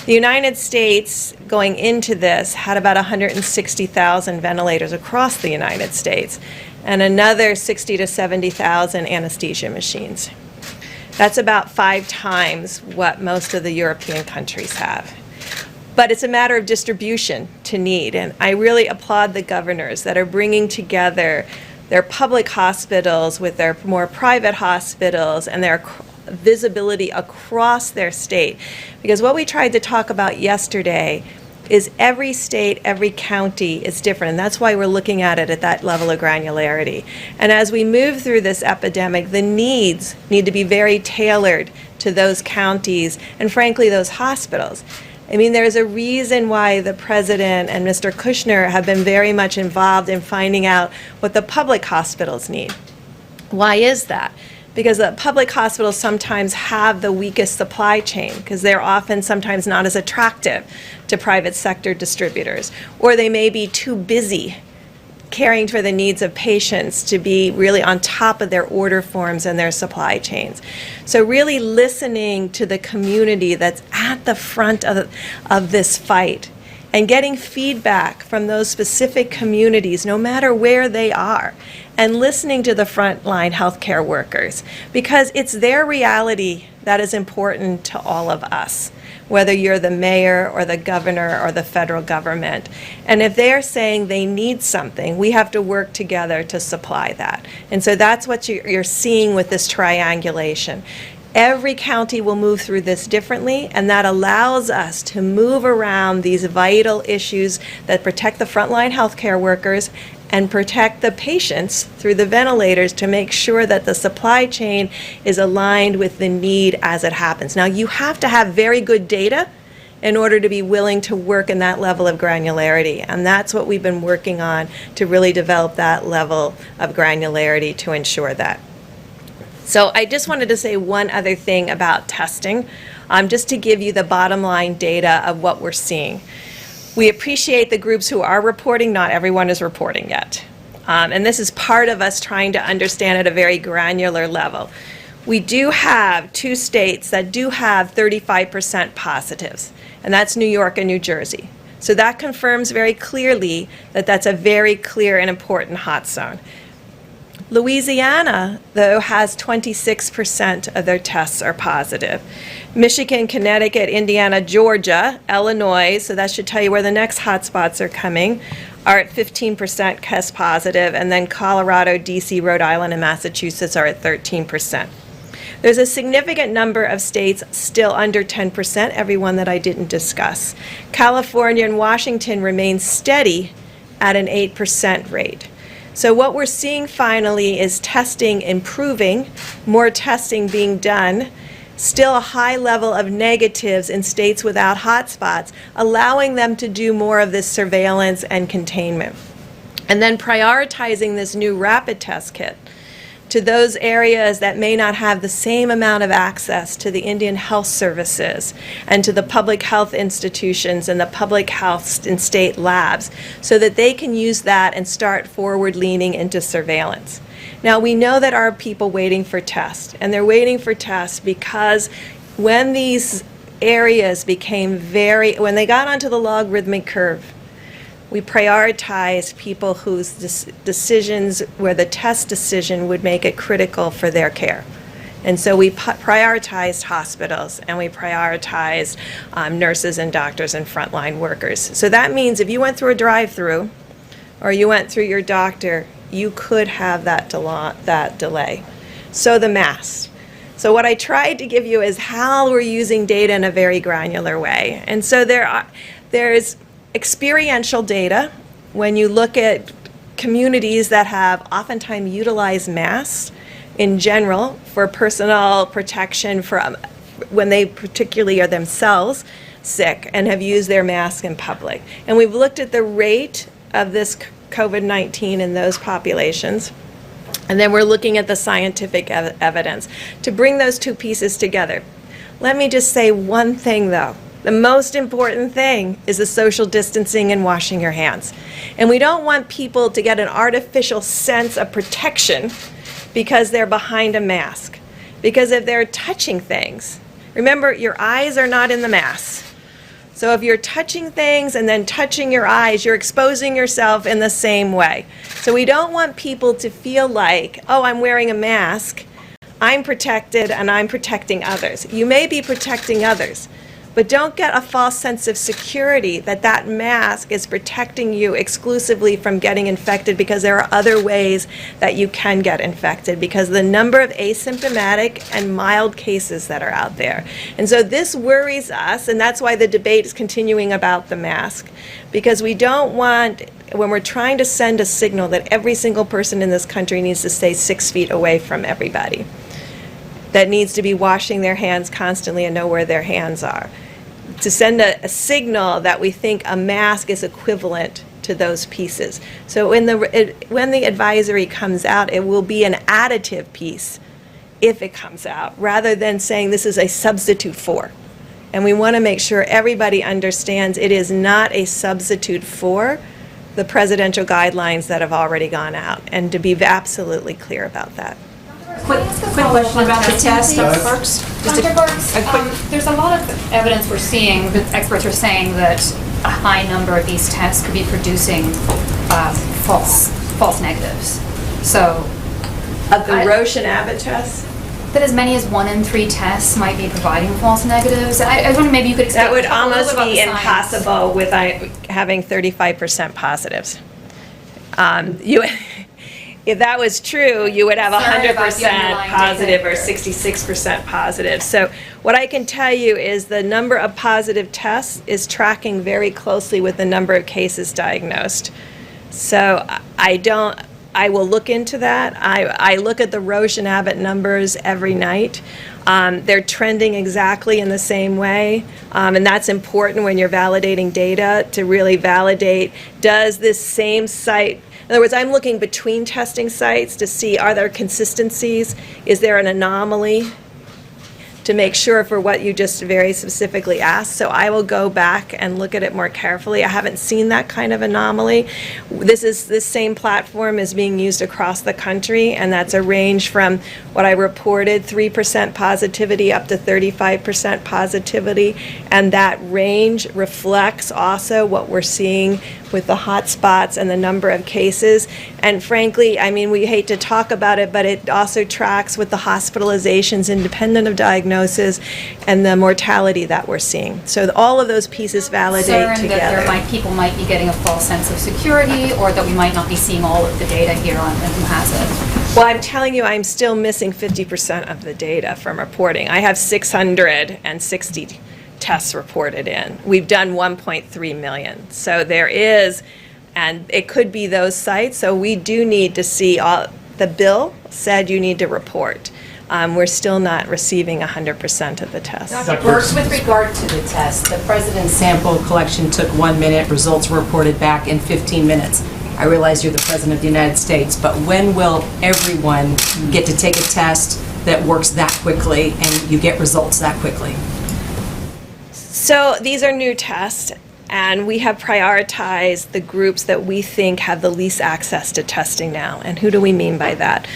The United States, going into this, had about 160,000 ventilators across the United States and another 60 to 70,000 anesthesia machines. That's about 5 times what most of the European countries have. But it's a matter of distribution to need, and I really applaud the governors that are bringing together their public hospitals with their more private hospitals and their visibility across their state. Because what we tried to talk about yesterday is every state, every county is different, and that's why we're looking at it at that level of granularity. And as we move through this epidemic, the needs need to be very tailored to those counties and, frankly, those hospitals. I mean, there's a reason why the President and Mr. Kushner have been very much involved in finding out what the public hospitals need. Why is that? Because the public hospitals sometimes have the weakest supply chain because they're often sometimes not as attractive to private sector distributors, or they may be too busy caring for the needs of patients to be really on top of their order forms and their supply chains. So really listening to the community that's at the front of this fight and getting feedback from those specific communities, no matter where they are, and listening to the frontline healthcare workers, because it's their reality that is important to all of us, whether you're the mayor or the governor or the federal government. And if they're saying they need something, we have to work together to supply that. And so that's what you're seeing with this triangulation. Every county will move through this differently, and that allows us to move around these vital issues that protect the frontline healthcare workers and protect the patients through the ventilators to make sure that the supply chain is aligned with the need as it happens. Now, you have to have very good data in order to be willing to work in that level of granularity, and that's what we've been working on to really develop that level of granularity to ensure that. So I just wanted to say one other thing about testing, just to give you the bottom line data of what we're seeing. We appreciate the groups who are reporting. Not everyone is reporting yet. And this is part of us trying to understand at a very granular level. We do have 2 states that do have 35% positives, and that's New York and New Jersey. So that confirms very clearly that that's a very clear and important hot zone. Louisiana, though, has 26% of their tests are positive. Michigan, Connecticut, Indiana, Georgia, Illinois, so that should tell you where the next hotspots are coming, are at 15% test positive, and then Colorado, DC, Rhode Island, and Massachusetts are at 13%. There's a significant number of states still under 10%, every one that I didn't discuss. California and Washington remain steady at an 8% rate. So what we're seeing finally is testing improving, more testing being done, still a high level of negatives in states without hotspots, allowing them to do more of this surveillance and containment. And then prioritizing this new rapid test kit to those areas that may not have the same amount of access to the Indian health services and to the public health institutions and the public health and state labs, so that they can use that and start forward leaning into surveillance. Now, we know that our people waiting for tests, and they're waiting for tests because when these areas became when they got onto the logarithmic curve, we prioritized people whose decisions, where the test decision would make it critical for their care. And so we prioritized hospitals, and we prioritized nurses and doctors and frontline workers. So that means if you went through a drive-through or you went through your doctor, you could have that delay. So the masks. So what I tried to give you is how we're using data in a very granular way. And so there's experiential data when you look at communities that have oftentimes utilized masks in general for personal protection from when they particularly are themselves sick and have used their mask in public. And we've looked at the rate of this COVID-19 in those populations. And then we're looking at the scientific evidence to bring those two pieces together. Let me just say one thing though. The most important thing is the social distancing and washing your hands. And we don't want people to get an artificial sense of protection because they're behind a mask. Because if they're touching things, remember your eyes are not in the mask. So if you're touching things and then touching your eyes, you're exposing yourself in the same way. So we don't want people to feel like, oh, I'm wearing a mask, I'm protected and I'm protecting others. You may be protecting others, but don't get a false sense of security that that mask is protecting you exclusively from getting infected, because there are other ways that you can get infected because of the number of asymptomatic and mild cases that are out there. And so this worries us, and that's why the debate is continuing about the mask, because we don't want, when we're trying to send a signal that every single person in this country needs to stay 6 feet away from everybody, that needs to be washing their hands constantly and know where their hands are, to send a signal that we think a mask is equivalent to those pieces. So when the advisory comes out, it will be an additive piece if it comes out, rather than saying this is a substitute for. And we want to make sure everybody understands it is not a substitute for the presidential guidelines that have already gone out, and to be absolutely clear about that. Quick question about the test. Dr. Burks, there's a lot of evidence we're seeing, that experts are saying that a high number of these tests could be producing false negatives. So, of the Roche and Abbott tests? That as many as 1 in 3 tests might be providing false negatives. I was wondering maybe you could explain. That would almost be impossible with having 35% positives. If that was true, you would have 100% positive or 66% positive. So what I can tell you is the number of positive tests is tracking very closely with the number of cases diagnosed. So I will look into that. I look at the Roche and Abbott numbers every night. They're trending exactly in the same way, and that's important when you're validating data, to really validate, does this same site, in other words, I'm looking between testing sites to see, are there consistencies? Is there an anomaly? To make sure for what you just very specifically asked. So I will go back and look at it more carefully. I haven't seen that kind of anomaly. This same platform is being used across the country, and that's a range from what I reported, 3% positivity up to 35% positivity. And that range reflects also what we're seeing with the hot spots and the number of cases. And frankly, I mean, we hate to talk about it, but it also tracks with the hospitalizations independent of diagnosis and the mortality that we're seeing. So all of those pieces validate together. That people might be getting a false sense of security, or that we might not be seeing all of the data here on who has it. Well, I'm telling you, I'm still missing 50% of the data from reporting. I have 660 tests reported in. We've done 1.3 million. So there is, and it could be those sites. So we do need to see the bill said you need to report. We're still not receiving 100% of the tests. Dr. Burks, with regard to the test, the president's sample collection took 1 minute. Results were reported back in 15 minutes. I realize you're the president of the United States, but when will everyone get to take a test that works that quickly and you get results that quickly? So these are new tests, and we have prioritized the groups that we think have the least access to testing now. And who do we mean by that?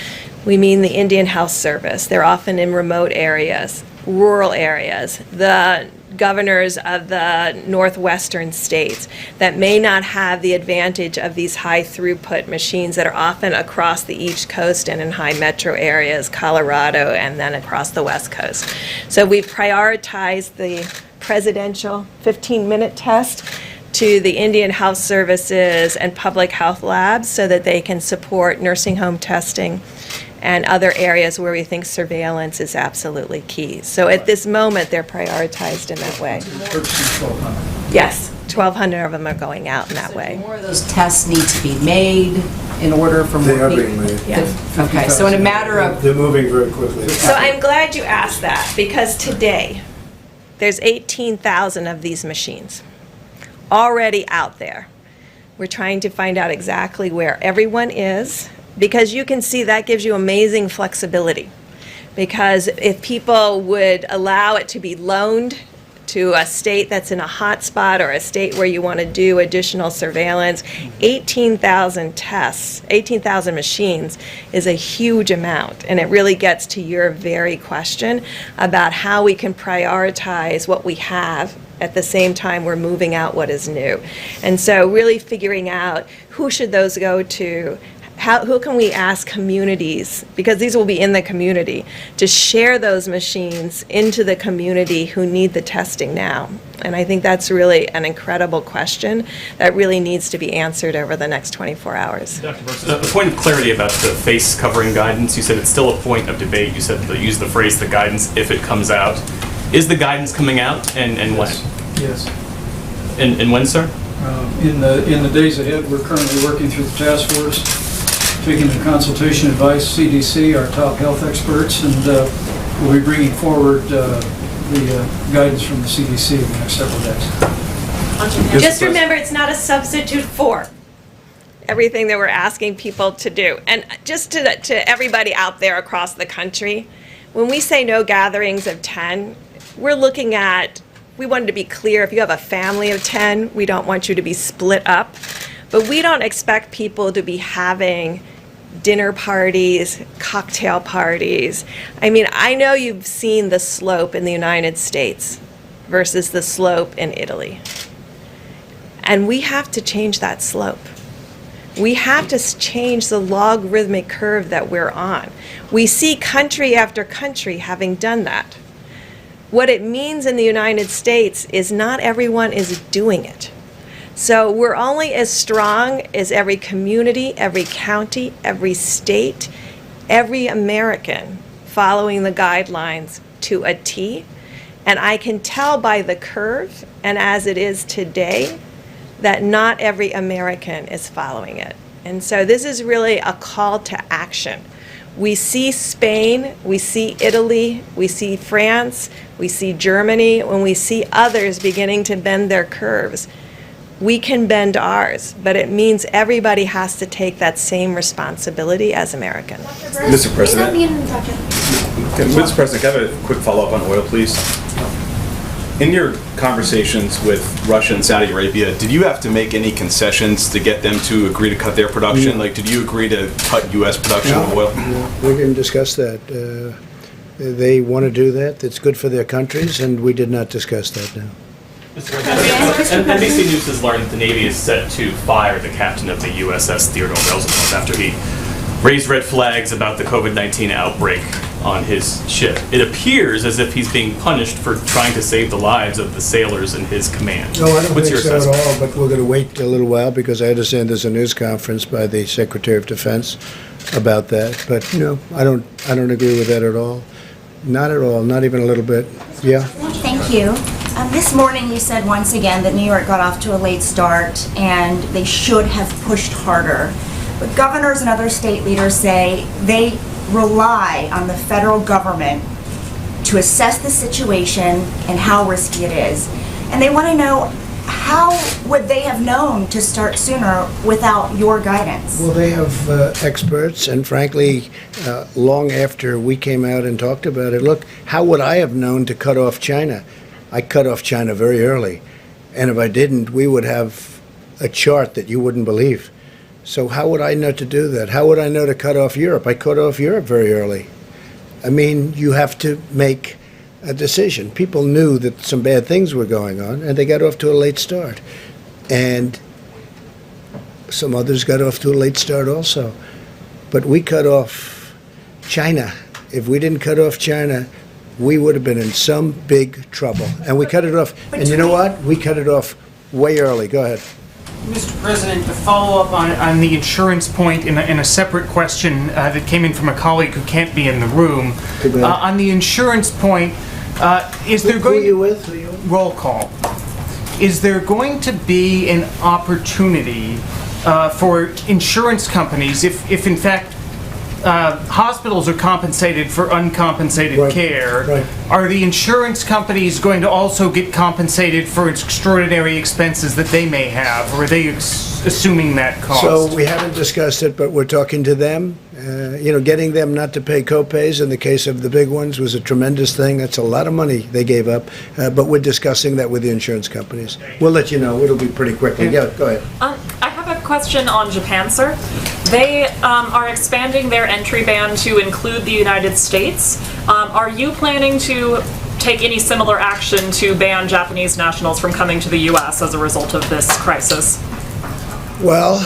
We mean the Indian Health Service. They're often in remote areas, rural areas, the governors of the northwestern states that may not have the advantage of these high throughput machines that are often across the East Coast and in high metro areas, Colorado, and then across the West Coast. So we've prioritized the presidential 15-minute test to the Indian Health Services and public health labs so that they can support nursing home testing and other areas where we think surveillance is absolutely key. So at this moment, they're prioritized in that way. Yes, 1,200 of them are going out in that way. More of those tests need to be made in order for more They are people. being made. Yeah. Okay, so in a matter of They're moving very quickly. So I'm glad you asked that, because today, there's 18,000 of these machines already out there. We're trying to find out exactly where everyone is, because you can see that gives you amazing flexibility. Because if people would allow it to be loaned to a state that's in a hot spot or a state where you want to do additional surveillance, 18,000 tests, 18,000 machines is a huge amount. And it really gets to your very question about how we can prioritize what we have at the same time we're moving out what is new. And so really figuring out who should those go to, who can we ask communities, because these will be in the community, to share those machines into the community who need the testing now. And I think that's really an incredible question that really needs to be answered over the next 24 hours. Dr. Burks, the point of clarity about the face covering guidance, you said it's still a point of debate. You said to use the phrase the guidance if it comes out. Is the guidance coming out, and when? Yes. And when, sir? In the days ahead, we're currently working through the task force, taking the consultation advice, CDC, our top health experts, and we'll be bringing forward the guidance from the CDC in the next several days. Just remember, it's not a substitute for everything that we're asking people to do. And just to everybody out there across the country, when we say no gatherings of 10, we're looking at, we wanted to be clear, if you have a family of 10, we don't want you to be split up. But we don't expect people to be having dinner parties, cocktail parties. I mean, I know you've seen the slope in the United States versus the slope in Italy. And we have to change that slope. We have to change the logarithmic curve that we're on. We see country after country having done that. What it means in the United States is not everyone is doing it. So we're only as strong as every community, every county, every state, every American following the guidelines to a T. And I can tell by the curve, and as it is today, that not every American is following it. And so this is really a call to action. We see Spain, we see Italy, we see France, we see Germany. When we see others beginning to bend their curves, we can bend ours, but it means everybody has to take that same responsibility as Americans. Mr. President. Mr. President, can I have a quick follow-up on oil, please? In your conversations with Russia and Saudi Arabia, did you have to make any concessions to get them to agree to cut their production? Like, did you agree to cut U.S. production of oil? No, we didn't discuss that. They want to do that. It's good for their countries, and we did not discuss that now. NBC News has learned that the Navy is set to fire the captain of the USS Theodore Roosevelt after he raised red flags about the COVID-19 outbreak on his ship. It appears as if he's being punished for trying to save the lives of the sailors in his command. No, I don't What's think your so at assessment? all, but we're going to wait a little while because I understand there's a news conference by the Secretary of Defense about that. But no, I don't agree with that at all. Not at all, not even a little bit. Yeah? Thank you. This morning you said once again that New York got off to a late start and they should have pushed harder. But governors and other state leaders say they rely on the federal government to assess the situation and how risky it is. And they want to know, how would they have known to start sooner without your guidance? Well, they have experts, and frankly, long after we came out and talked about it, look, how would I have known to cut off China? I cut off China very early, and if I didn't, we would have a chart that you wouldn't believe. So how would I know to do that? How would I know to cut off Europe? I cut off Europe very early. I mean, you have to make a decision. People knew that some bad things were going on, and they got off to a late start. And some others got off to a late start also. But we cut off China. If we didn't cut off China, we would have been in some big trouble. And we cut it off. And you know what? We cut it off way early. Go ahead. Mr. President, to follow up on the insurance point in a separate question that came in from a colleague who can't be in the room. On the insurance point, is there going... Who are you with? Roll call. Is there going to be an opportunity for insurance companies, if in fact hospitals are compensated for uncompensated care, are the insurance companies going to also get compensated for extraordinary expenses that they may have, or are they assuming that cost? So we haven't discussed it, but we're talking to them. Getting them not to pay co-pays in the case of the big ones was a tremendous thing. That's a lot of money they gave up, but we're discussing that with the insurance companies. We'll let you know. It'll be pretty quickly. Yeah, go ahead. I have a question on Japan, sir. They are expanding their entry ban to include the United States. Are you planning to take any similar action to ban Japanese nationals from coming to the U.S. as a result of this crisis? Well,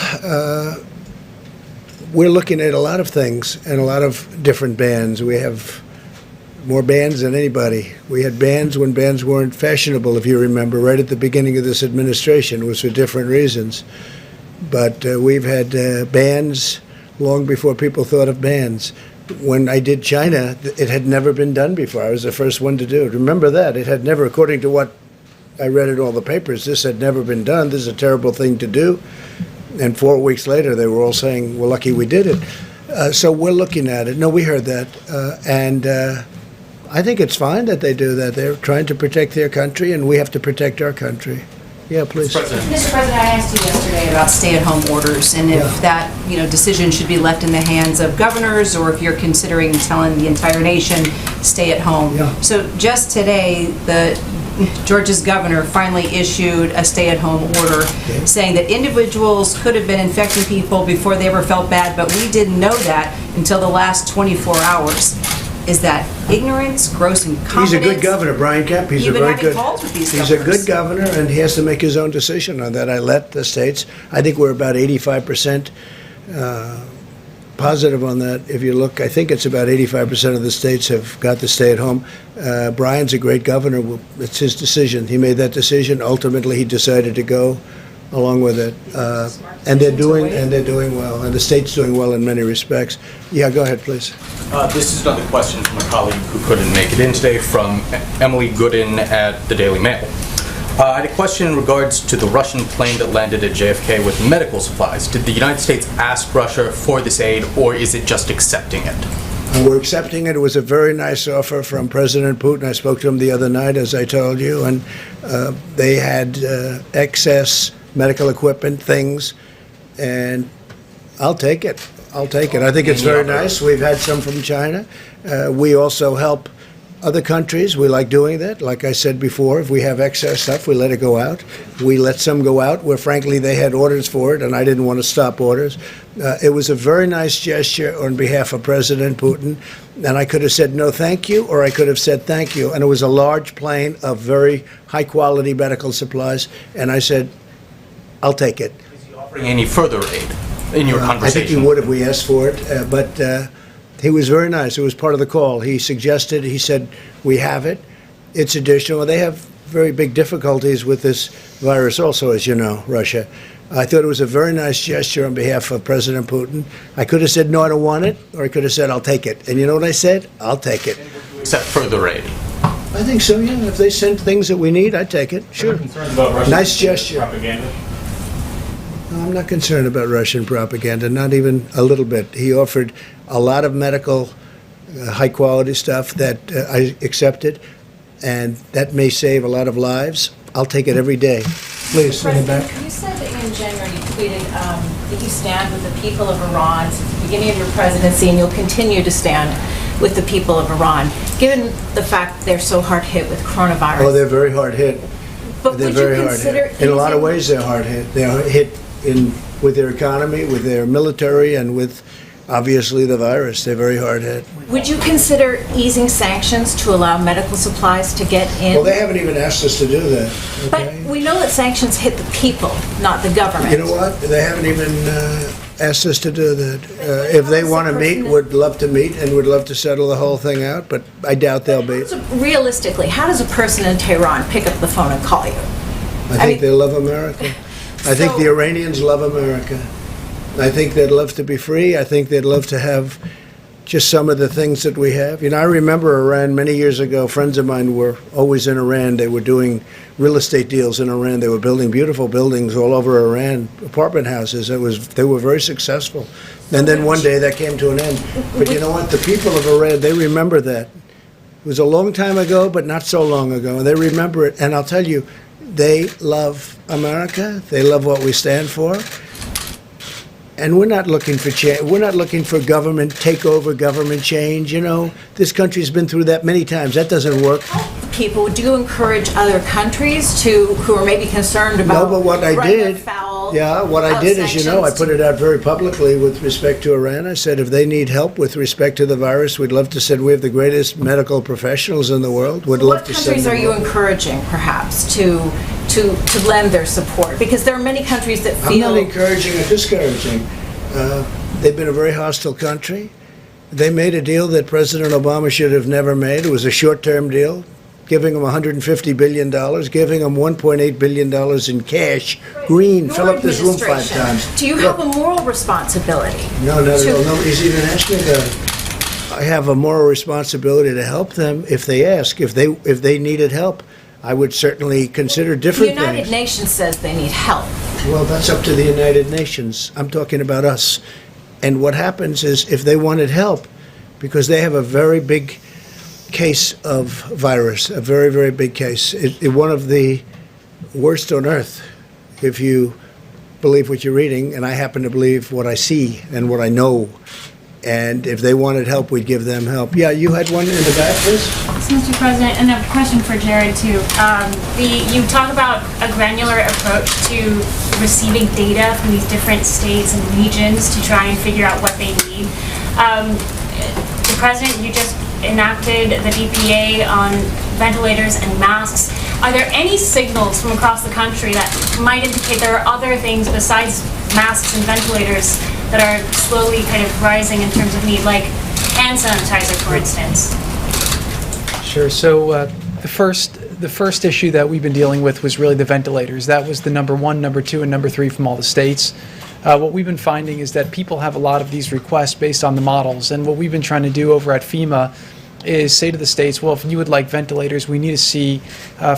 we're looking at a lot of things and a lot of different bans. We have more bans than anybody. We had bans when bans weren't fashionable, if you remember, right at the beginning of this administration. It was for different reasons. But we've had bans long before people thought of bans. When I did China, it had never been done before. I was the first one to do it. Remember that. It had never, according to what I read in all the papers, this had never been done. This is a terrible thing to do. And 4 weeks later, they were all saying, we're lucky we did it. So we're looking at it. No, we heard that. And I think it's fine that they do that. They're trying to protect their country, and we have to protect our country. Yeah, please. Mr. President, I asked you yesterday about stay-at-home orders and if that, decision should be left in the hands of governors, or if you're considering telling the entire nation stay at home. Yeah. So just today, Georgia's governor finally issued a stay-at-home order saying that individuals could have been infecting people before they ever felt bad, but we didn't know that until the last 24 hours. Is that ignorance, gross incompetence? He's a good governor, Brian Kemp. He's You've a been very having good. calls with these He's a governors. good governor, and he has to make his own decision on that. I let the states. I think we're about 85% positive on that. If you look, I think it's about 85% of the states have got to stay at home. Brian's a great governor. It's his decision. He made that decision. Ultimately, he decided to go along with it, and they're doing well, and the state's doing well in many respects. Yeah, go ahead, please. This is another question from a colleague who couldn't make it in today, from Emily Gooden at the Daily Mail. I had a question in regards to the Russian plane that landed at JFK with medical supplies. Did the United States ask Russia for this aid, or is it just accepting it? We're accepting it. It was a very nice offer from President Putin. I spoke to him the other night, as I told you, and they had excess medical equipment, things, and I'll take it. I think it's very nice. We've had some from China. We also help other countries. We like doing that. Like I said before, if we have excess stuff, we let it go out. We let some go out where, frankly, they had orders for it, and I didn't want to stop orders. It was a very nice gesture on behalf of President Putin, and I could have said no thank you, or I could have said thank you. And it was a large plane of very high-quality medical supplies, and I said, I'll take it. Is he offering any further aid in your conversation? I think he would if we asked for it, but he was very nice. It was part of the call. He said, we have it. It's additional. They have very big difficulties with this virus also, as you know, Russia. I thought it was a very nice gesture on behalf of President Putin. I could have said, no, I don't want it, or I could have said, I'll take it. And you know what I said? I'll take it. Except further aid. I think so, yeah. If they send things that we need, I'd take it. Sure. Nice gesture. Propaganda? I'm not concerned about Russian propaganda, not even a little bit. He offered a lot of medical, high-quality stuff that I accepted, and that may save a lot of lives. I'll take it every day. Please, in the back. You said that in January you tweeted that you stand with the people of Iran since the beginning of your presidency, and you'll continue to stand with the people of Iran, given the fact they're so hard hit with coronavirus. Oh, they're very hard hit. But They're would very you hard consider hit. In a lot of ways, they're hard hit. They're hit with their economy, with their military, and with obviously the virus. They're very hard hit. Would you consider easing sanctions to allow medical supplies to get in? Well, they haven't even asked us to do that. Okay? But we know that sanctions hit the people, not the government. You know what? They haven't even asked us to do that. If they want to meet, would love to meet and would love to settle the whole thing out, but I doubt they'll be. So realistically, how does a person in Tehran pick up the phone and call you? I think they love America. I think the Iranians love America. I think they'd love to be free. I think they'd love to have just some of the things that we have. You know, I remember Iran many years ago. Friends of mine were always in Iran. They were doing real estate deals in Iran. They were building beautiful buildings all over Iran, apartment houses. They were very successful. And then one day that came to an end. But you know what? The people of Iran, they remember that. It was a long time ago, but not so long ago. They remember it. And I'll tell you, they love America. They love what we stand for. And we're not looking for change. We're not looking for government takeover, government change. You know, this country's been through that many times. That doesn't work. People, do you encourage other countries who are maybe concerned about? No, but what I did, what I did is, you know, I put it out very publicly with respect to Iran. I said if they need help with respect to the virus, we'd love to send. We have the greatest medical professionals in the world. Would love to send. What countries are you encouraging, perhaps, to lend their support? Because there are many countries that feel. I'm not encouraging or discouraging. They've been a very hostile country. They made a deal that President Obama should have never made. It was a short-term deal, giving them $150 billion, giving them $1.8 billion in cash. Green, fill up this room 5 times. Do you have a moral responsibility? No, nobody's even asking about it. I have a moral responsibility to help them if they ask. If they needed help, I would certainly consider different The United things. Nations says they need help. Well, that's up to the United Nations. I'm talking about us. And what happens is if they wanted help, because they have a very big case of virus, a very, very big case, one of the worst on earth, if you believe what you're reading, and I happen to believe what I see and what I know. And if they wanted help, we'd give them help. Yeah, you had one in the back, please? Mr. President, and a question for Jared, too. You talk about a granular approach to receiving data from these different states and regions to try and figure out what they need. The President, you just enacted the DPA on ventilators and masks. Are there any signals from across the country that might indicate there are other things besides masks and ventilators that are slowly kind of rising in terms of need, like hand sanitizer, for instance? Sure. So the first issue that we've been dealing with was really the ventilators. That was the number 1, number 2, and number 3 from all the states. What we've been finding is that people have a lot of these requests based on the models, and what we've been trying to do over at FEMA is say to the states, well, if you would like ventilators, we need to see,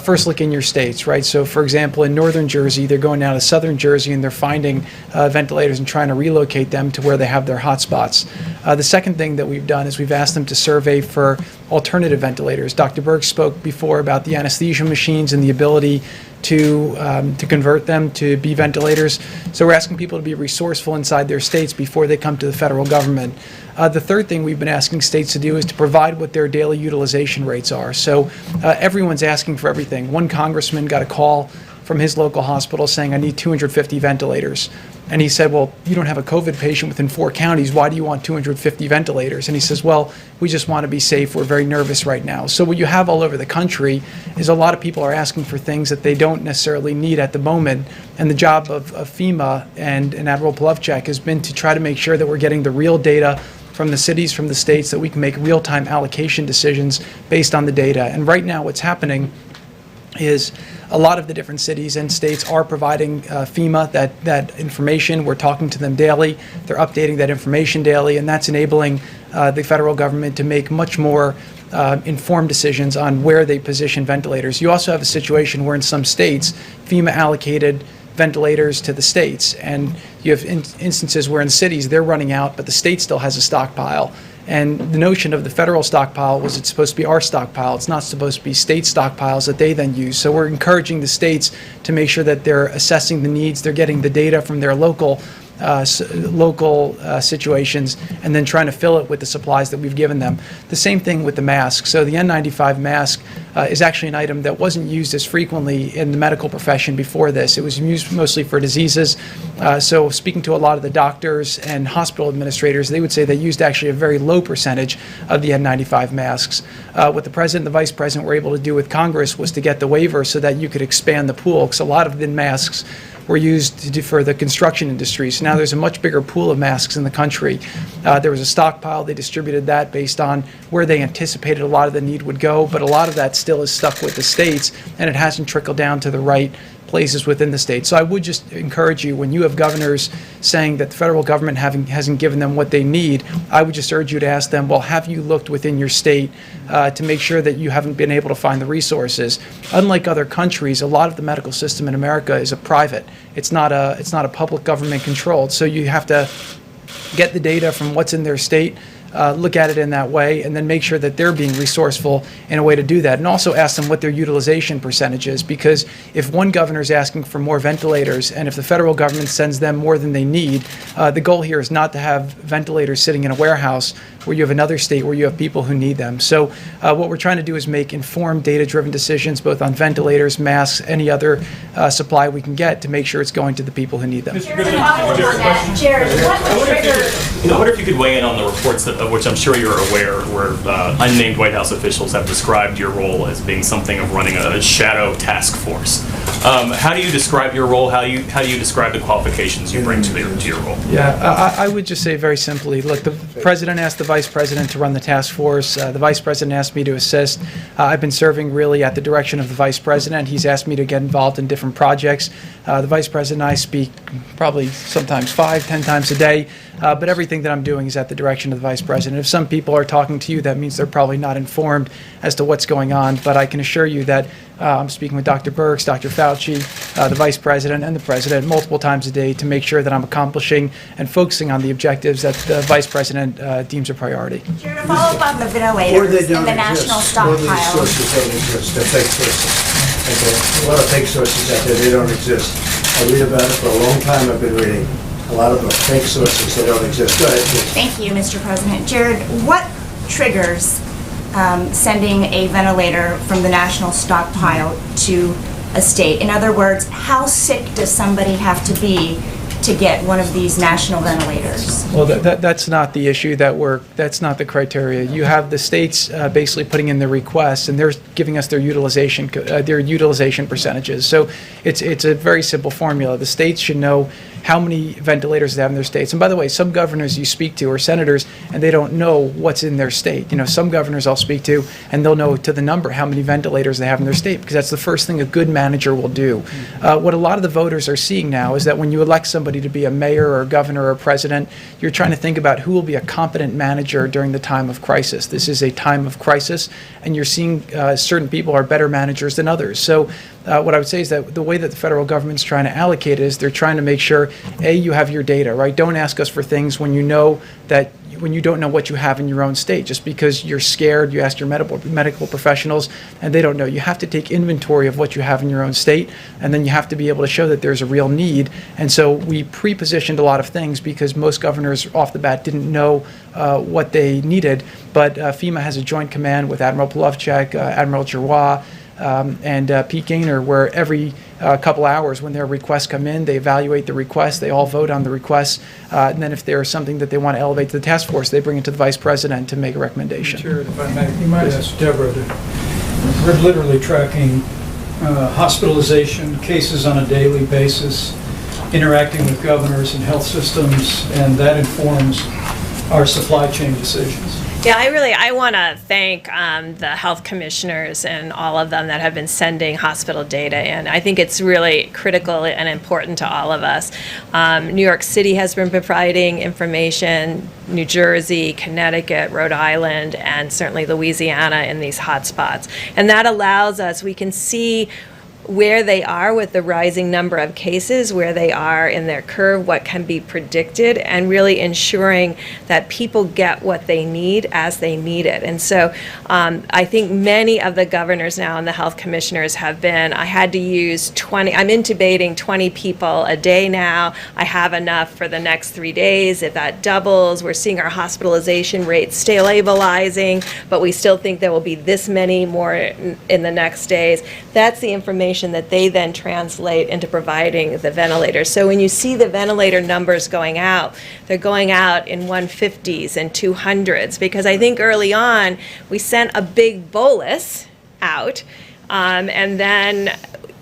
first look in your states, right? So for example, in northern Jersey, they're going down to southern Jersey and they're finding ventilators and trying to relocate them to where they have their hotspots. The second thing that we've done is we've asked them to survey for alternative ventilators. Dr. Berg spoke before about the anesthesia machines and the ability to convert them to be ventilators. So we're asking people to be resourceful inside their states before they come to the federal government. The third thing we've been asking states to do is to provide what their daily utilization rates are. So everyone's asking for everything. One congressman got a call from his local hospital saying, I need 250 ventilators. And he said, well, you don't have a COVID patient within 4 counties. Why do you want 250 ventilators? And he says, well, we just want to be safe. We're very nervous right now. So what you have all over the country is a lot of people are asking for things that they don't necessarily need at the moment. And the job of FEMA and Admiral Polovchak has been to try to make sure that we're getting the real data from the cities, from the states, that we can make real-time allocation decisions based on the data. And right now what's happening is a lot of the different cities and states are providing FEMA that information. We're talking to them daily. They're updating that information daily, and that's enabling the federal government to make much more informed decisions on where they position ventilators. You also have a situation where in some states, FEMA allocated ventilators to the states, and you have instances where in cities they're running out, but the state still has a stockpile. And the notion of the federal stockpile was it's supposed to be our stockpile. It's not supposed to be state stockpiles that they then use. So we're encouraging the states to make sure that they're assessing the needs, they're getting the data from their local situations, and then trying to fill it with the supplies that we've given them. The same thing with the mask. So the N95 mask, is actually an item that wasn't used as frequently in the medical profession before this. It was used mostly for diseases. So speaking to a lot of the doctors and hospital administrators, they would say they used actually a very low percentage of the N95 masks. What the president and the vice president were able to do with Congress was to get the waiver so that you could expand the pool, because a lot of the masks were used for the construction industry. So now there's a much bigger pool of masks in the country. There was a stockpile. They distributed that based on where they anticipated a lot of the need would go, but a lot of that still is stuck with the states, and it hasn't trickled down to the right places within the state. So I would just encourage you, when you have governors saying that the federal government hasn't given them what they need, I would just urge you to ask them, well, have you looked within your state to make sure that you haven't been able to find the resources? Unlike other countries, a lot of the medical system in America is a private. It's not a public government controlled. So you have to get the data from what's in their state, look at it in that way, and then make sure that they're being resourceful in a way to do that. And also ask them what their utilization percentage is, because if one governor is asking for more ventilators, and if the federal government sends them more than they need, the goal here is not to have ventilators sitting in a warehouse where you have another state where you have people who need them. So what we're trying to do is make informed, data-driven decisions, both on ventilators, masks, any other supply we can get, to make sure it's going to the people who need them. Jared, I wonder if you could weigh in on the reports of which I'm sure you're aware, where unnamed White House officials have described your role as being something of running a shadow task force. How do you describe your role? How do you describe the qualifications you bring to your role? Yeah, I would just say very simply, look, the president asked the vice president to run the task force. The vice president asked me to assist. I've been serving really at the direction of the vice president. He's asked me to get involved in different projects. The vice president and I speak probably sometimes 5-10 times a day, but everything that I'm doing is at the direction of the vice president. If some people are talking to you, that means they're probably not informed as to what's going on, but I can assure you that I'm speaking with Dr. Birx, Dr. Fauci, the vice president, and the president multiple times a day to make sure that I'm accomplishing and focusing on the objectives that the vice president deems a priority. Jared, to follow up on the ventilators and the national More of these stockpile. sources don't exist. They're fake sources. Okay? A lot of fake sources out there, they don't exist. I read about it for a long time. I've been reading. A lot of them are fake sources. They don't exist. Go ahead, please. Thank you, Mr. President. Jared, what triggers sending a ventilator from the national stockpile to a state? In other words, how sick does somebody have to be to get one of these national ventilators? Well, that's not the issue that's not the criteria. You have the states basically putting in their requests, and they're giving us their utilization percentages. So it's a very simple formula. The states should know how many ventilators they have in their states. And by the way, some governors you speak to are senators, and they don't know what's in their state. You know, some governors I'll speak to, and they'll know to the number how many ventilators they have in their state, because that's the first thing a good manager will do. What a lot of the voters are seeing now is that when you elect somebody to be a mayor or a governor or a president, you're trying to think about who will be a competent manager during the time of crisis. This is a time of crisis, and you're seeing certain people are better managers than others. So what I would say is that the way that the federal government's trying to allocate it is they're trying to make sure, A, you have your data, right? Don't ask us for things when you know that when you don't know what you have in your own state. Just because you're scared, you ask your medical professionals, and they don't know. You have to take inventory of what you have in your own state, and then you have to be able to show that there's a real need. And so we pre-positioned a lot of things because most governors off the bat didn't know what they needed. But FEMA has a joint command with Admiral Polovchek, Admiral Giroir, and Pete Gaynor, where every couple hours when their requests come in, they evaluate the requests, they all vote on the requests, and then if there's something that they want to elevate to the task force, they bring it to the vice president to make a recommendation. Chair, if I may, you might ask Deborah we're literally tracking hospitalization cases on a daily basis, interacting with governors and health systems, and that informs our supply chain decisions. Yeah, I want to thank the health commissioners and all of them that have been sending hospital data in. I think it's really critical and important to all of us. New York City has been providing information, New Jersey, Connecticut, Rhode Island, and certainly Louisiana in these hotspots. And that allows us, we can see where they are with the rising number of cases, where they are in their curve, what can be predicted, and really ensuring that people get what they need as they need it. And so I think many of the governors now and the health commissioners have been, I had to use 20, I'm intubating 20 people a day now. I have enough for the next 3 days. If that doubles, we're seeing our hospitalization rates stabilizing, but we still think there will be this many more in the next days. That's the information that they then translate into providing the ventilators. So when you see the ventilator numbers going out, they're going out in 150s and 200s, because I think early on we sent a big bolus out, and then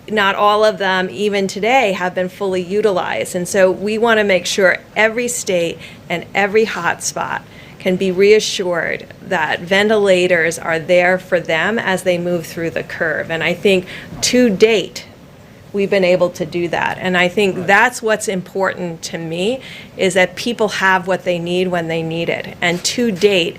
not all of them, even today, have been fully utilized. And so we want to make sure every state and every hotspot can be reassured that ventilators are there for them as they move through the curve. And I think to date, we've been able to do that. And I think that's what's important to me, is that people have what they need when they need it. And to date,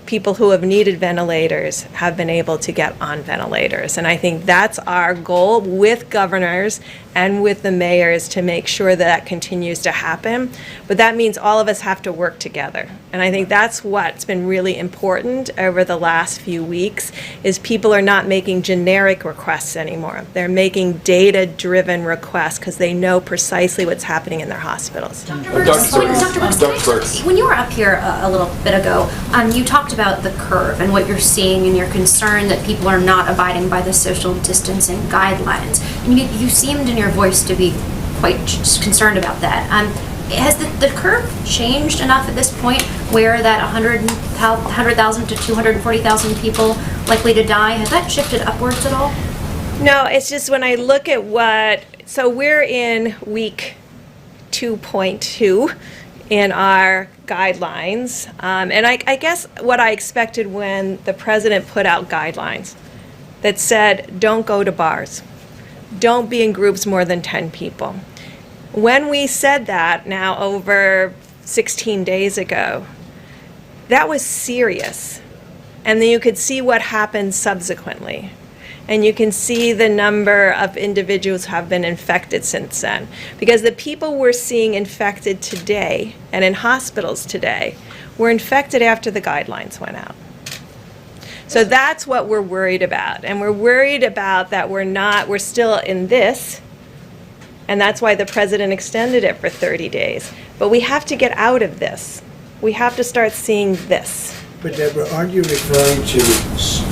people who have needed ventilators have been able to get on ventilators. And I think that's our goal with governors and with the mayors, to make sure that continues to happen. But that means all of us have to work together. And I think that's what's been really important over the last few weeks, is people are not making generic requests anymore. They're making data-driven requests because they know precisely what's happening in their hospitals. Dr. Burks, when you were up here a little bit ago, you talked about the curve and what you're seeing, and you're concerned that people are not abiding by the social distancing guidelines. And you seemed in your voice to be quite concerned about that. Has the curve changed enough at this point where that 100,000 to 240,000 people likely to die, has that shifted upwards at all? No, it's just when I look at so we're in week 2.2 in our guidelines. And I guess what I expected when the president put out guidelines that said, don't go to bars, don't be in groups more than 10 people. When we said that now over 16 days ago, that was serious. And then you could see what happened subsequently. And you can see the number of individuals who have been infected since then. Because the people we're seeing infected today and in hospitals today were infected after the guidelines went out. So that's what we're worried about. And we're worried about that we're still in this, and that's why the president extended it for 30 days. But we have to get out of this. We have to start seeing this. But Deborah, aren't you referring to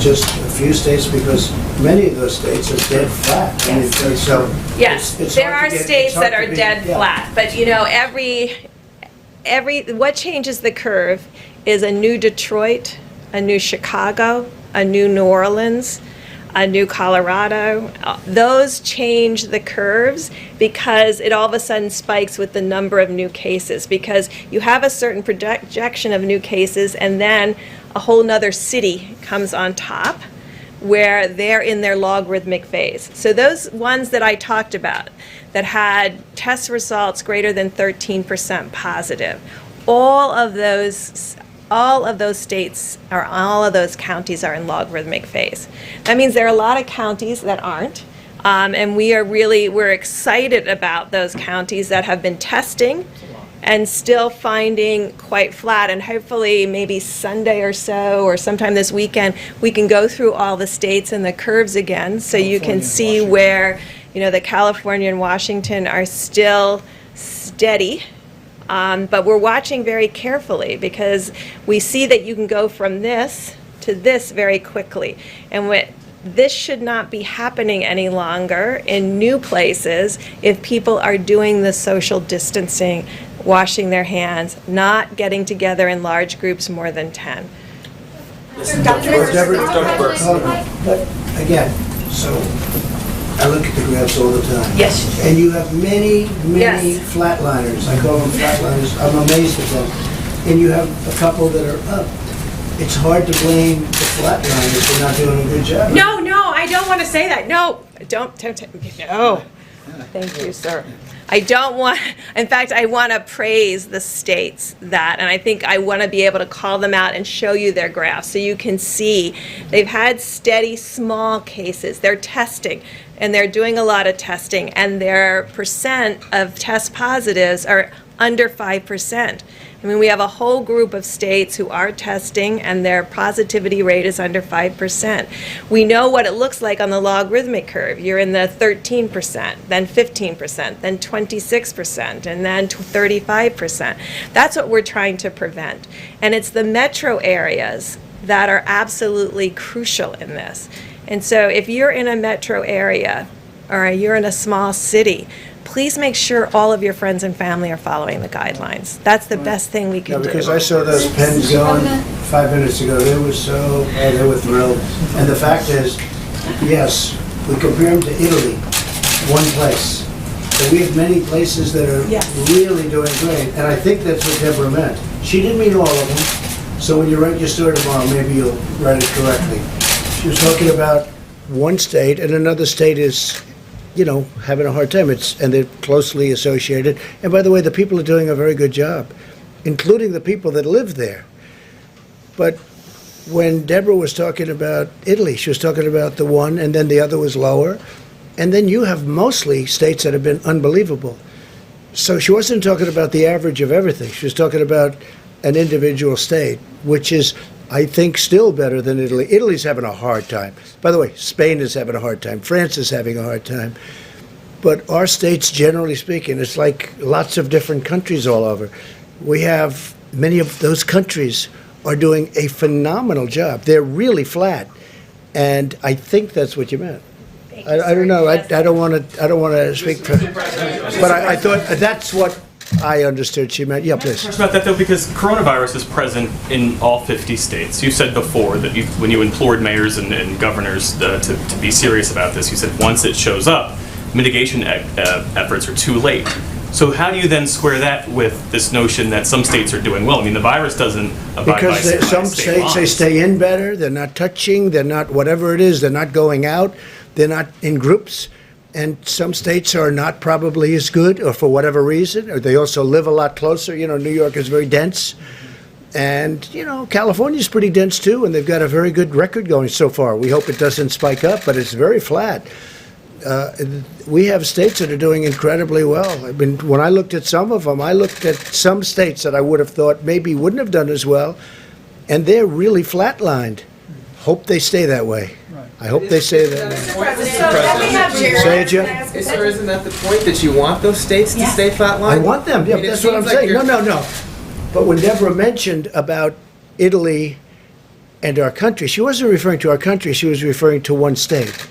just a few states? Because many of those states are dead flat. Yes. I mean, so yes, it's there hard are to get- states it's hard that to are be- dead yeah. flat. But you know, what changes the curve is a new Detroit, a new Chicago, a new New Orleans, a new Colorado. Those change the curves because it all of a sudden spikes with the number of new cases, because you have a certain projection of new cases and then a whole nother city comes on top where they're in their logarithmic phase. So those ones that I talked about that had test results greater than 13% positive, all of those states or all of those counties are in logarithmic phase. That means there are a lot of counties that aren't, and we're excited about those counties that have been testing and still finding quite flat. And hopefully maybe Sunday or so, or sometime this weekend, we can go through all the states and the curves again, so you can see where, you know, the California and Washington are still steady. But we're watching very carefully because we see that you can go from this to this very quickly. And this should not be happening any longer in new places if people are doing the social distancing, washing their hands, not getting together in large groups more than 10. Dr. Burks. But again, so I look at the graphs all the time. Yes. And you have many Yes. flatliners. I call them flatliners. I'm amazed at them. And you have a couple that are up. It's hard to blame the flatliners for not doing a good job. No, I don't want to say that. No, don't. No. Thank you, sir. I don't want, in fact, I want to praise the states that, and I think I want to be able to call them out and show you their graphs so you can see they've had steady, small cases. They're testing, and they're doing a lot of testing, and their percent of test positives are under 5%. I mean, we have a whole group of states who are testing, and their positivity rate is under 5%. We know what it looks like on the logarithmic curve. You're in the 13%, then 15%, then 26%, and then 35%. That's what we're trying to prevent. And it's the metro areas that are absolutely crucial in this. And so if you're in a metro area or you're in a small city, please make sure all of your friends and family are following the guidelines. That's the best thing we can No, do. because I saw those pens going 5 minutes ago. They were they were thrilled. And the fact is, yes, we compare them to Italy, one place. But we have many places that are really doing great. And I think that's what Deborah meant. She didn't mean all of them. So when you write your story tomorrow, maybe you'll write it correctly. She was talking about one state, and another state is, you know, having a hard time. And they're closely associated. And by the way, the people are doing a very good job, including the people that live there. But when Deborah was talking about Italy, she was talking about the one, and then the other was lower. And then you have mostly states that have been unbelievable. So she wasn't talking about the average of everything. She was talking about an individual state, which is, I think, still better than Italy. Italy's having a hard time. By the way, Spain is having a hard time. France is having a hard time. But our states, generally speaking, it's like lots of different countries all over. We have many of those countries are doing a phenomenal job. They're really flat. And I think that's what you meant. I don't know. I don't want to speak for, but I thought that's what I understood she meant. Yeah, please. Question about that though, because coronavirus is present in all 50 states. You said before that when you implored mayors and governors to be serious about this, you said once it shows up, mitigation efforts are too late. So how do you then square that with this notion that some states are doing well? I mean, the virus doesn't abide by because some states they stay in better. They're not touching. They're not whatever it is. They're not going out. They're not in groups. And some states are not probably as good, or for whatever reason, or they also live a lot closer. You know, New York is very dense. And, you know, California's pretty dense too, and they've got a very good record going so far. We hope it doesn't spike up, but it's very flat. We have states that are doing incredibly well. I mean, when I looked at some of them, I looked at some states that I would have thought maybe wouldn't have done as well, and they're really flatlined. Hope they stay that way. I hope they say that. Say it, Jeff. Sir, isn't that the point, that you want those states to stay flatlined? I want them. Yeah, I mean, that's what I'm saying. No. But when Deborah mentioned about Italy and our country, she wasn't referring to our country. She was referring to one state.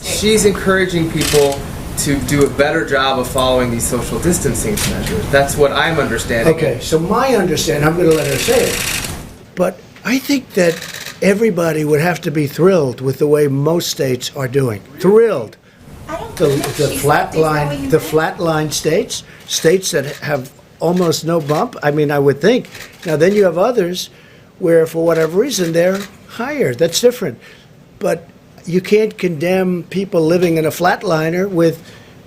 She's encouraging people to do a better job of following these social distancing measures. That's what I'm understanding. Okay, so my understanding, I'm going to let her say it, but I think that everybody would have to be thrilled with the way most states are doing. Thrilled. The flatline states that have almost no bump. I mean, I would think. Now, then you have others where, for whatever reason, they're higher. That's different. But you can't condemn people living in a flatliner with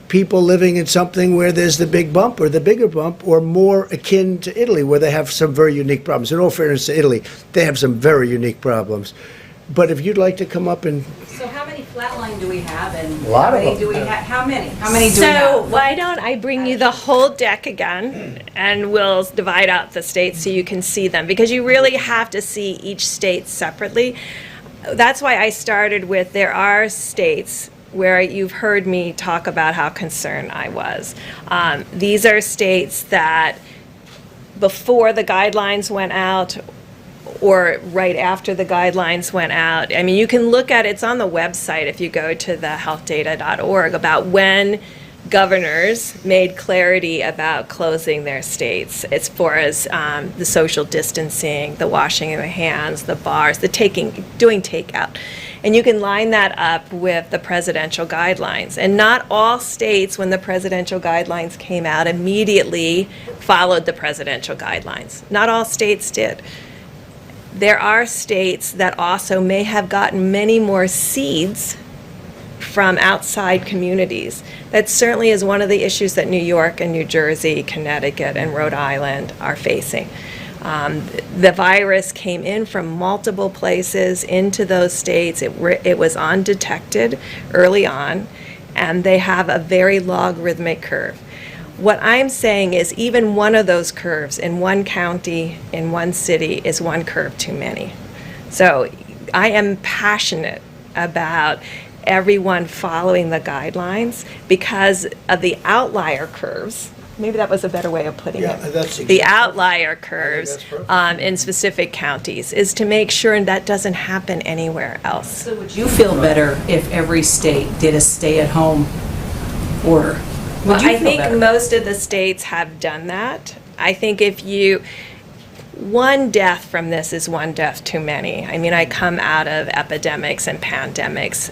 people living in something where there's the big bump or the bigger bump, or more akin to Italy, where they have some very unique problems. In all fairness to Italy, they have some very unique problems. But if you'd like to come up and... So how many flatline do we have, and A lot how of many them. do we have? How many? How many do we have? So why don't I bring you the whole deck again, and we'll divide out the states so you can see them, because you really have to see each state separately. That's why I started with, there are states where you've heard me talk about how concerned I was. These are states that before the guidelines went out or right after the guidelines went out, I mean, you can look at it, it's on the website if you go to the healthdata.org, about when governors made clarity about closing their states as far as the social distancing, the washing of the hands, the bars, the doing takeout. And you can line that up with the presidential guidelines. And not all states, when the presidential guidelines came out, immediately followed the presidential guidelines. Not all states did. There are states that also may have gotten many more seeds from outside communities. That certainly is one of the issues that New York and New Jersey, Connecticut, and Rhode Island are facing. The virus came in from multiple places into those states. It was undetected early on, and they have a very logarithmic curve. What I'm saying is even one of those curves in one county, in one city, is one curve too many. So I am passionate about everyone following the guidelines because of the outlier curves. Maybe that was a better way of putting it. That's the outlier curves in specific counties is to make sure that doesn't happen anywhere else. So would you feel better if every state did a stay-at-home order? Well, Would you I feel think better? most of the states have done that. I think one death from this is one death too many. I mean, I come out of epidemics and pandemics.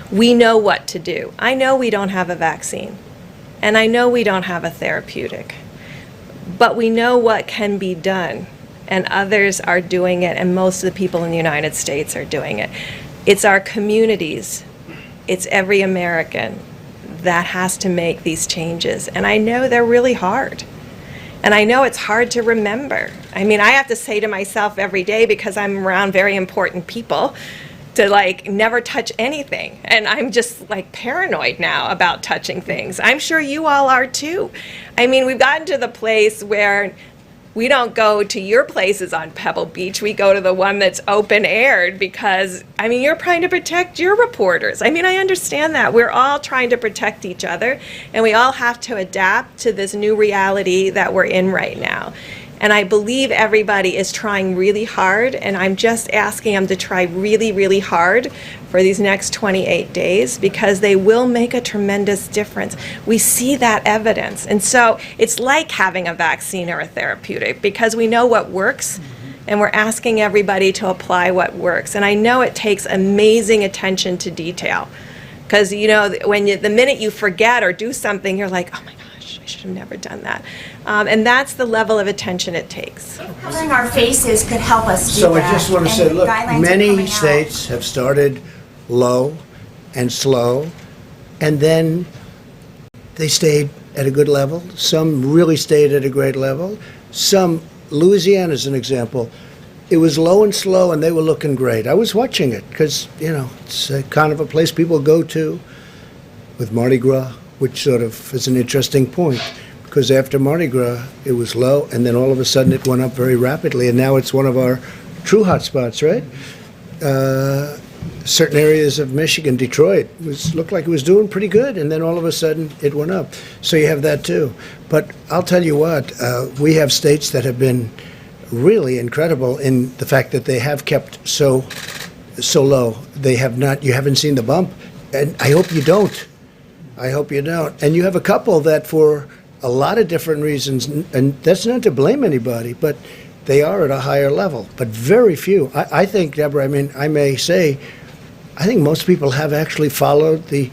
We know what to do. I know we don't have a vaccine, and I know we don't have a therapeutic, but we know what can be done, and others are doing it, and most of the people in the United States are doing it. It's our communities. It's every American that has to make these changes, and I know they're really hard. And I know it's hard to remember. I mean, I have to say to myself every day, because I'm around very important people, to never touch anything. And I'm just paranoid now about touching things. I'm sure you all are too. I mean, we've gotten to the place where we don't go to your places on Pebble Beach. We go to the one that's open aired because, I mean, you're trying to protect your reporters. I mean, I understand that. We're all trying to protect each other, and we all have to adapt to this new reality that we're in right now. And I believe everybody is trying really hard, and I'm just asking them to try really, really hard for these next 28 days because they will make a tremendous difference. We see that evidence. And so it's like having a vaccine or a therapeutic because we know what works, and we're asking everybody to apply what works. And I know it takes amazing attention to detail because, when the minute you forget or do something, you're like, oh my gosh, I should have never done that. And that's the level of attention it takes. Covering our faces could help us do So that. I just want to say, and look, guidelines are many coming out. states have started low and slow, and then they stayed at a good level. Some really stayed at a great level. Some, Louisiana is an example, it was low and slow, and they were looking great. I was watching it because, it's a kind of a place people go to with Mardi Gras, which sort of is an interesting point. Because after Mardi Gras, it was low, and then all of a sudden it went up very rapidly, and now it's one of our true hotspots, right? Certain areas of Michigan, Detroit, looked like it was doing pretty good, and then all of a sudden it went up. So you have that too. But I'll tell you what, we have states that have been really incredible in the fact that they have kept so low. They have not. You haven't seen the bump, and I hope you don't. I hope you don't. And you have a couple that for a lot of different reasons, and that's not to blame anybody, but they are at a higher level, but very few. I think, Deborah, I mean, I may say, I think most people have actually followed the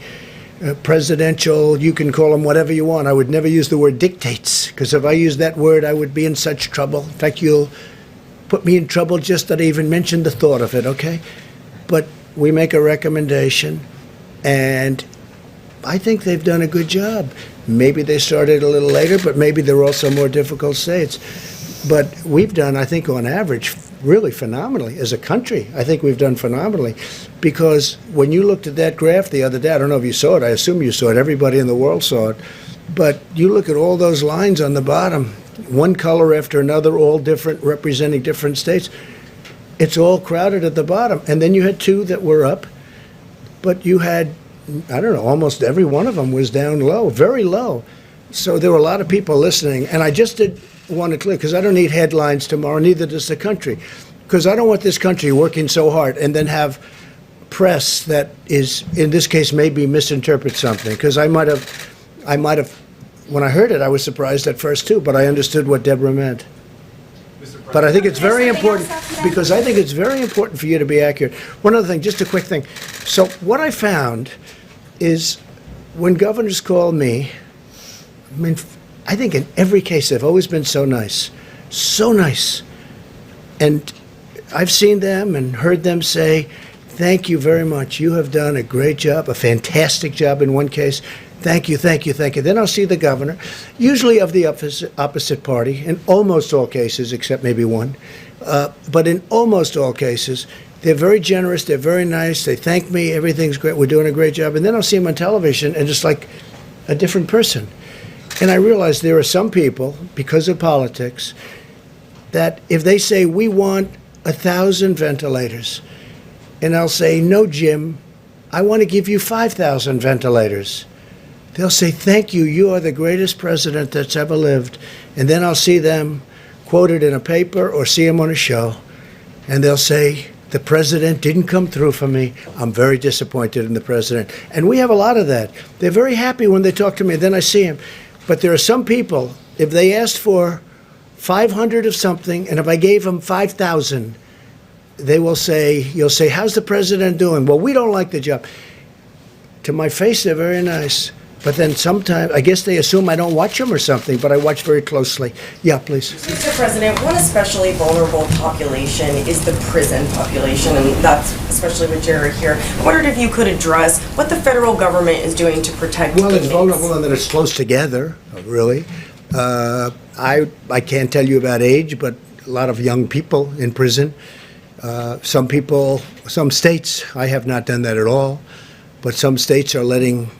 presidential, you can call them whatever you want. I would never use the word dictates, because if I used that word, I would be in such trouble. In fact, you'll put me in trouble just that I even mentioned the thought of it, okay? But we make a recommendation, and I think they've done a good job. Maybe they started a little later, but maybe they're also more difficult states. But we've done, I think, on average, really phenomenally. As a country, I think we've done phenomenally. Because when you looked at that graph the other day, I don't know if you saw it, I assume you saw it, everybody in the world saw it, but you look at all those lines on the bottom, one color after another, all different, representing different states. It's all crowded at the bottom. And then you had two that were up, but you had, I don't know, almost every one of them was down low, very low. So there were a lot of people listening. And I just did want to clear, because I don't need headlines tomorrow, neither does the country. Because I don't want this country working so hard and then have press that is, in this case, maybe misinterpret something. Because I might have, when I heard it, I was surprised at first too, but I understood what Deborah meant. But I think it's very important, because I think it's very important for you to be accurate. One other thing, just a quick thing. So what I found is when governors call me, I mean, I think in every case they've always been so nice. So nice. And I've seen them and heard them say, thank you very much. You have done a great job, a fantastic job in one case. Thank you, thank you, thank you. Then I'll see the governor, usually of the opposite party, in almost all cases, except maybe one. But in almost all cases, they're very generous, they're very nice, they thank me, everything's great, we're doing a great job. And then I'll see them on television, and it's like a different person. And I realize there are some people, because of politics, that if they say, we want 1,000 ventilators, and I'll say, no, Jim, I want to give you 5,000 ventilators. They'll say, thank you, you are the greatest president that's ever lived. And then I'll see them quoted in a paper or see them on a show, and they'll say, the president didn't come through for me. I'm very disappointed in the president. And we have a lot of that. They're very happy when they talk to me, then I see them. But there are some people, if they asked for 500 of something, and if I gave them 5,000, they will say, you'll say, how's the president doing? Well, we don't like the job. To my face, they're very nice. But then sometimes, I guess they assume I don't watch them or something, but I watch very closely. Yeah, please. Mr. President, one especially vulnerable population is the prison population, and that's especially with Jared here. I wondered if you could address what the federal government is doing to protect Well, it's inmates. vulnerable and that it's close together, really. I can't tell you about age, but a lot of young people in prison. Some people, some states, I have not done that at all, but some states are letting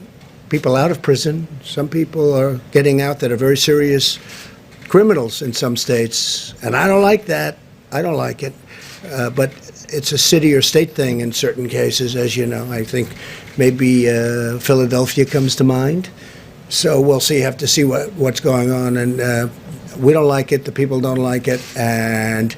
people out of prison. Some people are getting out that are very serious criminals in some states, and I don't like that. I don't like it. But it's a city or state thing in certain cases, as you know. I think maybe Philadelphia comes to mind. So we'll see, have to see what's going on. And we don't like it, the people don't like it, and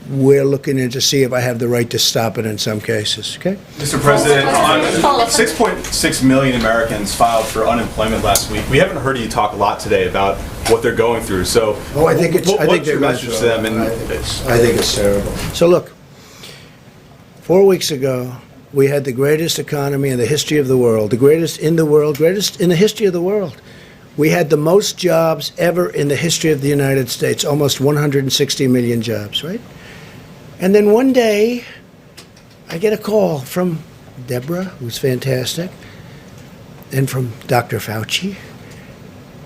we're looking in to see if I have the right to stop it in some cases, okay? Mr. President, 6.6 million Americans filed for unemployment last week. We haven't heard you talk a lot today about what they're going through. So, I think it's. I think what's your message to them? And I think it's terrible. So look, 4 weeks ago, we had the greatest economy in the history of the world, the greatest in the world, greatest in the history of the world. We had the most jobs ever in the history of the United States, almost 160 million jobs, right? And then one day, I get a call from Deborah, who's fantastic, and from Dr. Fauci,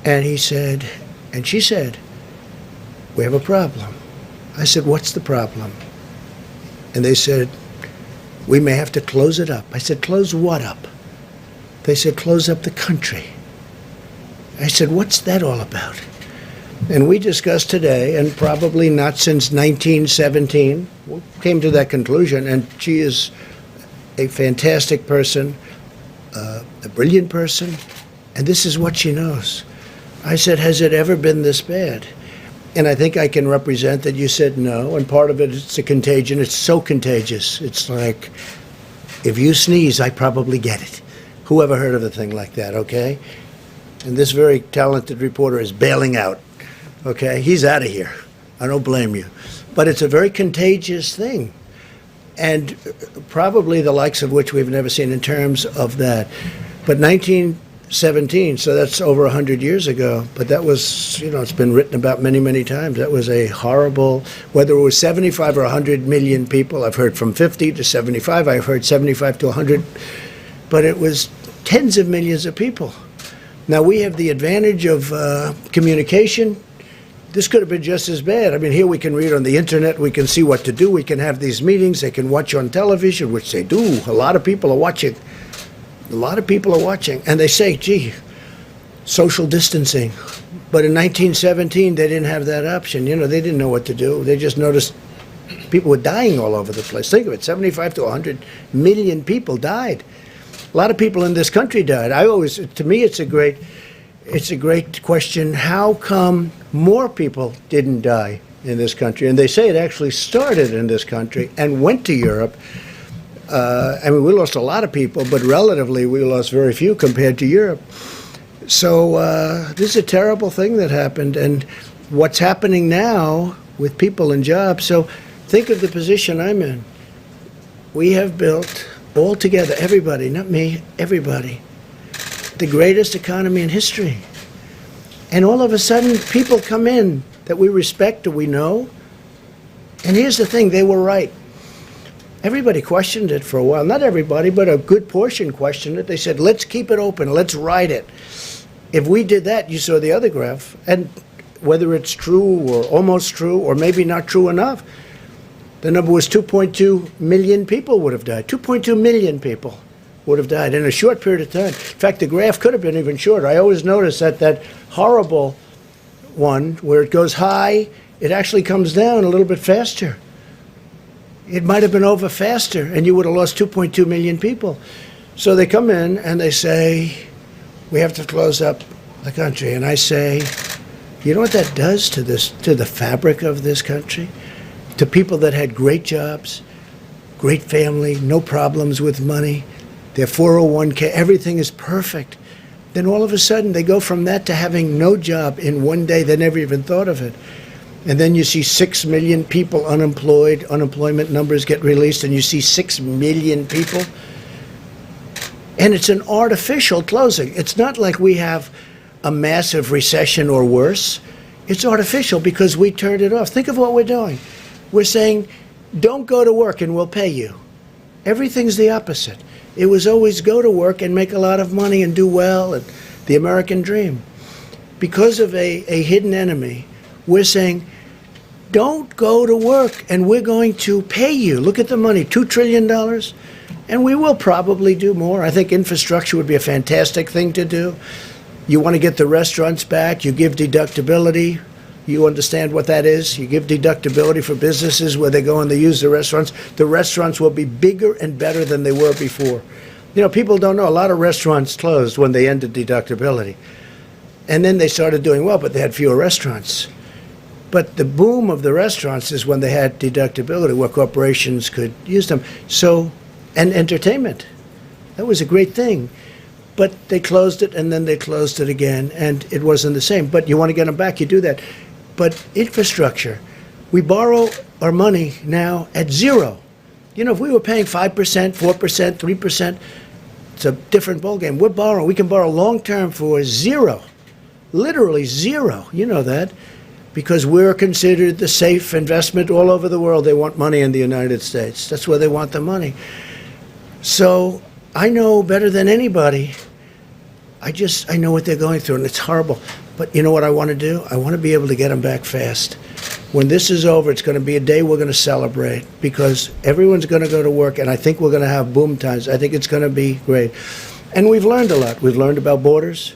and he said, and she said, we have a problem. I said, what's the problem? And they said, we may have to close it up. I said, close what up? They said, close up the country. I said, what's that all about? And we discussed today, and probably not since 1917, we came to that conclusion, and she is a fantastic person, a brilliant person, and this is what she knows. I said, has it ever been this bad? And I think I can represent that you said no, and part of it is a contagion. It's so contagious. It's like, if you sneeze, I probably get it. Who ever heard of a thing like that, okay? And this very talented reporter is bailing out. Okay, he's out of here. I don't blame you. But it's a very contagious thing, and probably the likes of which we've never seen in terms of that. But 1917, so that's over 100 years ago, but that was, you know, it's been written about many, many times. That was a horrible, whether it was 75 or 100 million people, I've heard from 50 to 75, I've heard 75 to 100, but it was tens of millions of people. Now, we have the advantage of communication. This could have been just as bad. I mean, here we can read on the internet, we can see what to do, we can have these meetings, they can watch on television, which they do. A lot of people are watching. A lot of people are watching. And they say, gee, social distancing. But in 1917, they didn't have that option. You know, they didn't know what to do. They just noticed people were dying all over the place. Think of it, 75 to 100 million people died. A lot of people in this country died. To me, it's a great question. How come more people didn't die in this country? And they say it actually started in this country and went to Europe. I mean, we lost a lot of people, but relatively we lost very few compared to Europe. So this is a terrible thing that happened. And what's happening now with people and jobs, so think of the position I'm in. We have built all together, everybody, not me, everybody, the greatest economy in history. And all of a sudden, people come in that we respect or we know. And here's the thing, they were right. Everybody questioned it for a while. Not everybody, but a good portion questioned it. They said, let's keep it open, let's ride it. If we did that, you saw the other graph, and whether it's true or almost true or maybe not true enough, the number was 2.2 million people would have died. 2.2 million people would have died in a short period of time. In fact, the graph could have been even shorter. I always notice that horrible one where it goes high, it actually comes down a little bit faster. It might have been over faster, and you would have lost 2.2 million people. So they come in and they say, we have to close up the country. And I say, you know what that does to the fabric of this country? To people that had great jobs, great family, no problems with money, their 401k, everything is perfect. Then all of a sudden they go from that to having no job in one day. They never even thought of it. And then you see 6 million people unemployed, unemployment numbers get released, and you see 6 million people. And it's an artificial closing. It's not like we have a massive recession or worse. It's artificial because we turned it off. Think of what we're doing. We're saying, don't go to work and we'll pay you. Everything's the opposite. It was always go to work and make a lot of money and do well, and the American dream. Because of a hidden enemy, we're saying, don't go to work and we're going to pay you. Look at the money, $2 trillion. And we will probably do more. I think infrastructure would be a fantastic thing to do. You want to get the restaurants back, you give deductibility. You understand what that is? You give deductibility for businesses where they go and they use the restaurants. The restaurants will be bigger and better than they were before. You know, people don't know. A lot of restaurants closed when they ended deductibility. And then they started doing well, but they had fewer restaurants. But the boom of the restaurants is when they had deductibility, where corporations could use them. So, and entertainment. That was a great thing. But they closed it, and then they closed it again, and it wasn't the same. But you want to get them back, you do that. But infrastructure, we borrow our money now at zero. You know, if we were paying 5%, 4%, 3%, it's a different ballgame. We're borrowing. We can borrow long-term for zero, literally zero. You know that, because we're considered the safe investment all over the world. They want money in the United States. That's where they want the money. So I know better than anybody. I know what they're going through, and it's horrible. But you know what I want to do? I want to be able to get them back fast. When this is over, it's going to be a day we're going to celebrate, because everyone's going to go to work, and I think we're going to have boom times. I think it's going to be great. And we've learned a lot. We've learned about borders.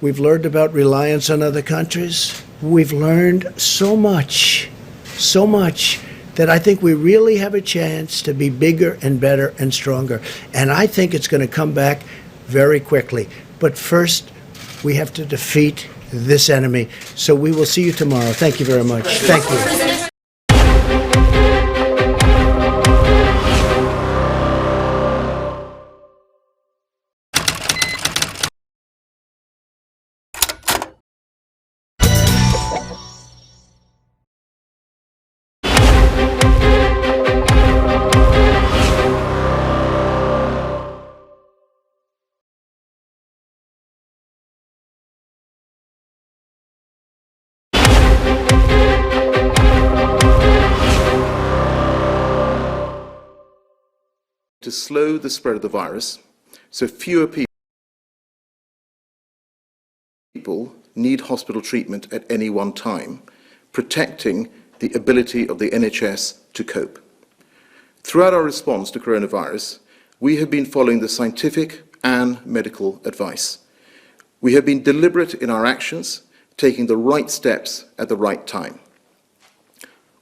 We've learned about reliance on other countries. We've learned so much that I think we really have a chance to be bigger and better and stronger. And I think it's going to come back very quickly. But first, we have to defeat this enemy. So we will see you tomorrow. Thank you very much. Thank you. To slow the spread of the virus, so fewer people need hospital treatment at any one time, protecting the ability of the NHS to cope. Throughout our response to coronavirus, we have been following the scientific and medical advice. We have been deliberate in our actions, taking the right steps at the right time.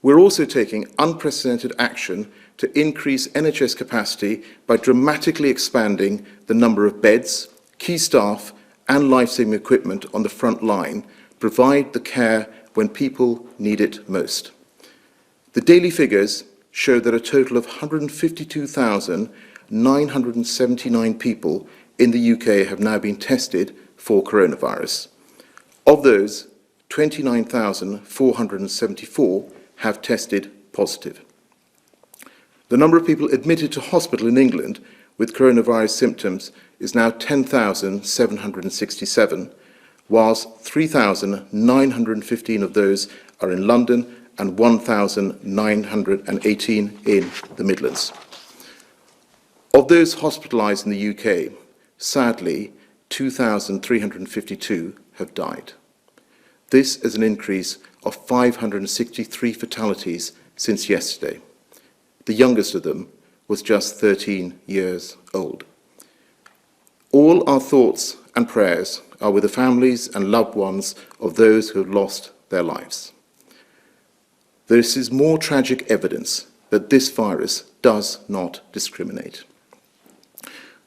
We're also taking unprecedented action to increase NHS capacity by dramatically expanding the number of beds, key staff, and life-saving equipment on the front line to provide the care when people need it most. The daily figures show that a total of 152,979 people in the UK have now been tested for coronavirus. Of those, 29,474 have tested positive. The number of people admitted to hospital in England with coronavirus symptoms is now 10,767, whilst 3,915 of those are in London and 1,918 in the Midlands. Of those hospitalised in the UK, sadly, 2,352 have died. This is an increase of 563 fatalities since yesterday. The youngest of them was just 13 years old. All our thoughts and prayers are with the families and loved ones of those who have lost their lives. This is more tragic evidence that this virus does not discriminate.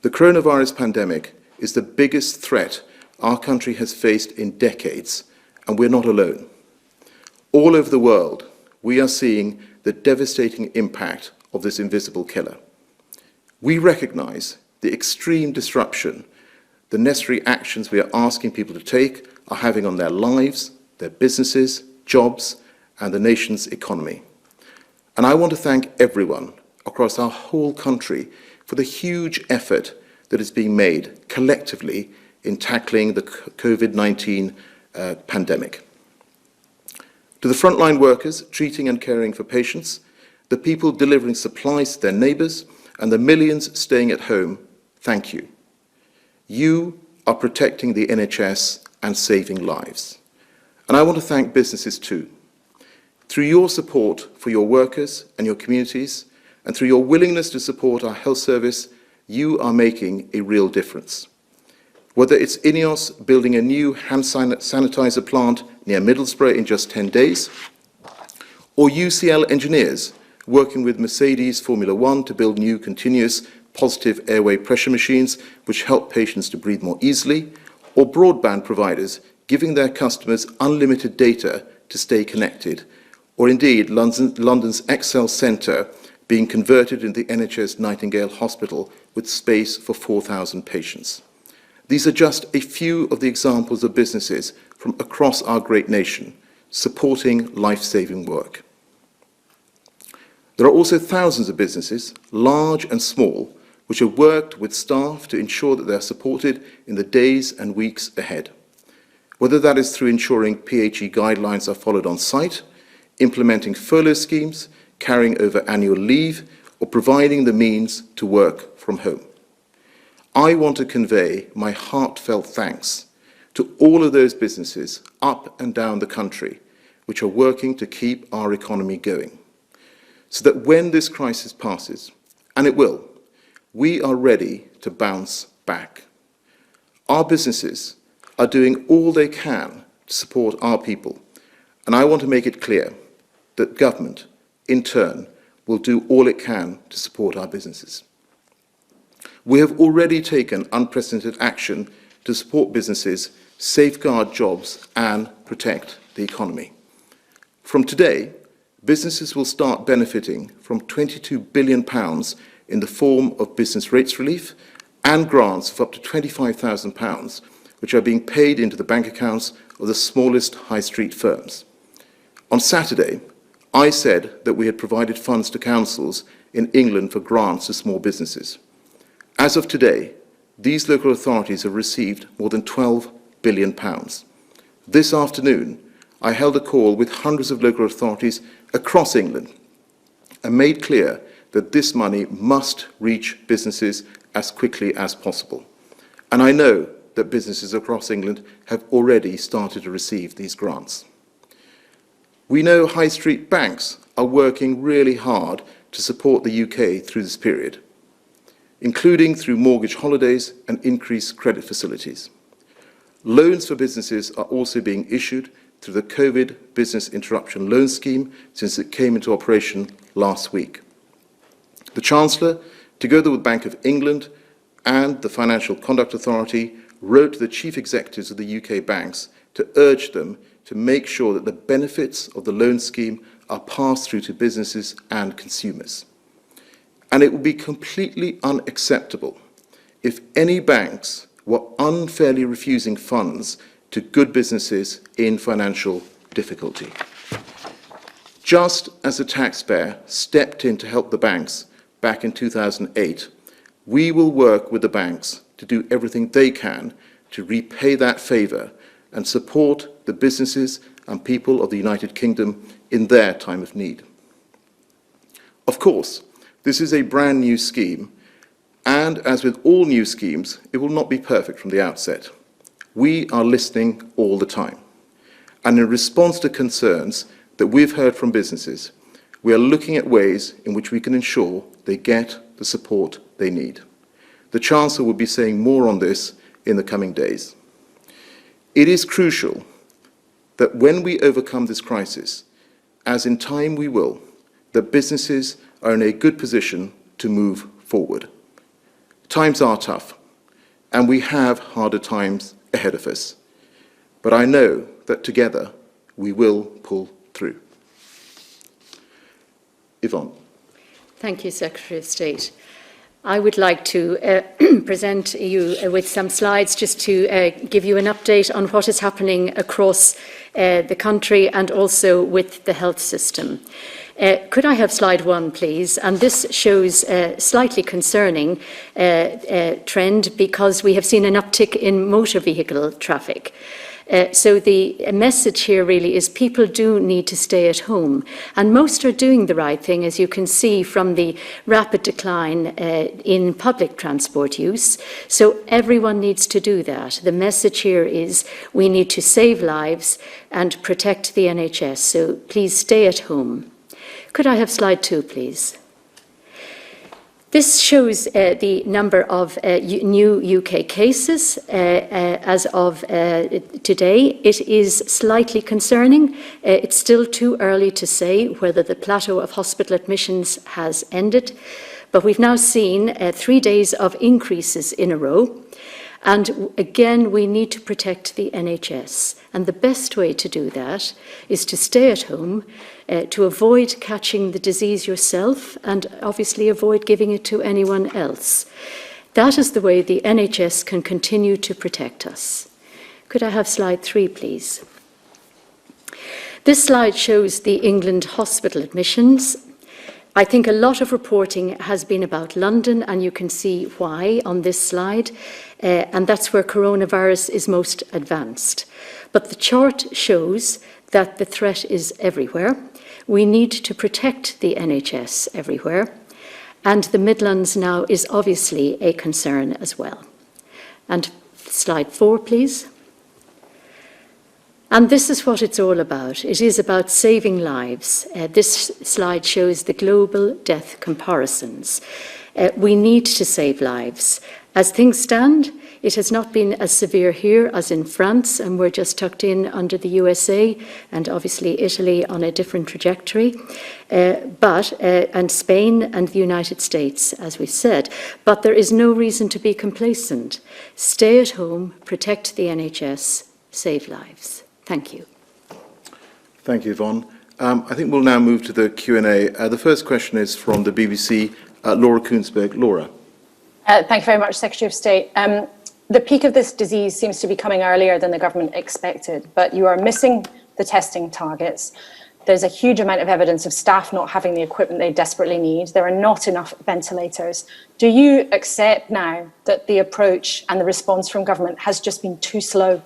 The coronavirus pandemic is the biggest threat our country has faced in decades, and we're not alone. All over the world, we are seeing the devastating impact of this invisible killer. We recognize the extreme disruption the necessary actions we are asking people to take are having on their lives, their businesses, jobs, and the nation's economy. And I want to thank everyone across our whole country for the huge effort that is being made collectively in tackling the COVID-19 pandemic. To the frontline workers treating and caring for patients, the people delivering supplies to their neighbours, and the millions staying at home, thank you. You are protecting the NHS and saving lives. And I want to thank businesses too. Through your support for your workers and your communities, and through your willingness to support our health service, you are making a real difference. Whether it's INEOS building a new hand sanitizer plant near Middlesbrough in just 10 days, or UCL engineers working with Mercedes Formula One to build new continuous positive airway pressure machines which help patients to breathe more easily, or broadband providers giving their customers unlimited data to stay connected, or indeed London's Excel Centre being converted into the NHS Nightingale Hospital with space for 4,000 patients. These are just a few of the examples of businesses from across our great nation supporting life-saving work. There are also thousands of businesses, large and small, which have worked with staff to ensure that they are supported in the days and weeks ahead. Whether that is through ensuring PHE guidelines are followed on site, implementing furlough schemes, carrying over annual leave, or providing the means to work from home. I want to convey my heartfelt thanks to all of those businesses up and down the country which are working to keep our economy going, so that when this crisis passes, and it will, we are ready to bounce back. Our businesses are doing all they can to support our people, and I want to make it clear that government, in turn, will do all it can to support our businesses. We have already taken unprecedented action to support businesses, safeguard jobs, and protect the economy. From today, businesses will start benefiting from £22 billion in the form of business rates relief and grants of up to £25,000, which are being paid into the bank accounts of the smallest high street firms. On Saturday, I said that we had provided funds to councils in England for grants to small businesses. As of today, these local authorities have received more than £12 billion. This afternoon, I held a call with hundreds of local authorities across England and made clear that this money must reach businesses as quickly as possible. And I know that businesses across England have already started to receive these grants. We know high street banks are working really hard to support the UK through this period, including through mortgage holidays and increased credit facilities. Loans for businesses are also being issued through the COVID Business Interruption Loan Scheme since it came into operation last week. The Chancellor, together with Bank of England and the Financial Conduct Authority, wrote to the chief executives of the UK banks to urge them to make sure that the benefits of the loan scheme are passed through to businesses and consumers. And it would be completely unacceptable if any banks were unfairly refusing funds to good businesses in financial difficulty. Just as the taxpayer stepped in to help the banks back in 2008, we will work with the banks to do everything they can to repay that favour and support the businesses and people of the United Kingdom in their time of need. Of course, this is a brand new scheme, And as with all new schemes, it will not be perfect from the outset. We are listening all the time. And in response to concerns that we've heard from businesses, we are looking at ways in which we can ensure they get the support they need. The Chancellor will be saying more on this in the coming days. It is crucial that when we overcome this crisis, as in time we will, that businesses are in a good position to move forward. Times are tough, and we have harder times ahead of us. But I know that together we will pull through. Yvonne. Thank you, Secretary of State. I would like to present you with some slides just to give you an update on what is happening across the country and also with the health system. Could I have slide 1, please? And this shows a slightly concerning trend because we have seen an uptick in motor vehicle traffic. So the message here really is people do need to stay at home, and most are doing the right thing, as you can see from the rapid decline in public transport use. So everyone needs to do that. The message here is we need to save lives and protect the NHS, so please stay at home. Could I have slide 2, please? This shows the number of new UK cases as of today. It is slightly concerning. It's still too early to say whether the plateau of hospital admissions has ended, but we've now seen 3 days of increases in a row. And again, we need to protect the NHS. And the best way to do that is to stay at home, to avoid catching the disease yourself, and obviously avoid giving it to anyone else. That is the way the NHS can continue to protect us. Could I have slide 3, please? This slide shows the England hospital admissions. I think a lot of reporting has been about London, and you can see why on this slide, and that's where coronavirus is most advanced. But the chart shows that the threat is everywhere. We need to protect the NHS everywhere, and the Midlands now is obviously a concern as well. And slide 4, please. And this is what it's all about. It is about saving lives. This slide shows the global death comparisons. We need to save lives. As things stand, it has not been as severe here as in France, and we're just tucked in under the USA and obviously Italy on a different trajectory, and Spain and the United States, as we said. But there is no reason to be complacent. Stay at home, protect the NHS, save lives. Thank you. Thank you, Yvonne. I think we'll now move to the Q&A. The first question is from the BBC, Laura Koonsberg. Laura. Thank you very much, Secretary of State. The peak of this disease seems to be coming earlier than the government expected, but you are missing the testing targets. There's a huge amount of evidence of staff not having the equipment they desperately need. There are not enough ventilators. Do you accept now that the approach and the response from government has just been too slow?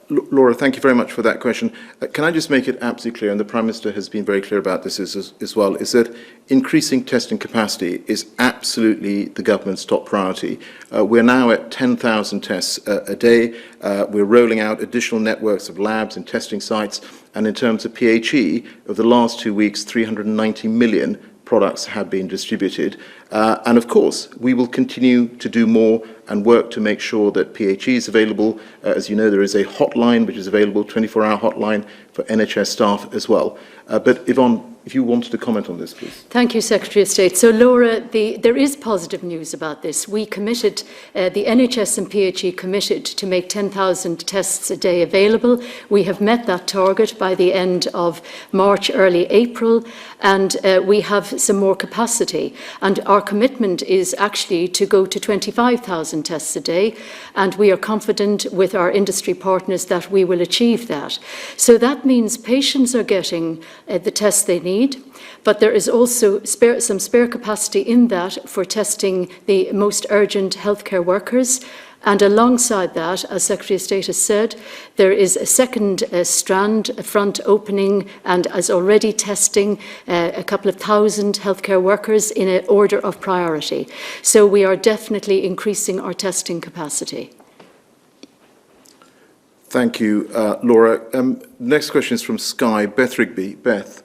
Laura, thank you very much for that question. Can I just make it absolutely clear, and the Prime Minister has been very clear about this as well, is that increasing testing capacity is absolutely the government's top priority. We're now at 10,000 tests a day. We're rolling out additional networks of labs and testing sites. And in terms of PHE, over the last 2 weeks, 390 million products have been distributed. And of course, we will continue to do more and work to make sure that PHE is available. As you know, there is a hotline which is available, 24-hour hotline for NHS staff as well. But Yvonne, if you wanted to comment on this, please. Thank you, Secretary of State. So, Laura, there is positive news about this. We committed, the NHS and PHE committed to make 10,000 tests a day available. We have met that target by the end of March, early April, and we have some more capacity. And our commitment is actually to go to 25,000 tests a day, and we are confident with our industry partners that we will achieve that. So that means patients are getting the tests they need, but there is also some spare capacity in that for testing the most urgent healthcare workers And alongside that, as Secretary of State has said, there is a second strand, a front opening, and as already testing a couple of thousand healthcare workers in an order of priority. So we are definitely increasing our testing capacity. Thank you, Laura. Next question is from Sky. Beth Rigby. Beth.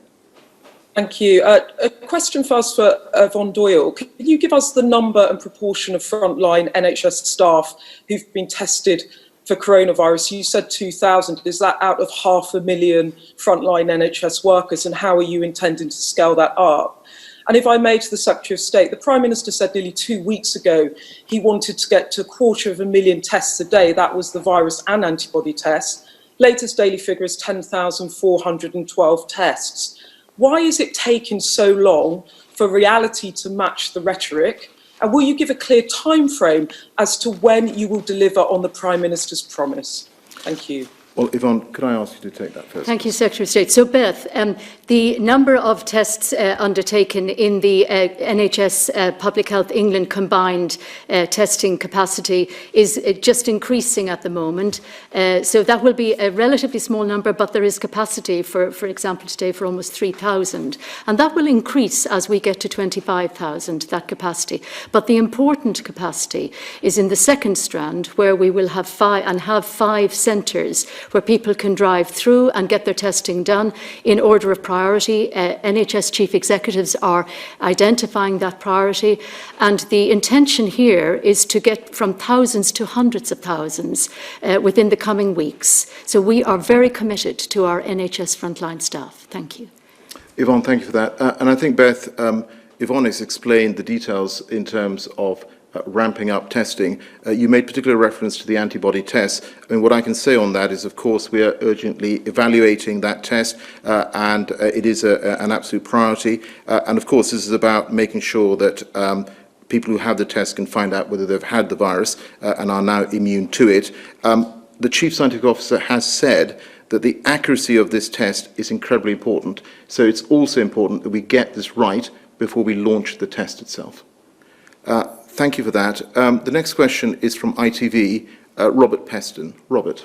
Thank you. A question first for Yvonne Doyle. Could you give us the number and proportion of frontline NHS staff who've been tested for coronavirus? You said 2,000. Is that out of 500,000 frontline NHS workers? And how are you intending to scale that up? And if I may, to the Secretary of State, the Prime Minister said nearly 2 weeks ago he wanted to get to 250,000 tests a day. That was the virus and antibody tests. Latest daily figure is 10,412 tests. Why is it taking so long for reality to match the rhetoric? And will you give a clear time frame as to when you will deliver on the Prime Minister's promise? Thank you. Well, Yvonne, could I ask you to take that first? Thank you, Secretary of State. So, Beth, the number of tests undertaken in the NHS Public Health England combined testing capacity is just increasing at the moment. So that will be a relatively small number, but there is capacity, for example, today for almost 3,000. And that will increase as we get to 25,000, that capacity. But the important capacity is in the second strand, where we will have five centres where people can drive through and get their testing done in order of priority. NHS chief executives are identifying that priority, and the intention here is to get from thousands to hundreds of thousands within the coming weeks. So we are very committed to our NHS frontline staff. Thank you. Yvonne, thank you for that. And I think, Beth, Yvonne has explained the details in terms of ramping up testing. You made particular reference to the antibody tests. I mean, what I can say on that is, of course, we are urgently evaluating that test, and it is an absolute priority. And of course, this is about making sure that people who have the test can find out whether they've had the virus and are now immune to it. The Chief Scientific Officer has said that the accuracy of this test is incredibly important. So it's also important that we get this right before we launch the test itself. Thank you for that. The next question is from ITV, Robert Peston. Robert.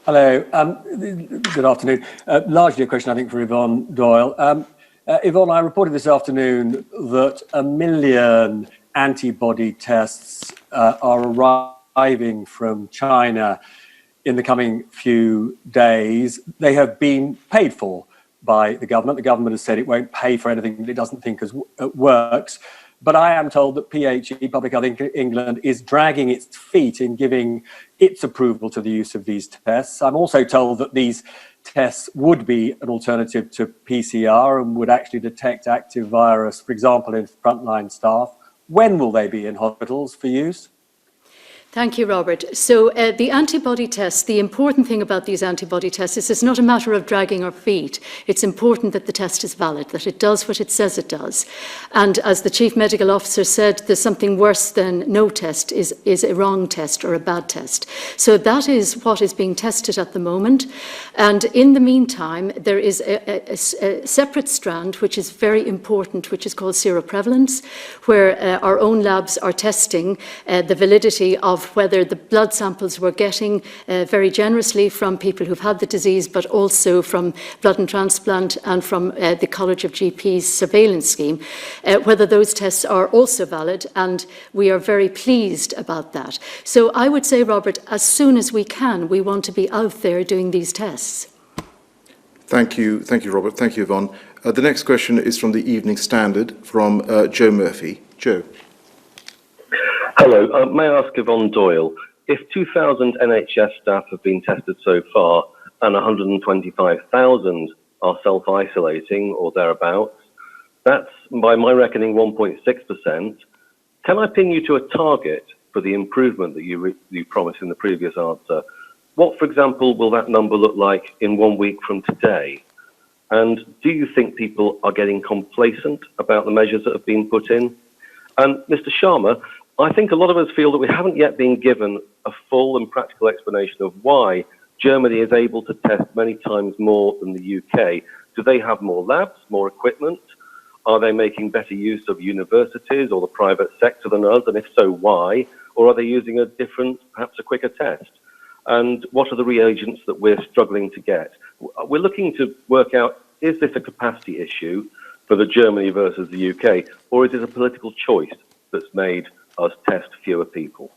Hello. Good afternoon. Largely a question, I think, for Yvonne Doyle. Yvonne, I reported this afternoon that 1 million antibody tests are arriving from China in the coming few days. They have been paid for by the government. The government has said it won't pay for anything that it doesn't think works. But I am told that PHE, Public Health England, is dragging its feet in giving its approval to the use of these tests. I'm also told that these tests would be an alternative to PCR and would actually detect active virus, for example, in frontline staff. When will they be in hospitals for use? Thank you, Robert. So the antibody tests, the important thing about these antibody tests is it's not a matter of dragging our feet. It's important that the test is valid, that it does what it says it does. And as the Chief Medical Officer said, there's something worse than no test is a wrong test or a bad test. So that is what is being tested at the moment. And in the meantime, there is a separate strand, which is very important, which is called seroprevalence, where our own labs are testing the validity of whether the blood samples we're getting very generously from people who've had the disease, but also from blood and transplant and from the College of GPs surveillance scheme, whether those tests are also valid, and we are very pleased about that. So I would say, Robert, as soon as we can, we want to be out there doing these tests. Thank you, Robert. Thank you, Yvonne. The next question is from the Evening Standard, from Joe Murphy. Joe. Hello, may I ask Yvonne Doyle, if 2,000 NHS staff have been tested so far and 125,000 are self-isolating or thereabouts, that's, by my reckoning, 1.6%. Can I pin you to a target for the improvement that you promised in the previous answer? What, for example, will that number look like in 1 week from today? And do you think people are getting complacent about the measures that have been put in? And Mr. Sharma, I think a lot of us feel that we haven't yet been given a full and practical explanation of why Germany is able to test many times more than the UK. Do they have more labs, more equipment? Are they making better use of universities or the private sector than us? And if so, why? or are they using a different, perhaps a quicker test? And what are the reagents that we're struggling to get? We're looking to work out, is this a capacity issue for the Germany versus the UK, or is it a political choice that's made us test fewer people?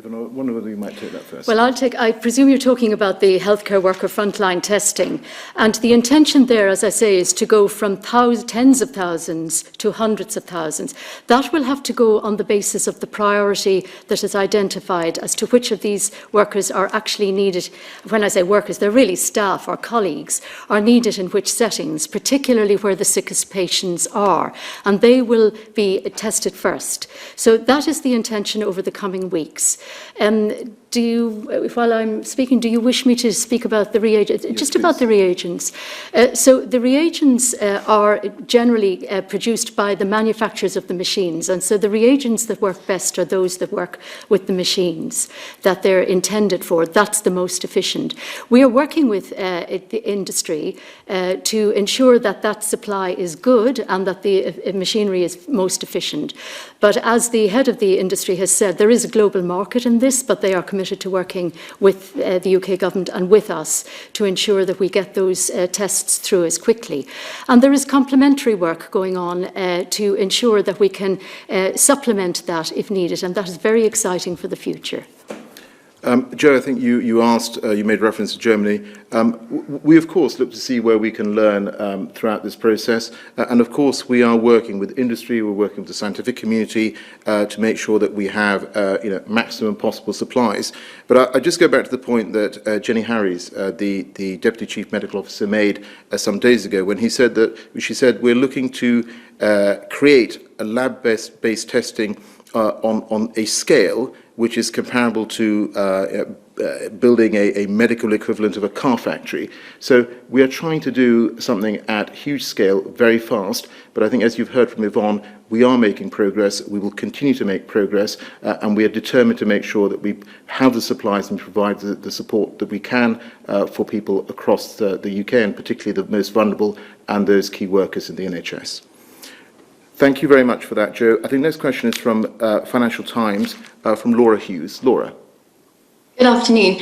I wonder whether you might take that first. Well, I presume you're talking about the healthcare worker frontline testing. And the intention there, as I say, is to go from tens of thousands to hundreds of thousands. That will have to go on the basis of the priority that is identified as to which of these workers are actually needed. When I say workers, they're really staff or colleagues, are needed in which settings, particularly where the sickest patients are. And they will be tested first. So that is the intention over the coming weeks. While I'm speaking, do you wish me to speak about the reagents? Yes, just please. about the reagents. So the reagents are generally produced by the manufacturers of the machines. And so the reagents that work best are those that work with the machines that they're intended for. That's the most efficient. We are working with the industry to ensure that that supply is good and that the machinery is most efficient. But as the head of the industry has said, there is a global market in this, but they are committed to working with the UK government and with us to ensure that we get those tests through as quickly. And there is complementary work going on to ensure that we can supplement that if needed, and that is very exciting for the future. Joe, I think you asked, you made reference to Germany. We, of course, look to see where we can learn throughout this process. And, of course, we are working with industry, we're working with the scientific community to make sure that we have maximum possible supplies. But I just go back to the point that Jenny Harries, the Deputy Chief Medical Officer, made some days ago when she said we're looking to create a lab-based testing on a scale which is comparable to building a medical equivalent of a car factory. So we are trying to do something at huge scale very fast, but I think as you've heard from Yvonne, we are making progress, we will continue to make progress, and we are determined to make sure that we have the supplies and provide the support that we can for people across the UK, and particularly the most vulnerable and those key workers in the NHS. Thank you very much for that, Joe. I think the next question is from Financial Times, from Laura Hughes. Laura. Good afternoon.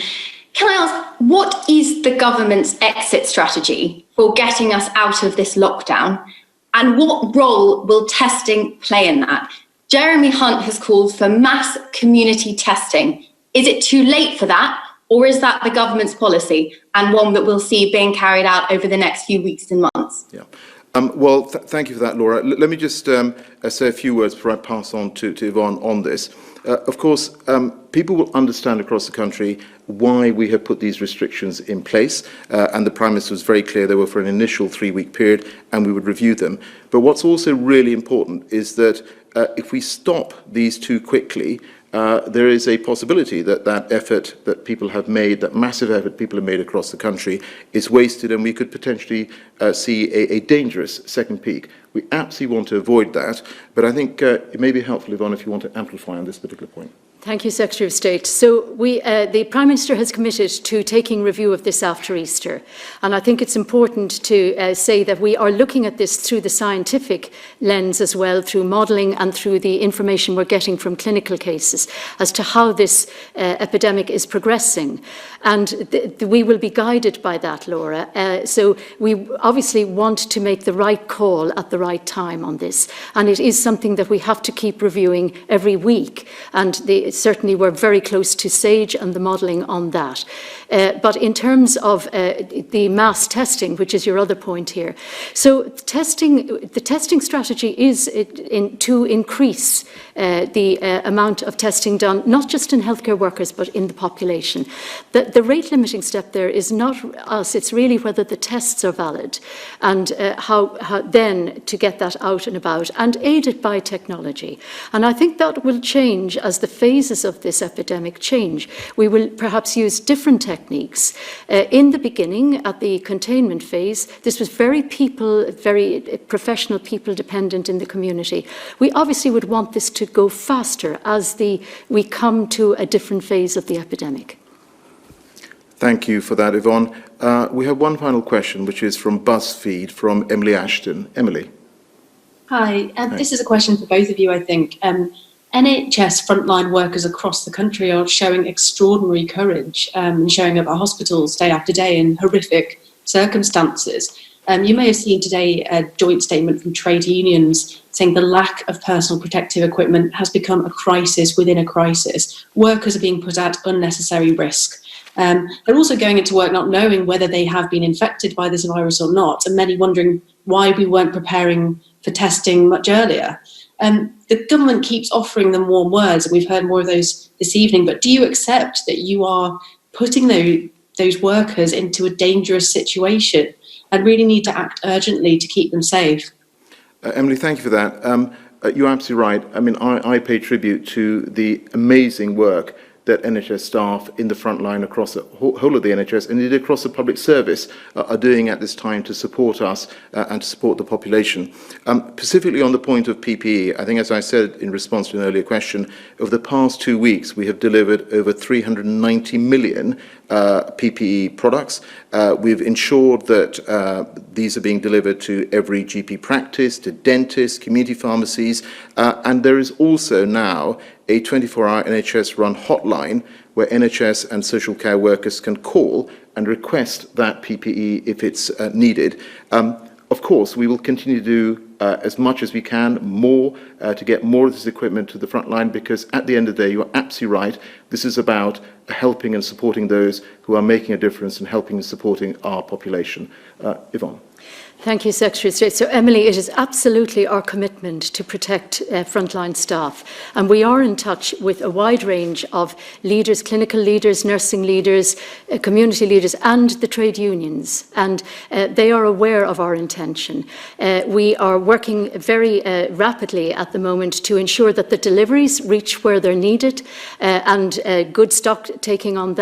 Can I ask, what is the government's exit strategy for getting us out of this lockdown? And what role will testing play in that? Jeremy Hunt has called for mass community testing. Is it too late for that? Or is that the government's policy and one that we'll see being carried out over the next few weeks and months? Yeah. Thank you for that, Laura. Let me just say a few words before I pass on to Yvonne on this. Of course, people will understand across the country why we have put these restrictions in place, and the Prime Minister was very clear they were for an initial 3-week period, and we would review them. But what's also really important is that if we stop these too quickly, there is a possibility that that effort that people have made, that massive effort people have made across the country, is wasted, and we could potentially see a dangerous second peak. We absolutely want to avoid that, but I think it may be helpful, Yvonne, if you want to amplify on this particular point. Thank you, Secretary of State. So the Prime Minister has committed to taking review of this after Easter. And I think it's important to say that we are looking at this through the scientific lens as well, through modelling and through the information we're getting from clinical cases as to how this epidemic is progressing. And we will be guided by that, Laura. So we obviously want to make the right call at the right time on this. And it is something that we have to keep reviewing every week. And certainly we're very close to SAGE and the modelling on that. But in terms of the mass testing, which is your other point here, so the testing strategy is to increase the amount of testing done, not just in healthcare workers, but in the population. The rate limiting step there is not us, it's really whether the tests are valid and how then to get that out and about and aided by technology. And I think that will change as the phases of this epidemic change. We will perhaps use different techniques. In the beginning, at the containment phase, this was very professional people dependent in the community. We obviously would want this to go faster as we come to a different phase of the epidemic. Thank you for that, Yvonne. We have one final question, which is from BuzzFeed, from Emily Ashton. Emily. Hi, this is a question for both of you, I think. NHS frontline workers across the country are showing extraordinary courage and showing up at hospitals day after day in horrific circumstances. You may have seen today a joint statement from trade unions saying the lack of personal protective equipment has become a crisis within a crisis. Workers are being put at unnecessary risk. They're also going into work not knowing whether they have been infected by this virus or not, and many wondering why we weren't preparing for testing much earlier. The government keeps offering them warm words, and we've heard more of those this evening, but do you accept that you are putting those workers into a dangerous situation and really need to act urgently to keep them safe? Emily, thank you for that. You're absolutely right. I mean, I pay tribute to the amazing work that NHS staff in the front line across the whole of the NHS and indeed across the public service are doing at this time to support us and to support the population. Specifically on the point of PPE, I think as I said in response to an earlier question, over the past 2 weeks we have delivered over 390 million PPE products. We've ensured that these are being delivered to every GP practice, to dentists, community pharmacies, and there is also now a 24-hour NHS-run hotline where NHS and social care workers can call and request that PPE if it's needed. Of course, we will continue to do as much as we can, more, to get more of this equipment to the front line, because at the end of the day, you are absolutely right. This is about helping and supporting those who are making a difference and helping and supporting our population. Yvonne. Thank you, Secretary of State. So, Emily, it is absolutely our commitment to protect frontline staff. And we are in touch with a wide range of leaders, clinical leaders, nursing leaders, community leaders, and the trade unions. And they are aware of our intention. We are working very rapidly at the moment to ensure that the deliveries reach where they're needed and good stock taking on that.